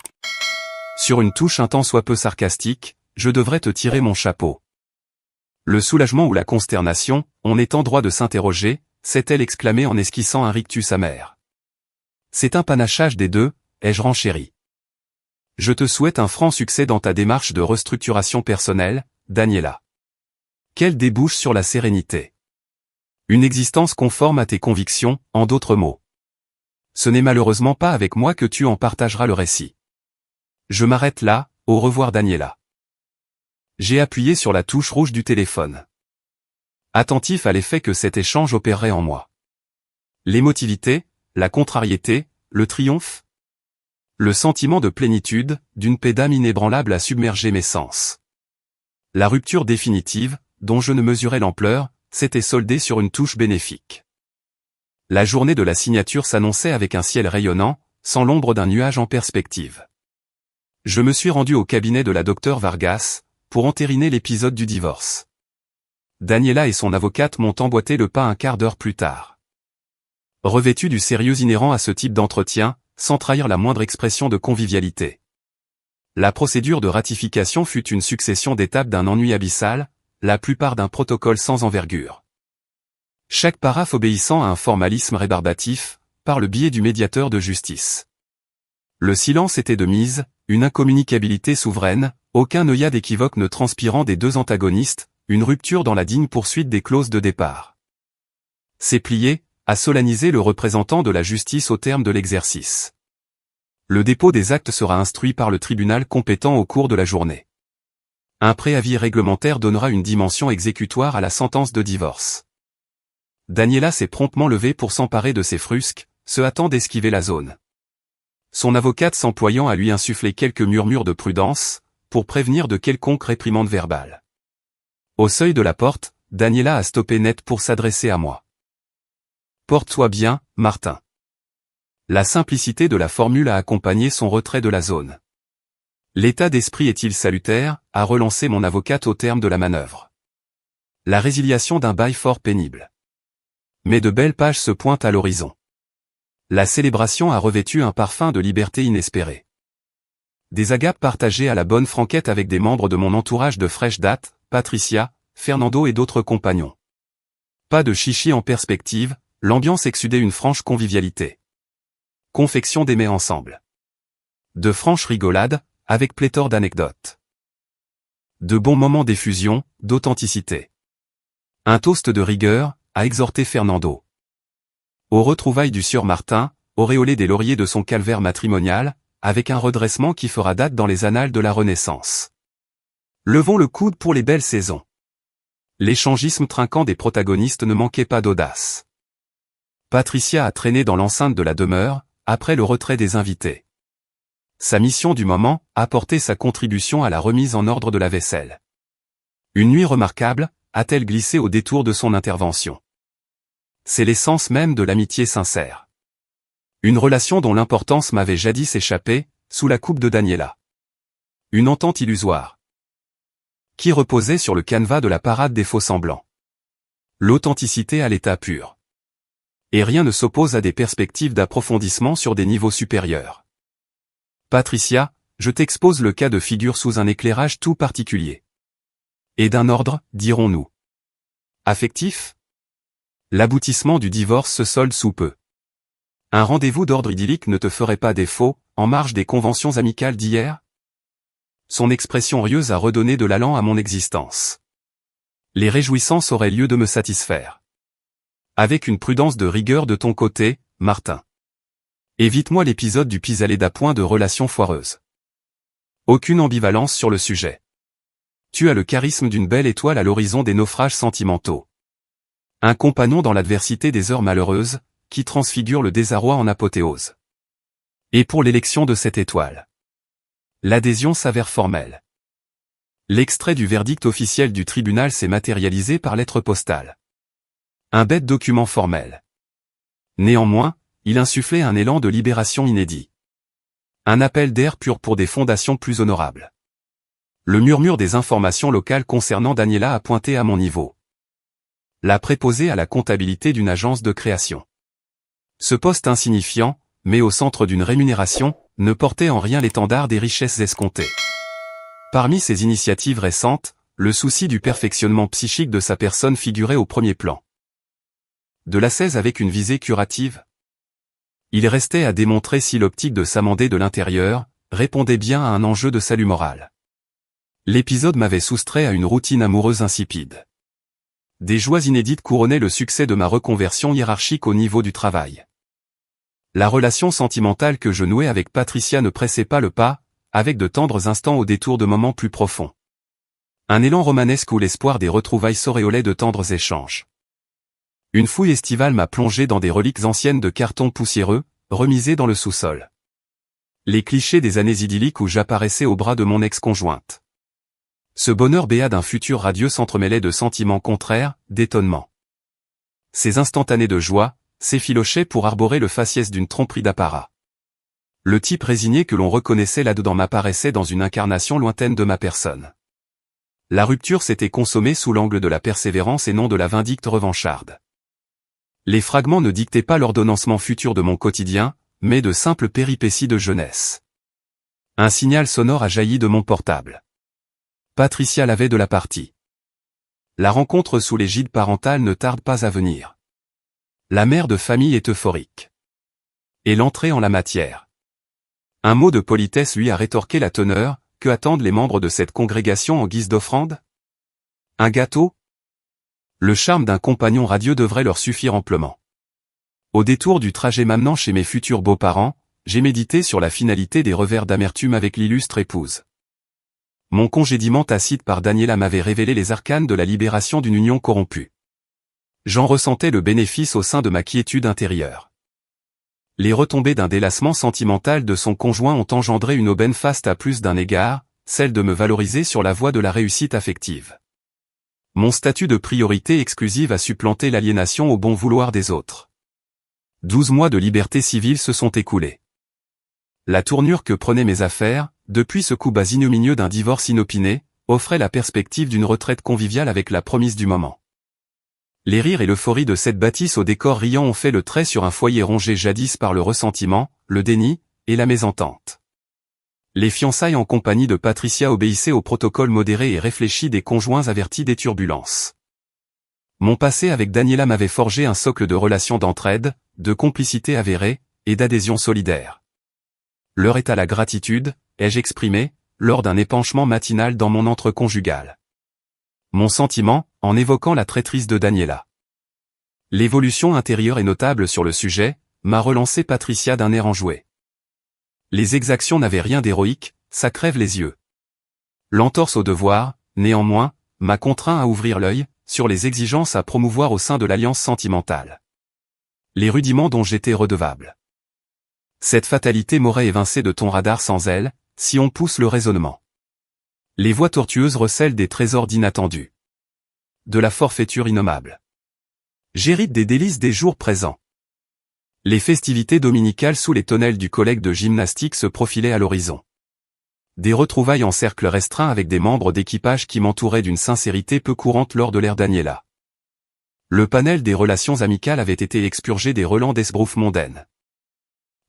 Sur une touche un tant soit peu sarcastique, je devrais te tirer mon chapeau. Le soulagement ou la consternation, on est en droit de s'interroger, s'est-elle exclamée en esquissant un rictus amer. C'est un panachage des deux, ai-je renchéri. Je te souhaite un franc succès dans ta démarche de restructuration personnelle, Daniela. Qu'elle débouche sur la sérénité. Une existence conforme à tes convictions, en d'autres mots. Ce n'est malheureusement pas avec moi que tu en partageras le récit. Je m'arrête là, au revoir Daniela. J'ai appuyé sur la touche rouge du téléphone. Attentif à l'effet que cet échange opérerait en moi. L'émotivité, la contrariété, le triomphe. Le sentiment de plénitude, d'une paix d'âme inébranlable a submergé mes sens. La rupture définitive, dont je ne mesurais l'ampleur, s'était soldée sur une touche bénéfique. La journée de la signature s'annonçait avec un ciel rayonnant, sans l'ombre d'un nuage en perspective. Je me suis rendu au cabinet de la docteure Vargas, pour entériner l'épisode du divorce. Daniela et son avocate m'ont emboîté le pas un quart d'heure plus tard. Revêtu du sérieux inhérent à ce type d'entretien, sans trahir la moindre expression de convivialité. La procédure de ratification fut une succession d'étapes d'un ennui abyssal, la plupart d'un protocole sans envergure. Chaque paraphe obéissant à un formalisme rébarbatif, par le biais du médiateur de justice. Le silence était de mise, une incommunicabilité souveraine, aucun œillat d'équivoque ne transpirant des deux antagonistes, une rupture dans la digne poursuite des clauses de départ. C'est plié, a solennisé le représentant de la justice au terme de l'exercice. Le dépôt des actes sera instruit par le tribunal compétent au cours de la journée. Un préavis réglementaire donnera une dimension exécutoire à la sentence de divorce. Daniela s'est promptement levée pour s'emparer de ses frusques, se hâtant d'esquiver la zone. Son avocate s'employant à lui insuffler quelques murmures de prudence, pour prévenir de quelconque réprimande verbale. Au seuil de la porte, Daniela a stoppé net pour s'adresser à moi. Porte-toi bien, Martin. La simplicité de la formule a accompagné son retrait de la zone. L'état d'esprit est-il salutaire, a relancé mon avocate au terme de la manœuvre. La résiliation d'un bail fort pénible. Mais de belles pages se pointent à l'horizon. La célébration a revêtu un parfum de liberté inespérée. Des agapes partagées à la bonne franquette avec des membres de mon entourage de fraîche date, Patricia, Fernando et d'autres compagnons. Pas de chichi en perspective, l'ambiance exsudait une franche convivialité. Confection des mets ensemble. De franches rigolades, avec pléthore d'anecdotes. De bons moments d'effusion, d'authenticité. Un toast de rigueur, a exhorté Fernando. Aux retrouvailles du sieur Martin, auréolé des lauriers de son calvaire matrimonial, avec un redressement qui fera date dans les annales de la Renaissance. Levons le coude pour les belles saisons. L'échangisme trinquant des protagonistes ne manquait pas d'audace. Patricia a traîné dans l'enceinte de la demeure, après le retrait des invités. Sa mission du moment, apporter sa contribution à la remise en ordre de la vaisselle. Une nuit remarquable, a-t-elle glissé au détour de son intervention. C'est l'essence même de l'amitié sincère. Une relation dont l'importance m'avait jadis échappé, sous la coupe de Daniela. Une entente illusoire. Qui reposait sur le canevas de la parade des faux-semblants. L'authenticité à l'état pur. Et rien ne s'oppose à des perspectives d'approfondissement sur des niveaux supérieurs. Patricia, je t'expose le cas de figure sous un éclairage tout particulier. Et d'un ordre, dirons-nous. Affectif ? L'aboutissement du divorce se solde sous peu. Un rendez-vous d'ordre idyllique ne te ferait pas défaut, en marge des conventions amicales d'hier ? Son expression rieuse a redonné de l'allant à mon existence. Les réjouissances auraient lieu de me satisfaire. Avec une prudence de rigueur de ton côté, Martin. Évite-moi l'épisode du pis-aller d'appoint de relations foireuses. Aucune ambivalence sur le sujet. Tu as le charisme d'une belle étoile à l'horizon des naufrages sentimentaux. Un compagnon dans l'adversité des heures malheureuses, qui transfigure le désarroi en apothéose. Et pour l'élection de cette étoile. L'adhésion s'avère formelle. L'extrait du verdict officiel du tribunal s'est matérialisé par lettre postale. Un bête document formel. Néanmoins, il insufflait un élan de libération inédit. Un appel d'air pur pour des fondations plus honorables. Le murmure des informations locales concernant Daniela a pointé à mon niveau. La préposée à la comptabilité d'une agence de création. Ce poste insignifiant, mais au centre d'une rémunération, ne portait en rien l'étendard des richesses escomptées. Parmi ses initiatives récentes, le souci du perfectionnement psychique de sa personne figurait au premier plan. De l'ascèse avec une visée curative. Il restait à démontrer si l'optique de s'amender de l'intérieur répondait bien à un enjeu de salut moral. L'épisode m'avait soustrait à une routine amoureuse insipide. Des joies inédites couronnaient le succès de ma reconversion hiérarchique au niveau du travail. La relation sentimentale que je nouais avec Patricia ne pressait pas le pas, avec de tendres instants au détour de moments plus profonds. Un élan romanesque où l'espoir des retrouvailles s'auréolait de tendres échanges. Une fouille estivale m'a plongé dans des reliques anciennes de carton poussiéreux, remisées dans le sous-sol. Les clichés des années idylliques où j'apparaissais au bras de mon ex-conjointe. Ce bonheur béat d'un futur radieux s'entremêlait de sentiments contraires, d'étonnement. Ces instantanés de joie s'effilochaient pour arborer le faciès d'une tromperie d'apparat. Le type résigné que l'on reconnaissait là-dedans m'apparaissait dans une incarnation lointaine de ma personne. La rupture s'était consommée sous l'angle de la persévérance et non de la vindicte revancharde. Les fragments ne dictaient pas l'ordonnancement futur de mon quotidien, mais de simples péripéties de jeunesse. Un signal sonore a jailli de mon portable. Patricia l'avait de la partie. La rencontre sous l'égide parentale ne tarde pas à venir. La mère de famille est euphorique. Et l'entrée en la matière. Un mot de politesse lui a rétorqué la teneur. Que attendent les membres de cette congrégation en guise d'offrande? Un gâteau? Le charme d'un compagnon radieux devrait leur suffire amplement. Au détour du trajet m'amenant chez mes futurs beaux-parents, j'ai médité sur la finalité des revers d'amertume avec l'illustre épouse. Mon congédiement tacite par Daniela m'avait révélé les arcanes de la libération d'une union corrompue. J'en ressentais le bénéfice au sein de ma quiétude intérieure. Les retombées d'un délassement sentimental de son conjoint ont engendré une aubaine faste à plus d'un égard, celle de me valoriser sur la voie de la réussite affective. Mon statut de priorité exclusive a supplanté l'aliénation au bon vouloir des autres. 12 mois de liberté civile se sont écoulés. La tournure que prenaient mes affaires, depuis ce coup bas ignominieux d'un divorce inopiné, offrait la perspective d'une retraite conviviale avec la promise du moment. Les rires et l'euphorie de cette bâtisse au décor riant ont fait le trait sur un foyer rongé jadis par le ressentiment, le déni, et la mésentente. Les fiançailles en compagnie de Patricia obéissaient au protocole modéré et réfléchi des conjoints avertis des turbulences. Mon passé avec Daniela m'avait forgé un socle de relations d'entraide, de complicité avérée, et d'adhésion solidaire. L'heure est à la gratitude, ai-je exprimé, lors d'un épanchement matinal dans mon entre conjugal. Mon sentiment, en évoquant la traîtrise de Daniela. L'évolution intérieure est notable sur le sujet, m'a relancé Patricia d'un air enjoué. Les exactions n'avaient rien d'héroïque, ça crève les yeux. L'entorse au devoir, néanmoins, m'a contraint à ouvrir l'œil, sur les exigences à promouvoir au sein de l'alliance sentimentale. Les rudiments dont j'étais redevable. Cette fatalité m'aurait évincé de ton radar sans elle, si on pousse le raisonnement. Les voies tortueuses recèlent des trésors d'inattendus. De la forfaiture innommable. J'hérite des délices des jours présents. Les festivités dominicales sous les tonnelles du collègue de gymnastique se profilaient à l'horizon. Des retrouvailles en cercle restreint avec des membres d'équipage qui m'entouraient d'une sincérité peu courante lors de l'ère Daniela. Le panel des relations amicales avait été expurgé des relents d'esbrouffe mondaine.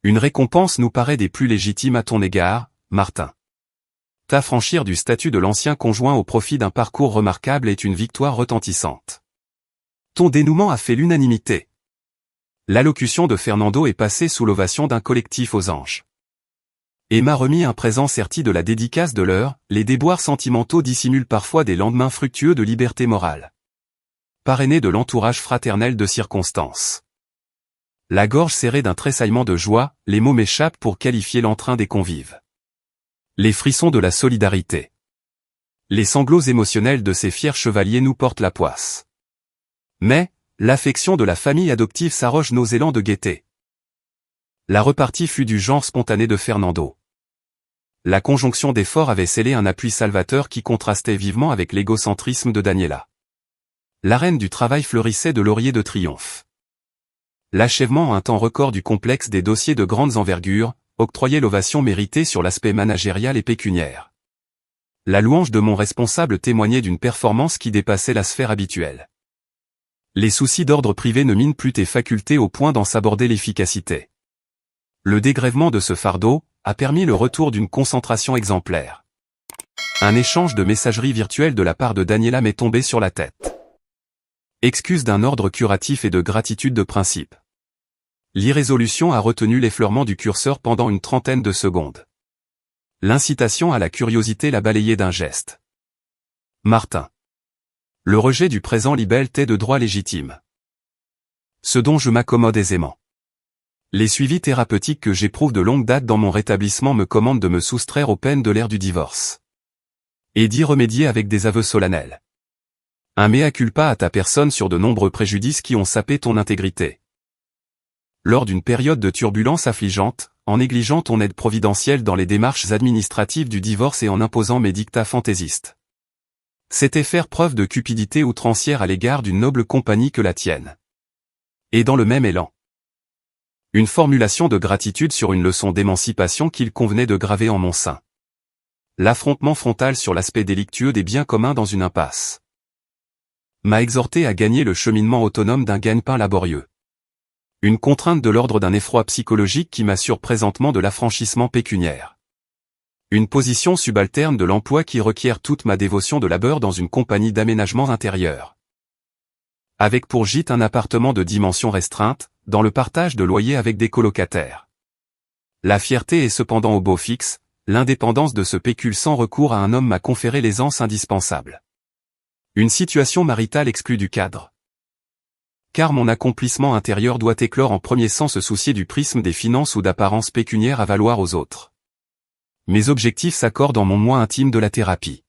Une récompense nous paraît des plus légitimes à ton égard, Martin. T'affranchir du statut de l'ancien conjoint au profit d'un parcours remarquable est une victoire retentissante. Ton dénouement a fait l'unanimité. L'allocution de Fernando est passée sous l'ovation d'un collectif aux anges. Et m'a remis un présent serti de la dédicace de l'heure, les déboires sentimentaux dissimulent parfois des lendemains fructueux de liberté morale. Parrainé de l'entourage fraternel de circonstances. La gorge serrée d'un tressaillement de joie, les mots m'échappent pour qualifier l'entrain des convives. Les frissons de la solidarité. Les sanglots émotionnels de ces fiers chevaliers nous portent la poisse. Mais, l'affection de la famille adoptive s'arroge nos élans de gaieté. La repartie fut du genre spontané de Fernando. La conjonction d'efforts avait scellé un appui salvateur qui contrastait vivement avec l'égocentrisme de Daniela. L'arène du travail fleurissait de lauriers de triomphe. L'achèvement en un temps record du complexe des dossiers de grandes envergures, octroyait l'ovation méritée sur l'aspect managérial et pécuniaire. La louange de mon responsable témoignait d'une performance qui dépassait la sphère habituelle. Les soucis d'ordre privé ne minent plus tes facultés au point d'en saborder l'efficacité. Le dégrèvement de ce fardeau a permis le retour d'une concentration exemplaire. Un échange de messagerie virtuelle de la part de Daniela m'est tombé sur la tête. Excuse d'un ordre curatif et de gratitude de principe. L'irrésolution a retenu l'effleurement du curseur pendant une trentaine de secondes. L'incitation à la curiosité l'a balayé d'un geste. Martin. Le rejet du présent libelle est de droit légitime. Ce dont je m'accommode aisément. Les suivis thérapeutiques que j'éprouve de longue date dans mon rétablissement me commandent de me soustraire aux peines de l'ère du divorce. Et d'y remédier avec des aveux solennels. Un mea culpa à ta personne sur de nombreux préjudices qui ont sapé ton intégrité. Lors d'une période de turbulence affligeante, en négligeant ton aide providentielle dans les démarches administratives du divorce et en imposant mes dictats fantaisistes. C'était faire preuve de cupidité outrancière à l'égard d'une noble compagnie que la tienne. Et dans le même élan. Une formulation de gratitude sur une leçon d'émancipation qu'il convenait de graver en mon sein. L'affrontement frontal sur l'aspect délictueux des biens communs dans une impasse. M'a exhorté à gagner le cheminement autonome d'un gagne-pain laborieux. Une contrainte de l'ordre d'un effroi psychologique qui m'assure présentement de l'affranchissement pécuniaire. Une position subalterne de l'emploi qui requiert toute ma dévotion de labeur dans une compagnie d'aménagement intérieur. Avec pour gîte un appartement de dimension restreinte, dans le partage de loyer avec des colocataires. La fierté est cependant au beau fixe, l'indépendance de ce pécule sans recours à un homme m'a conféré l'aisance indispensable. Une situation maritale exclue du cadre. Car mon accomplissement intérieur doit éclore en premier sans se soucier du prisme des finances ou d'apparence pécuniaire à valoir aux autres. Mes objectifs s'accordent en mon moi intime de la thérapie.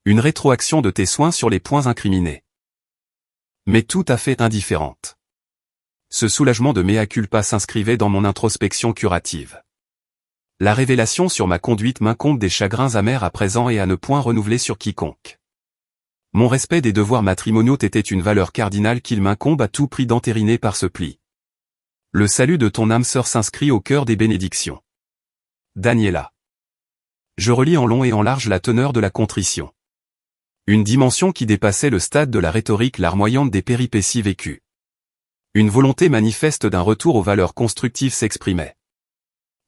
Une rétroaction de tes soins sur les points incriminés. Mais tout à fait indifférente. Ce soulagement de mea culpa s'inscrivait dans mon introspection curative. La révélation sur ma conduite m'incombe des chagrins amers à présent et à ne point renouveler sur quiconque. Mon respect des devoirs matrimoniaux était une valeur cardinale qu'il m'incombe à tout prix d'entériner par ce pli. Le salut de ton âme sœur s'inscrit au cœur des bénédictions. Daniela. Je relis en long et en large la teneur de la contrition. Une dimension qui dépassait le stade de la rhétorique larmoyante des péripéties vécues. Une volonté manifeste d'un retour aux valeurs constructives s'exprimait.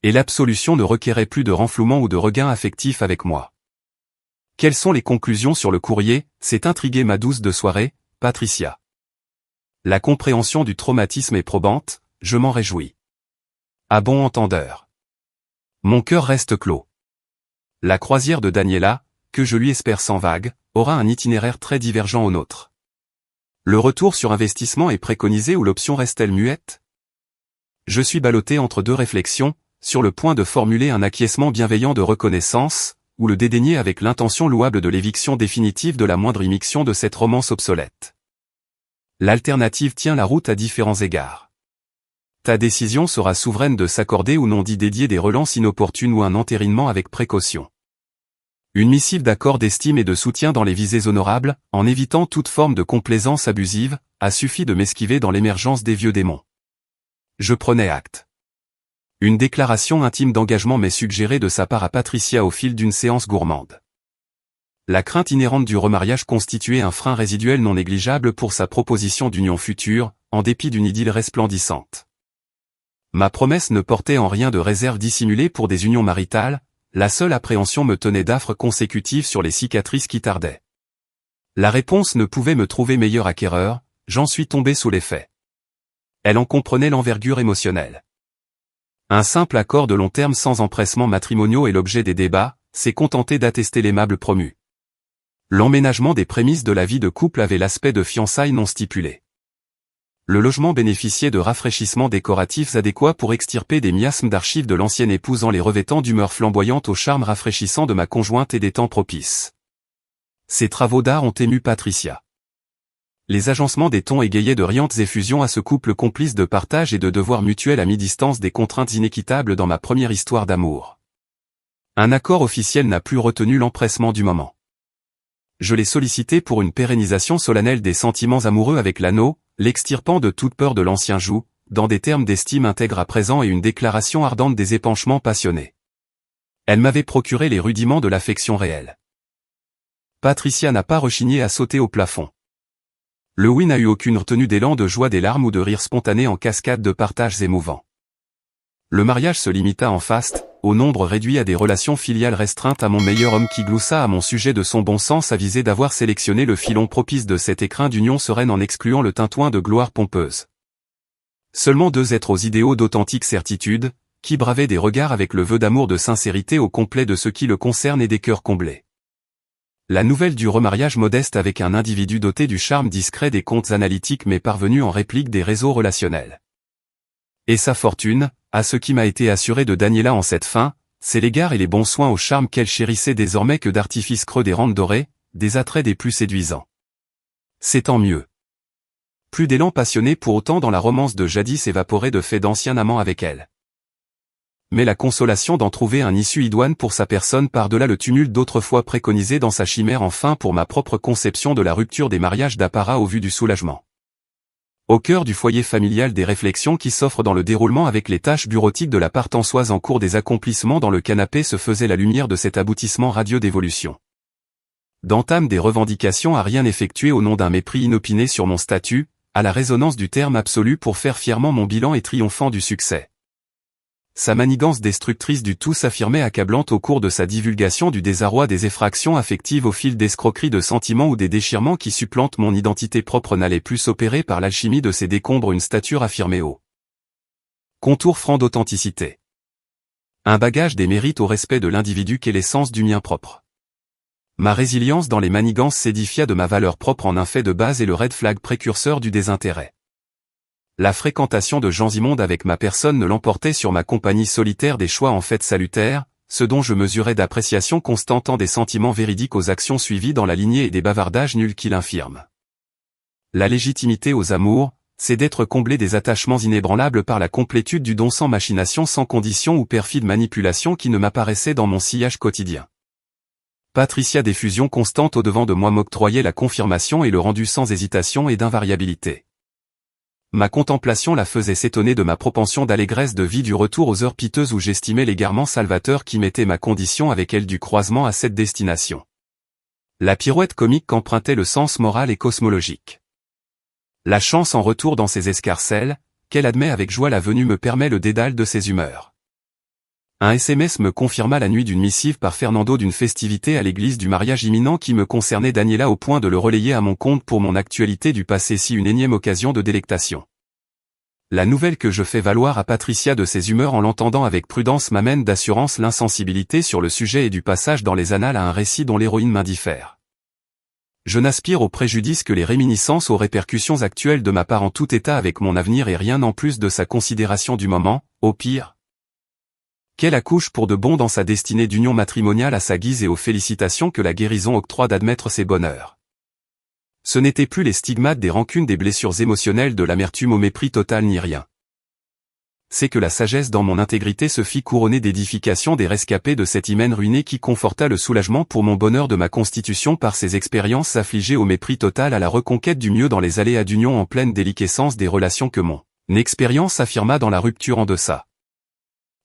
Et l'absolution ne requérait plus de renflouement ou de regain affectif avec moi. Quelles sont les conclusions sur le courrier, s'est intriguée ma douce de soirée, Patricia. La compréhension du traumatisme est probante, je m'en réjouis. À bon entendeur. Mon cœur reste clos. La croisière de Daniela, que je lui espère sans vague, aura un itinéraire très divergent au nôtre. Le retour sur investissement est préconisé ou l'option reste-t-elle muette? Je suis ballotté entre deux réflexions, sur le point de formuler un acquiescement bienveillant de reconnaissance, ou le dédaigner avec l'intention louable de l'éviction définitive de la moindre immixtion de cette romance obsolète. L'alternative tient la route à différents égards. Ta décision sera souveraine de s'accorder ou non d'y dédier des relances inopportunes ou un entérinement avec précaution. Une missive d'accord d'estime et de soutien dans les visées honorables, en évitant toute forme de complaisance abusive, a suffi de m'esquiver dans l'émergence des vieux démons. Je prenais acte. Une déclaration intime d'engagement m'est suggérée de sa part à Patricia au fil d'une séance gourmande. La crainte inhérente du remariage constituait un frein résiduel non négligeable pour sa proposition d'union future, en dépit d'une idylle resplendissante. Ma promesse ne portait en rien de réserve dissimulée pour des unions maritales, la seule appréhension me tenait d'affres consécutives sur les cicatrices qui tardaient. La réponse ne pouvait me trouver meilleur acquéreur, j'en suis tombé sous l'effet. Elle en comprenait l'envergure émotionnelle. Un simple accord de long terme sans empressement matrimoniaux est l'objet des débats, s'est contenté d'attester l'aimable promu. L'emménagement des prémices de la vie de couple avait l'aspect de fiançailles non stipulées. Le logement bénéficiait de rafraîchissements décoratifs adéquats pour extirper des miasmes d'archives de l'ancienne épouse en les revêtant d'humeur flamboyante au charme rafraîchissant de ma conjointe et des temps propices. Ces travaux d'art ont ému Patricia. Les agencements des tons égayaient de riantes effusions à ce couple complice de partage et de devoirs mutuels à mi-distance des contraintes inéquitables dans ma première histoire d'amour. Un accord officiel n'a plus retenu l'empressement du moment. Je l'ai sollicité pour une pérennisation solennelle des sentiments amoureux avec l'anneau, l'extirpant de toute peur de l'ancien joug, dans des termes d'estime intègre à présent et une déclaration ardente des épanchements passionnés. Elle m'avait procuré les rudiments de l'affection réelle. Patricia n'a pas rechigné à sauter au plafond. Lewin n'a eu aucune retenue d'élan de joie, des larmes ou de rire spontané en cascade de partages émouvants. Le mariage se limita en faste, au nombre réduit à des relations filiales restreintes, à mon meilleur homme qui gloussa à mon sujet de son bon sens avisé d'avoir sélectionné le filon propice de cet écrin d'union sereine en excluant le tintouin de gloire pompeuse. Seulement deux êtres aux idéaux d'authentique certitude, qui bravaient des regards avec le vœu d'amour de sincérité au complet de ce qui le concerne et des cœurs comblés. La nouvelle du remariage modeste avec un individu doté du charme discret des comptes analytiques mais parvenu en réplique des réseaux relationnels. Et sa fortune, à ce qui m'a été assuré de Daniela en cette fin, c'est l'égard et les bons soins au charme qu'elle chérissait désormais que d'artifices creux des rentes dorées, des attraits des plus séduisants. C'est tant mieux. Plus d'élan passionné pour autant dans la romance de jadis évaporé de faits d'anciens amants avec elle. Mais la consolation d'en trouver un issue idoine pour sa personne par-delà le tumulte d'autrefois préconisé dans sa chimère, enfin pour ma propre conception de la rupture des mariages d'apparat au vu du soulagement. Au cœur du foyer familial, des réflexions qui s'offrent dans le déroulement avec les tâches bureautiques de la partensoise en cours des accomplissements dans le canapé se faisait la lumière de cet aboutissement radieux d'évolution. D'entame des revendications à rien effectué au nom d'un mépris inopiné sur mon statut, à la résonance du terme absolu pour faire fièrement mon bilan et triomphant du succès. Sa manigance destructrice du tout s'affirmait accablante au cours de sa divulgation du désarroi des effractions affectives au fil d'escroqueries de sentiments ou des déchirements qui supplantent mon identité propre n'allait plus s'opérer par l'alchimie de ces décombres une stature affirmée au contour franc d'authenticité. Un bagage des mérites au respect de l'individu qu'est l'essence du mien propre. Ma résilience dans les manigances s'édifia de ma valeur propre en un fait de base et le red flag précurseur du désintérêt. La fréquentation de gens immondes avec ma personne ne l'emportait sur ma compagnie solitaire des choix en fait salutaires, ce dont je mesurais d'appréciation constante tant des sentiments véridiques aux actions suivies dans la lignée et des bavardages nuls qui l'infirment. La légitimité aux amours, c'est d'être comblé des attachements inébranlables par la complétude du don sans machination, sans condition ou perfide manipulation qui ne m'apparaissait dans mon sillage quotidien. Patricia, d'effusion constante au-devant de moi, m'octroyait la confirmation et le rendu sans hésitation et d'invariabilité. Ma contemplation la faisait s'étonner de ma propension d'allégresse de vie, du retour aux heures piteuses où j'estimais l'égarement salvateur qui mettait ma condition avec elle du croisement à cette destination. La pirouette comique qu'empruntait le sens moral et cosmologique. La chance en retour dans ses escarcelles, qu'elle admet avec joie la venue, me permet le dédale de ses humeurs. Un SMS me confirma la nuit d'une missive par Fernando d'une festivité à l'église du mariage imminent qui me concernait Daniela, au point de le relayer à mon compte pour mon actualité du passé, si une énième occasion de délectation. La nouvelle que je fais valoir à Patricia de ses humeurs en l'entendant avec prudence m'amène d'assurance l'insensibilité sur le sujet et du passage dans les annales à un récit dont l'héroïne m'indiffère. Je n'aspire au préjudice que les réminiscences aux répercussions actuelles de ma part en tout état avec mon avenir et rien en plus de sa considération du moment, au pire. Qu'elle accouche pour de bon dans sa destinée d'union matrimoniale à sa guise et aux félicitations que la guérison octroie d'admettre ses bonheurs. Ce n'étaient plus les stigmates des rancunes, des blessures émotionnelles, de l'amertume au mépris total ni rien. C'est que la sagesse dans mon intégrité se fit couronner d'édification des rescapés de cet hymen ruiné qui conforta le soulagement pour mon bonheur de ma constitution par ses expériences affligées au mépris total à la reconquête du mieux dans les aléas d'union en pleine déliquescence des relations que mon expérience affirma dans la rupture en deçà.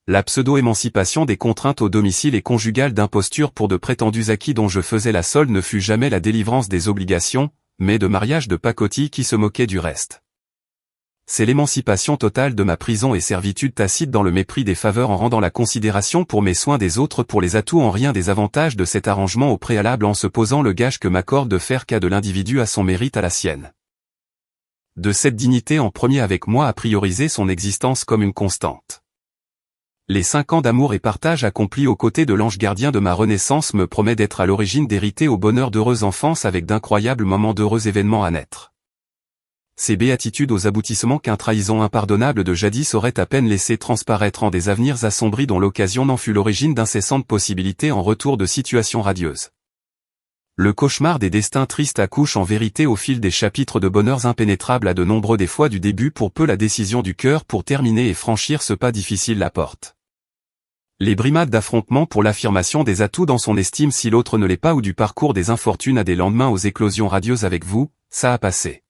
La pseudo-émancipation des contraintes au domicile et conjugales d'imposture pour de prétendus acquis dont je faisais la solde ne fut jamais la délivrance des obligations, mais de mariages de pacotille qui se moquaient du reste. C'est l'émancipation totale de ma prison et servitude tacite dans le mépris des faveurs en rendant la considération pour mes soins des autres pour les atouts en rien des avantages de cet arrangement au préalable en se posant le gage que m'accorde de faire cas de l'individu à son mérite à la sienne. De cette dignité en premier avec moi à prioriser son existence comme une constante. Les 5 ans d'amour et partage accomplis aux côtés de l'ange gardien de ma renaissance me promet d'être à l'origine d'hériter au bonheur d'heureuse enfance avec d'incroyables moments d'heureux événements à naître. Ces béatitudes aux aboutissements qu'un trahison impardonnable de jadis aurait à peine laissé transparaître en des avenirs assombris dont l'occasion n'en fut l'origine d'incessantes possibilités en retour de situations radieuses. Le cauchemar des destins tristes accouche en vérité au fil des chapitres de bonheurs impénétrables à de nombreux des fois du début pour peu la décision du cœur pour terminer et franchir ce pas difficile la porte. Les brimades d'affrontement pour l'affirmation des atouts dans son estime si l'autre ne l'est pas ou du parcours des infortunes à des lendemains aux éclosions radieuses avec vous, ça a passé.